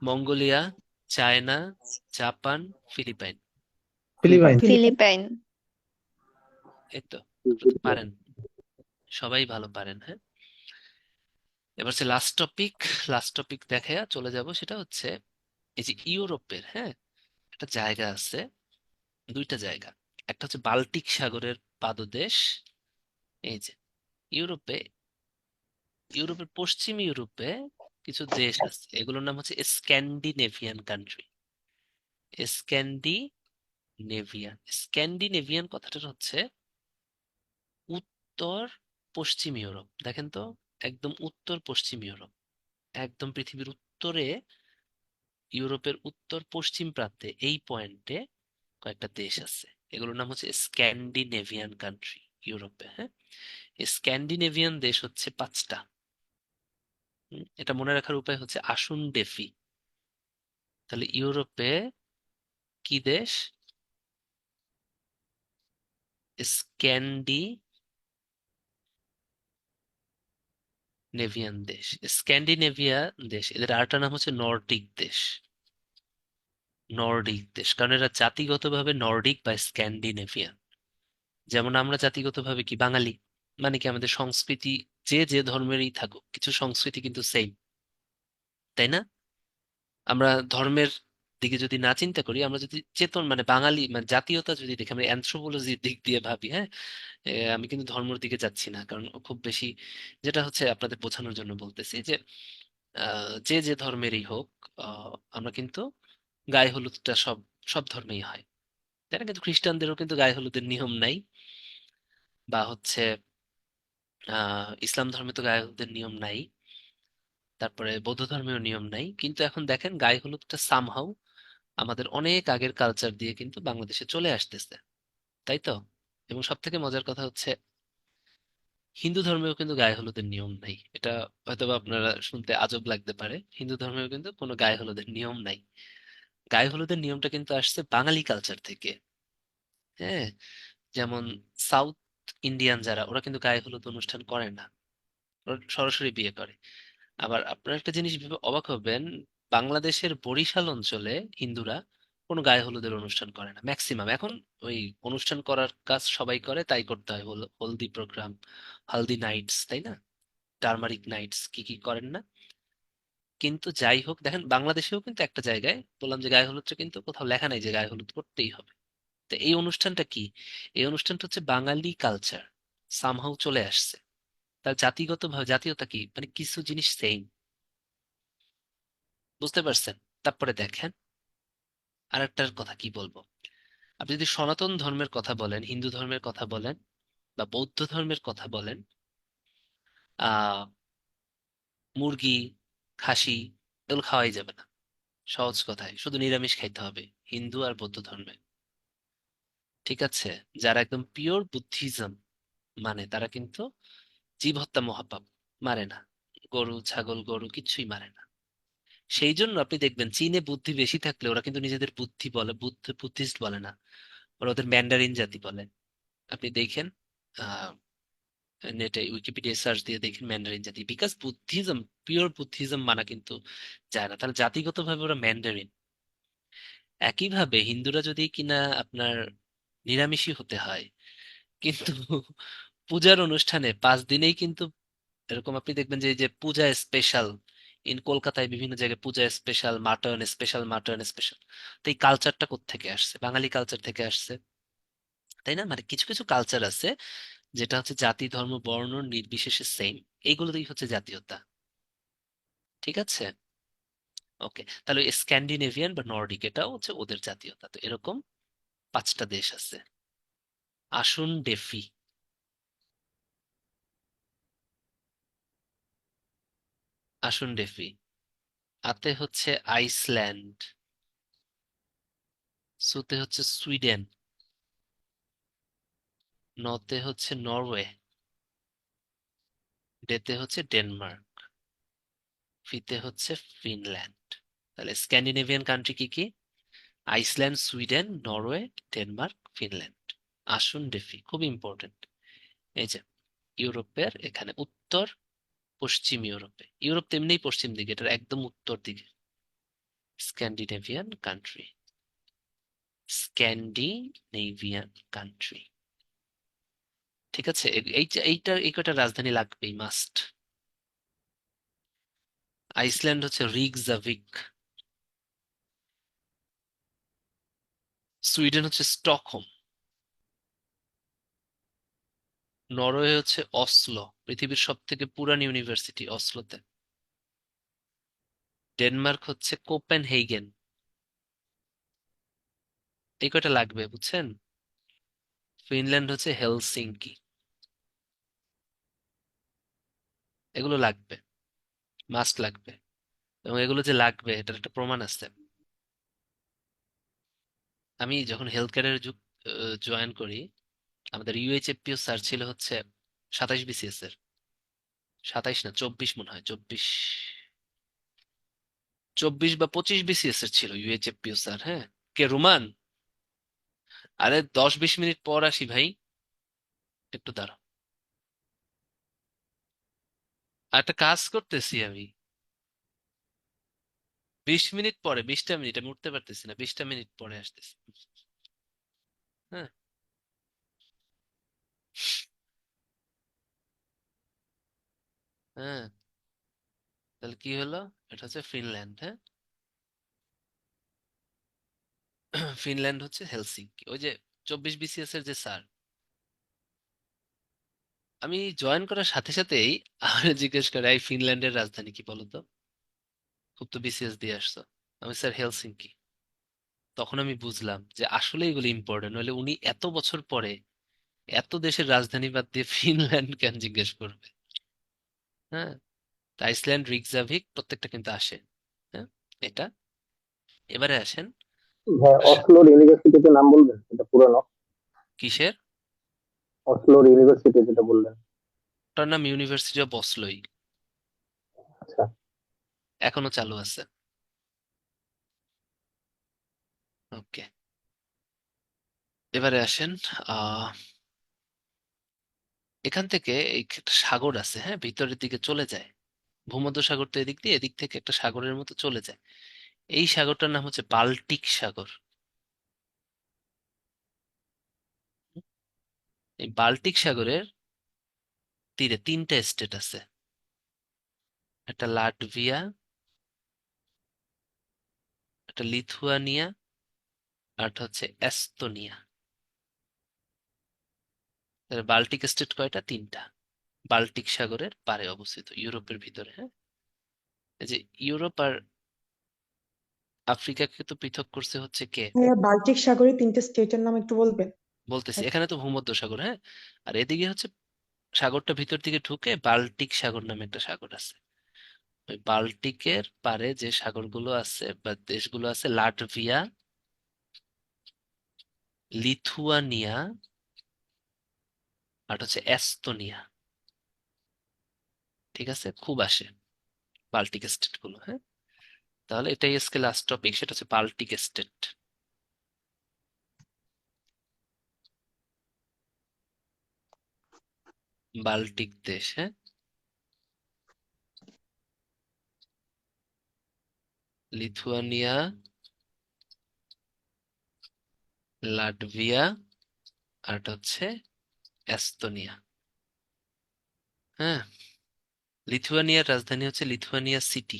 Mongolia, China, Japan, Philippines. Philippines. Philippines. এই তো, আপনারা তো পারেন, সবাই ভালো পারেন, হ্যাঁ। এবার সে লাস্ট টপিক, লাস্ট টপিক দেখে চলে যাব, সেটা হচ্ছে এই যে ইউরোপের, হ্যাঁ, একটা জায়গা আছে, দুইটা জায়গা। একটা হচ্ছে বাল্টিক সাগরের পাদদেশ, এই যে ইউরোপে, ইউরোপের পশ্চিম ইউরোপে কিছু দেশ আছে, এগুলোর নাম হচ্ছে স্ক্যান্ডিনেভিয়ান কান্ট্রি। স্ক্যান্ডিনেভিয়ান, স্ক্যান্ডিনেভিয়ান কথাটা হচ্ছে উত্তর পশ্চিম ইউরোপ। দেখেন তো, একদম উত্তর পশ্চিম ইউরোপ, একদম পৃথিবীর উত্তরে, ইউরোপের উত্তর পশ্চিম প্রান্তে এই পয়েন্টে কয়েকটা দেশ আছে, এগুলোর নাম হচ্ছে স্ক্যান্ডিনেভিয়ান কান্ট্রি ইউরোপে, হ্যাঁ। এই স্ক্যান্ডিনেভিয়ান দেশ হচ্ছে পাঁচটা। এটা মনে রাখার উপায় হচ্ছে আসুন ডেফি। তাহলে ইউরোপে কি দেশ? স্ক্যান্ডিনেভিয়ান দেশ, স্ক্যান্ডিনেভিয়া দেশ। এদের আরেকটা নাম হচ্ছে নর্ডিক দেশ। নর্ডিক দেশ, কারণ এরা জাতিগতভাবে নর্ডিক বা স্ক্যান্ডিনেভিয়ান। যেমন আমরা জাতিগতভাবে কি বাঙালি, মানে কি আমাদের সংস্কৃতি, যে যে ধর্মেরই থাকুক কিছু সংস্কৃতি কিন্তু সেম, তাই না? আমরা ধর্মের দিকে যদি না চিন্তা করি, আমরা যদি চেতন মানে বাঙালি মানে জাতীয়তা যদি দেখি, আমরা অ্যানথ্রোপোলজির দিক দিয়ে ভাবি, হ্যাঁ। আমি কিন্তু ধর্মের দিকে যাচ্ছি না, কারণ খুব বেশি, যেটা হচ্ছে আপনাদের বোঝানোর জন্য বলতেছি যে যে যে ধর্মেরই হোক, আমরা কিন্তু গায়ে হলুদটা সব সব ধর্মেই হয়, তাই না? কিন্তু খ্রিস্টানদেরও কিন্তু গায়ে হলুদের নিয়ম নাই, বা হচ্ছে ইসলাম ধর্মে তো গায়ে হলুদের নিয়ম নাই, তারপরে বৌদ্ধ ধর্মেও নিয়ম নাই। কিন্তু এখন দেখেন গায়ে হলুদটা সামহাউ আমাদের অনেক আগের কালচার দিয়ে কিন্তু বাংলাদেশে চলে আসতেছে, তাই তো? এবং সব থেকে মজার কথা হচ্ছে হিন্দু ধর্মেও কিন্তু গায়ে হলুদের নিয়ম নাই। এটা হয়তোবা আপনারা শুনতে আজব লাগতে পারে, হিন্দু ধর্মেও কিন্তু কোনো গায়ে হলুদের নিয়ম নাই। গায়ে হলুদের নিয়মটা কিন্তু আসছে বাঙালি কালচার থেকে, হ্যাঁ। যেমন সাউথ ইন্ডিয়ান যারা, ওরা কিন্তু গায়ে হলুদ অনুষ্ঠান করে না, ওরা সরাসরি বিয়ে করে। আবার আপনারা একটা জিনিস ভেবে অবাক হবেন, বাংলাদেশের বরিশাল অঞ্চলে হিন্দুরা কোনো গায়ে হলুদের অনুষ্ঠান করে না ম্যাক্সিমাম। এখন ওই অনুষ্ঠান করার কাজ সবাই করে, তাই করতে হয়, হলদি প্রোগ্রাম, হালদি নাইটস, তাই না? টার্মারিক নাইটস, কি কি করেন না। কিন্তু যাই হোক, দেখেন বাংলাদেশেও কিন্তু একটা জায়গায় বললাম যে গায়ে হলুদটা কিন্তু কোথাও লেখা নাই যে গায়ে হলুদ করতেই হবে। তো এই অনুষ্ঠানটা কি? এই অনুষ্ঠানটা হচ্ছে বাঙালি কালচার, সামহাউ চলে আসছে। তার জাতিগত ভাবে জাতীয়তা কি, মানে কিছু জিনিস সেম, বুঝতে পারছেন? তারপরে দেখেন আরেকটার কথা কি বলবো, আপনি যদি সনাতন ধর্মের কথা বলেন, হিন্দু ধর্মের কথা বলেন, বা বৌদ্ধ ধর্মের কথা বলেন, আহ মুরগি, খাসি এগুলো খাওয়াই যাবে না, সহজ কথায় শুধু নিরামিষ খাইতে হবে হিন্দু আর বৌদ্ধ ধর্মে, ঠিক আছে? যারা একদম পিওর বুদ্ধিজম মানে, তারা কিন্তু জীব হত্যা মহাপাপ, মারে না, গরু ছাগল গরু কিচ্ছুই মারে না। সেই জন্য আপনি দেখবেন চীনে বুদ্ধি বেশি থাকলে ওরা কিন্তু নিজেদের বুদ্ধি বলে, বুদ্ধিস্ট বলে না, ওরা ওদের ম্যান্ডারিন জাতি বলে। আপনি দেখেন, আহ নেটে উইকিপিডিয়া সার্চ দিয়ে দেখেন ম্যান্ডারিন জাতি, বিকজ বুদ্ধিজম, পিওর বুদ্ধিজম মানা কিন্তু যায় না, তাহলে জাতিগতভাবে ওরা ম্যান্ডারিন। একইভাবে হিন্দুরা যদি কিনা আপনার নিরামিষই হতে হয়, কিন্তু পূজার অনুষ্ঠানে 5 দিনেই কিন্তু এরকম আপনি দেখবেন যে এই যে পূজা স্পেশাল, ইন কলকাতায় বিভিন্ন জায়গায় puja special mutton, special mutton special. তো এই কালচারটা কোত্থেকে আসছে? বাঙালি কালচার থেকে আসছে, তাই না? মানে কিছু কিছু কালচার আছে যেটা হচ্ছে জাতি ধর্ম বর্ণ নির্বিশেষে সেম, এইগুলোতেই হচ্ছে জাতীয়তা, ঠিক আছে? ওকে, তাহলে স্ক্যান্ডিনেভিয়ান বা নর্ডিক এটাও হচ্ছে ওদের জাতীয়তা। তো এরকম 5টা দেশ আছে। আসুন ডেফি, আসুন ডেফি। আতে হচ্ছে আইসল্যান্ড, সুতে হচ্ছে সুইডেন, নতে হচ্ছে নরওয়ে, ডেতে হচ্ছে ডেনমার্ক, ফিতে হচ্ছে ফিনল্যান্ড। তাহলে স্ক্যান্ডিনেভিয়ান কান্ট্রি কি কি? Iceland, Sweden, Norway, Denmark, Finland. আসুন ডেফি খুব ইম্পর্টেন্ট। এই যে ইউরোপের এখানে উত্তর পশ্চিম ইউরোপে, ইউরোপ তেমনিই পশ্চিম দিকে, এটার একদম উত্তর দিকে স্ক্যান্ডিনেভিয়ান কান্ট্রি, স্ক্যান্ডিনেভিয়ান কান্ট্রি। ঠিক আছে, এই কয়টা রাজধানী লাগবেই, মাস্ট। আইসল্যান্ড হচ্ছে রিগজাভিক, সুইডেন হচ্ছে স্টকহোম, নরওয়ে হচ্ছে অসলো, পৃথিবীর সব থেকে পুরান ইউনিভার্সিটি অসলোতে, ডেনমার্ক হচ্ছে কোপেনহেগেন। এই কয়টা লাগবে, বুঝছেন? ফিনল্যান্ড হচ্ছে হেলসিঙ্কি। এগুলো লাগবে, মাস্ট লাগবে। এবং এগুলো যে লাগবে এটার একটা প্রমাণ আছে। আমি যখন হেলথ কেয়ারের জয়েন করি, আমাদের ইউএইচএফপিও স্যার ছিল হচ্ছে 27 BCS এর, 27 না 24 মনে হয়, 24 বা 25 BCS এর ছিল ইউএইচএফপিও স্যার। হ্যাঁ, কে রুমান? আরে 10-20 মিনিট পর আসি ভাই, একটু দাঁড়াও। আর একটা কাজ করতেছি আমি, 20 মিনিট পরে, 20টা মিনিট আমি উঠতে পারতেছি না, 20টা মিনিট পরে আসতেছি। হ্যাঁ, হ্যাঁ। তাহলে কি হলো? এটা হচ্ছে ফিনল্যান্ড। হ্যাঁ, ফিনল্যান্ড হচ্ছে হেলসিঙ্কি। ওই যে 24 BCS এর যে স্যার, আমি জয়েন করার সাথে সাথেই আমার জিজ্ঞেস করে, এই ফিনল্যান্ডের রাজধানী কি বলতো? খুব তো বিসিএস দিয়ে আসছো। আমি, স্যার হেলসিঙ্কি। তখন আমি বুঝলাম যে আসলে এগুলো ইম্পর্টেন্ট, নইলে উনি এত বছর পরে এত দেশের রাজধানী বাদ দিয়ে ফিনল্যান্ড কেন জিজ্ঞেস করবে? হ্যাঁ, তো আইসল্যান্ড, রিকজাভিক প্রত্যেকটা কিন্তু আসে। হ্যাঁ, এটা। এবারে আসেন হ্যাঁ, অসলোর ইউনিভার্সিটিতে নাম বলবেন, এটা পুরানো। কিসের? অসলোর ইউনিভার্সিটি যেটা বললেন। ওটার নাম ইউনিভার্সিটি অফ অসলোই, আচ্ছা। এখনো চালু আছে। ওকে, এবারে আসেন। আহ এখান থেকে একটা সাগর আছে, হ্যাঁ, ভিতরের দিকে চলে যায়। ভূমধ্যসাগর তো এদিক দিয়ে, এদিক থেকে একটা সাগরের মতো চলে যায়। এই সাগরটার নাম হচ্ছে বাল্টিক সাগর। এই বাল্টিক সাগরের তীরে 3টা স্টেট আছে, একটা লাটভিয়া, একটা লিথুয়ানিয়া, আর একটা হচ্ছে এস্তোনিয়া। তাহলে বাল্টিক স্টেট কয়টা? 3টা। বাল্টিক সাগরের পারে অবস্থিত, ইউরোপের ভিতরে। হ্যাঁ, এই যে ইউরোপ আর আফ্রিকাকে তো পৃথক করছে হচ্ছে কে? ভাইয়া বাল্টিক সাগরে 3টে স্টেটের নাম একটু বলবেন? বলতেছি, এখানে তো ভূমধ্যসাগর, হ্যাঁ, আর এদিকে হচ্ছে সাগরটা ভিতর দিকে ঢুকে বাল্টিক সাগর নামে একটা সাগর আছে। ওই বাল্টিকের পারে যে সাগরগুলো আছে বা দেশগুলো আছে, লাটভিয়া, লিথুয়ানিয়া, আর হচ্ছে এস্তোনিয়া। ঠিক আছে, খুব আসে বাল্টিক স্টেট গুলো। হ্যাঁ, তাহলে এটাই আজকে লাস্ট টপিক, সেটা হচ্ছে বাল্টিক স্টেট। বাল্টিক দেশ, হ্যাঁ, লিথুয়ানিয়া, লাটভিয়া, আর এটা হচ্ছে এস্তোনিয়া। হ্যাঁ, লিথুয়ানিয়ার রাজধানী হচ্ছে লিথুয়ানিয়া সিটি।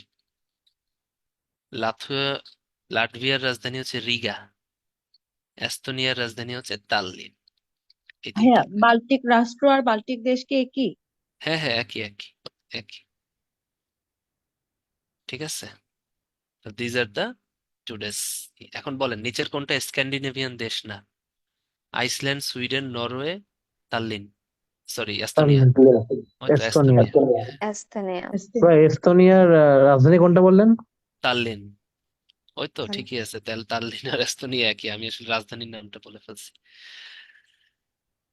লাথুয়া লাটভিয়ার রাজধানী হচ্ছে রিগা। এস্তোনিয়ার রাজধানী হচ্ছে তাল্লিন। এই ভাইয়া 3টা। বাল্টিক রাষ্ট্র আর বাল্টিক দেশ কি একই? হ্যাঁ, হ্যাঁ, একই একই একই। ঠিক আছে, দিজ আর দ্য টুডেস। এখন বলেন নিচের কোনটা স্ক্যান্ডিনেভিয়ান দেশ না? Iceland, Sweden, Norway, Tallinn. Sorry, Estonia. ওই তো এস্তোনিয়া। এস্তোনিয়া। এস্তোনিয়া। ভাই এস্তোনিয়ার রাজধানী কোনটা বললেন? তাল্লিন। ওই তো ঠিকই আছে, তাহলে তাল্লিন আর এস্তোনিয়া একই, আমি আসলে রাজধানীর নামটা বলে ফেলছি।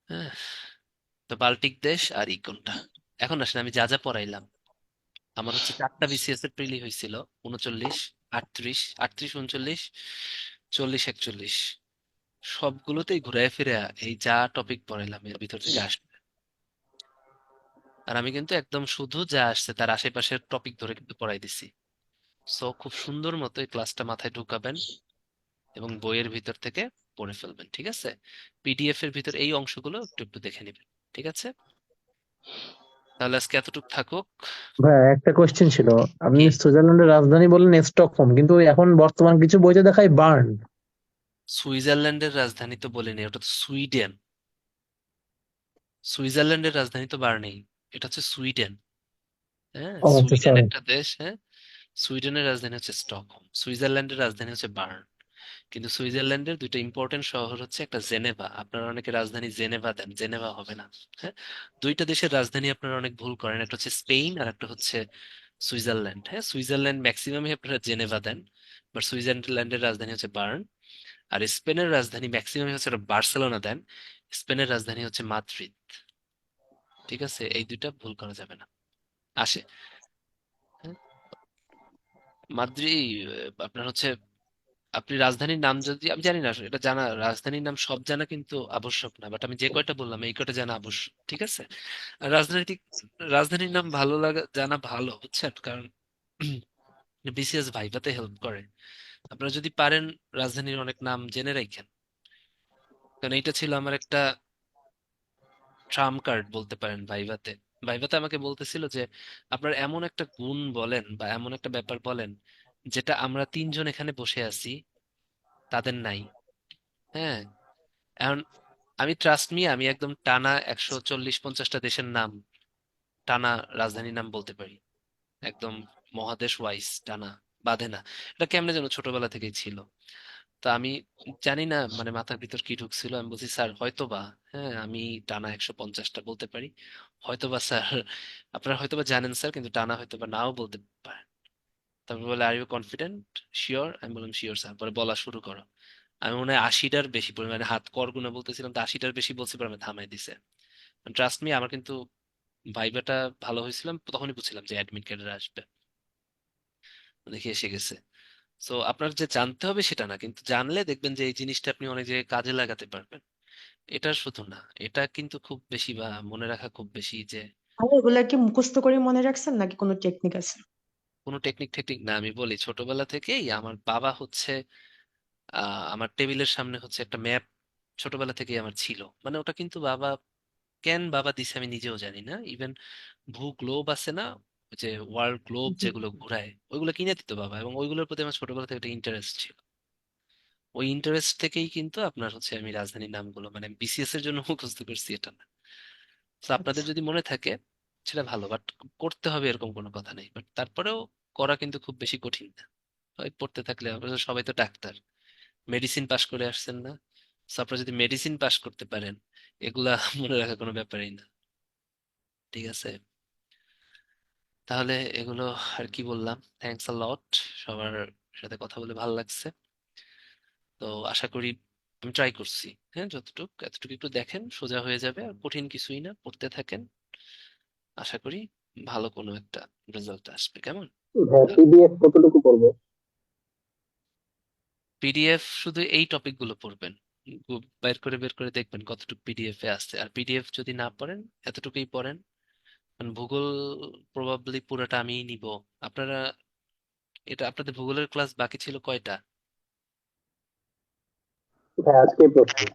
হ্যাঁ, তো বাল্টিক দেশ আর ই কোনটা। এখন আসলে আমি যা যা পড়াইলাম, আমার হচ্ছে 4টা বিসিএস এর প্রিলি হয়েছিল, 39, 38, 38, 39, 40, 41, সবগুলোতেই ঘুরে ফিরে এই যা টপিক পড়াইলাম এর ভিতর থেকে আসবে। আর আমি কিন্তু একদম শুধু যা আসছে তার আশেপাশের টপিক ধরে কিন্তু পড়াই দিছি। সো খুব সুন্দর মতো এই ক্লাসটা মাথায় ঢুকাবেন এবং বইয়ের ভিতর থেকে পড়ে ফেলবেন, ঠিক আছে? পিডিএফ এর ভিতর এই অংশগুলো একটু একটু দেখে নেবেন, ঠিক আছে? তাহলে আজকে এতটুকু থাকুক। ভাই একটা কোশ্চেন ছিল, আপনি কি? সুইজারল্যান্ডের রাজধানী বললেন স্টকহোম, কিন্তু এখন বর্তমান কিছু বইতে দেখায় বার্ন। সুইজারল্যান্ডের রাজধানী তো বলিনি, ওটা তো সুইডেন। সুইজারল্যান্ডের রাজধানী তো বার্নেই, এটা হচ্ছে সুইডেন। হ্যাঁ, ও আচ্ছা, সুইডেন সরি। একটা দেশ। হ্যাঁ, সুইডেনের রাজধানী হচ্ছে স্টকহোম, সুইজারল্যান্ডের রাজধানী হচ্ছে বার্ন। কিন্তু সুইজারল্যান্ডের দুইটা ইম্পর্টেন্ট শহর হচ্ছে, একটা জেনেভা, আপনারা অনেকে রাজধানী জেনেভা দেন, জেনেভা হবে না। হ্যাঁ, দুইটা দেশের রাজধানী আপনারা অনেক ভুল করেন, একটা হচ্ছে স্পেন আর একটা হচ্ছে সুইজারল্যান্ড। হ্যাঁ, সুইজারল্যান্ড ম্যাক্সিমামই আপনারা জেনেভা দেন, বাট সুইজারল্যান্ডের রাজধানী হচ্ছে বার্ন। আর স্পেনের রাজধানী ম্যাক্সিমামই হচ্ছে ওটা বার্সেলোনা দেন, স্পেনের রাজধানী হচ্ছে মাদ্রিদ। ঠিক আছে, এই দুইটা ভুল করা যাবে না। আসে। হ্যাঁ, মাদ্রিদ। আপনার হচ্ছে, আপনি রাজধানীর নাম যদি, আমি জানি না আসলে এটা জানা, রাজধানীর নাম সব জানা কিন্তু আবশ্যক না, বাট আমি যে কয়টা বললাম এই কয়টা জানা আবশ্যক, ঠিক আছে? আর রাজনৈতিক, রাজধানীর নাম ভালো লাগা জানা ভালো, বুঝছেন? কারণ বিসিএস ভাইভাতে হেল্প করে। আপনারা যদি পারেন রাজধানীর অনেক নাম জেনে রাখেন, কারণ এইটা ছিল আমার একটা ট্রাম্প কার্ড বলতে পারেন ভাইভাতে। ভাইভাতে আমাকে বলতেছিল যে আপনার এমন একটা গুণ বলেন বা এমন একটা ব্যাপার বলেন যেটা আমরা 3জন এখানে বসে আছি তাদের নাই। হ্যাঁ, এখন আমি ট্রাস্ট মি, আমি একদম টানা 140-50টা দেশের নাম, টানা রাজধানীর নাম বলতে পারি, একদম মহাদেশ ওয়াইজ টানা, বাধে না। এটা কেমনে যেন ছোটবেলা থেকেই ছিল। তো আমি জানি না মানে মাথার ভিতর কি ঢুকছিল, আমি বলছি স্যার হয়তোবা, হ্যাঁ আমি টানা 150টা বলতে পারি, হয়তোবা স্যার আপনারা হয়তোবা জানেন স্যার, কিন্তু টানা হয়তোবা নাও বলতে পারেন। তারপর বলে আর ইউ কনফিডেন্ট, শিওর? আমি বললাম শিওর স্যার। পরে বলা শুরু করো। আমি মনে হয় 80টার বেশি পরিমাণে হাত কর গুনে বলতেছিলাম, তো 80টার বেশি বলছি, পরে আমি থামাই দিছে। ট্রাস্ট মি, আমার কিন্তু ভাইবাটা ভালো হয়েছিল, আমি তখনই বুঝছিলাম যে অ্যাডমিট ক্যাডার আসবে, দেখে এসে গেছে। সো আপনার যে জানতে হবে সেটা না, কিন্তু জানলে দেখবেন যে এই জিনিসটা আপনি অনেক জায়গায় কাজে লাগাতে পারবেন। এটা শুধু না, এটা কিন্তু খুব বেশি বা মনে রাখা খুব বেশি যে আর এগুলা কি মুখস্থ করে মনে রাখছেন নাকি কোনো টেকনিক আছে? কোনো টেকনিক টেকনিক না। আমি বলি ছোটবেলা থেকেই আমার বাবা হচ্ছে আমার টেবিলের সামনে হচ্ছে একটা ম্যাপ, ছোটবেলা থেকেই আমার ছিল। মানে ওটা কিন্তু বাবা, কেন বাবা দিছে আমি নিজেও জানি না। ইভেন ভূ গ্লোব আছে না, ওই যে ওয়ার্ল্ড গ্লোব জি। যেগুলো ঘুরায়, ওইগুলো কিনে দিত বাবা, এবং ওইগুলোর প্রতি আমার ছোটবেলা থেকে একটা ইন্টারেস্ট ছিল। ওই ইন্টারেস্ট থেকেই কিন্তু আপনার হচ্ছে আমি রাজধানীর নামগুলো মানে বিসিএস এর জন্য মুখস্থ করছি, এটা না। তো আপনাদের আচ্ছা। যদি মনে থাকে সেটা ভালো, বাট করতে হবে এরকম কোনো কথা নেই, বাট তারপরেও করা কিন্তু খুব বেশি কঠিন না। ওই পড়তে থাকলে, আপনারা সবাই তো ডাক্তার, মেডিসিন পাশ করে আসছেন না? So আপনারা যদি মেডিসিন পাশ করতে পারেন, এগুলা মনে রাখা কোনো ব্যাপারই না, ঠিক আছে? তাহলে এগুলো আর কি বললাম, থ্যাঙ্কস আ লট। সবার সাথে কথা বলে ভালো লাগছে। তো আশা করি আমি ট্রাই করছি, হ্যাঁ যতটুকু, এতটুকু একটু দেখেন, সোজা হয়ে যাবে, আর কঠিন কিছুই না, পড়তে থাকেন। আশা করি ভালো কোনো একটা রেজাল্ট আসবে, কেমন? হ্যাঁ, পিডিএফ কতটুকু পড়বো? পিডিএফ শুধু এই টপিক গুলো পড়বেন, বের করে দেখবেন কতটুকু পিডিএফ এ আছে। আর পিডিএফ যদি না পড়েন, এতটুকুই পড়েন। কারণ ভূগোল প্রবাবলি পুরোটা আমিই নিব। আপনারা, এটা আপনাদের ভূগোলের ক্লাস বাকি ছিল কয়টা? হ্যাঁ, আজকে প্রথম। আজকে?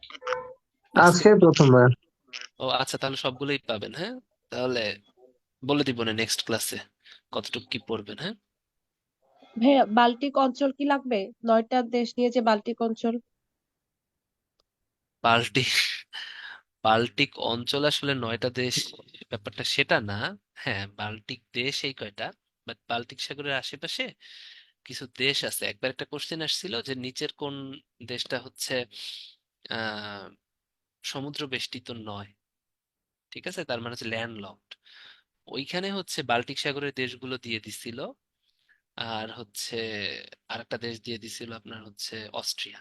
আজকে প্রথমবার। ও আচ্ছা, তাহলে সবগুলোই পাবেন। হ্যাঁ, তাহলে বলে দিব না নেক্সট ক্লাসে কতটুকু কি পড়বেন। হ্যাঁ, ভাইয়া বাল্টিক অঞ্চল কি লাগবে? 9টা দেশ নিয়ে যে বাল্টিক অঞ্চল। বাল্টিক, বাল্টিক অঞ্চল আসলে 9টা দেশ ব্যাপারটা সেটা না। হ্যাঁ, বাল্টিক দেশ এই কয়টা, বাট বাল্টিক সাগরের আশেপাশে কিছু দেশ আছে। একবার একটা কোশ্চেন আসছিল যে নিচের কোন দেশটা হচ্ছে আহ সমুদ্র বেষ্টিত নয়। ঠিক আছে, তার মানে হচ্ছে ল্যান্ড লকড। ওইখানে হচ্ছে বাল্টিক সাগরের দেশগুলো দিয়ে দিছিল, আর হচ্ছে আরেকটা দেশ দিয়ে দিছিল আপনার হচ্ছে অস্ট্রিয়া।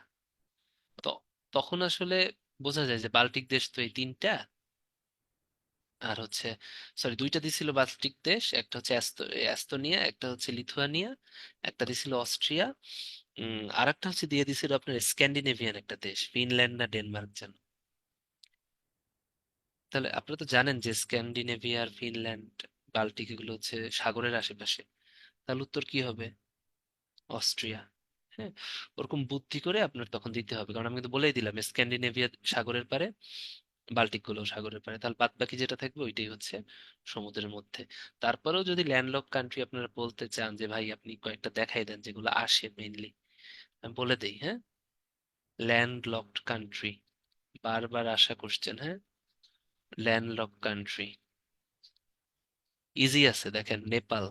তো তখন আসলে বোঝা যায় যে বাল্টিক দেশ তো এই তিনটা, আর হচ্ছে সরি দুইটা দিছিল বাল্টিক দেশ, একটা হচ্ছে এস্তোনিয়া, একটা হচ্ছে লিথুয়ানিয়া, একটা দিছিল অস্ট্রিয়া, আর একটা হচ্ছে দিয়ে দিছিল আপনার স্ক্যান্ডিনেভিয়ান একটা দেশ, ফিনল্যান্ড না ডেনমার্ক যেন। তাহলে আপনারা তো জানেন যে স্ক্যান্ডিনেভিয়া আর ফিনল্যান্ড, বাল্টিক এগুলো হচ্ছে সাগরের আশেপাশে। তাহলে উত্তর কি হবে? অস্ট্রিয়া। হ্যাঁ, ওরকম বুদ্ধি করে আপনার তখন দিতে হবে, কারণ আমি কিন্তু বলেই দিলাম স্ক্যান্ডিনেভিয়া সাগরের পারে, বাল্টিক গুলো সাগরের পারে, তাহলে বাদ বাকি যেটা থাকবে ওইটাই হচ্ছে সমুদ্রের মধ্যে। তারপরেও যদি ল্যান্ডলক কান্ট্রি আপনারা বলতে চান যে ভাই আপনি কয়েকটা দেখাই দেন যেগুলো আসে মেইনলি, আমি বলে দেই। হ্যাঁ, ল্যান্ডলকড কান্ট্রি, বারবার আসা কোশ্চেন। হ্যাঁ, ল্যান্ডলক কান্ট্রি ইজি আছে, দেখেন নেপাল,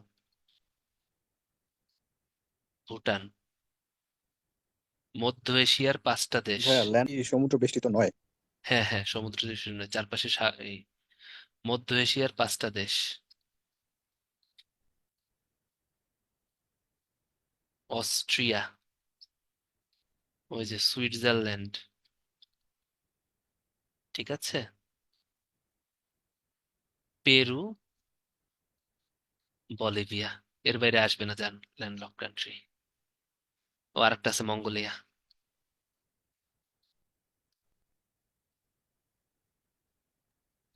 ভুটান, মধ্য এশিয়ার 5টা দেশ। ভাইয়া ল্যান্ড সমুদ্র বেষ্টিত নয়? হ্যাঁ হ্যাঁ, সমুদ্র দেশের চারপাশে এই মধ্য এশিয়ার 5টা দেশ: অস্ট্রিয়া, ওই যে সুইজারল্যান্ড, ঠিক আছে, পেরু, বলিভিয়া। এর বাইরে আসবে না, জান, ল্যান্ডলক কান্ট্রি। ও আরেকটা আছে মঙ্গোলিয়া।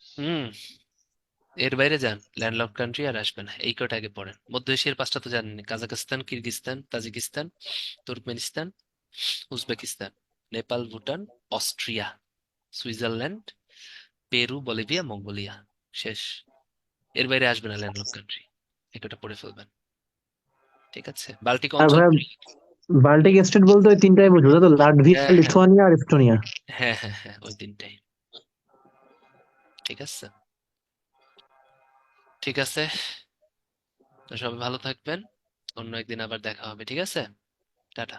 হুম, এর বাইরে যান, ল্যান্ডলক কান্ট্রি আর আসবে না। এই কটা আগে পড়েন। মধ্য এশিয়ার 5টা তো জানেন: Kazakhstan, Kyrgyzstan, Tajikistan, Turkmenistan, Uzbekistan, Nepal, Bhutan, Austria, Switzerland, Peru, Bolivia, Mongolia. শেষ। এর বাইরে আসবে না ল্যান্ডলক কান্ট্রি। এই কটা পড়ে ফেলবেন। ঠিক আছে, বাল্টিক আর অঞ্চল। ভাইয়া বাল্টিক স্টেট বলতে ওই তিনটাই বুঝো, তো লাটভিয়া, হ্যাঁ হ্যাঁ লিথুয়ানিয়া আর এস্তোনিয়া। হ্যাঁ হ্যাঁ হ্যাঁ, ওই তিনটাই। ঠিক আছে, ঠিক আছে, তো সবাই ভালো থাকবেন। অন্য একদিন আবার দেখা হবে, ঠিক আছে? টাটা।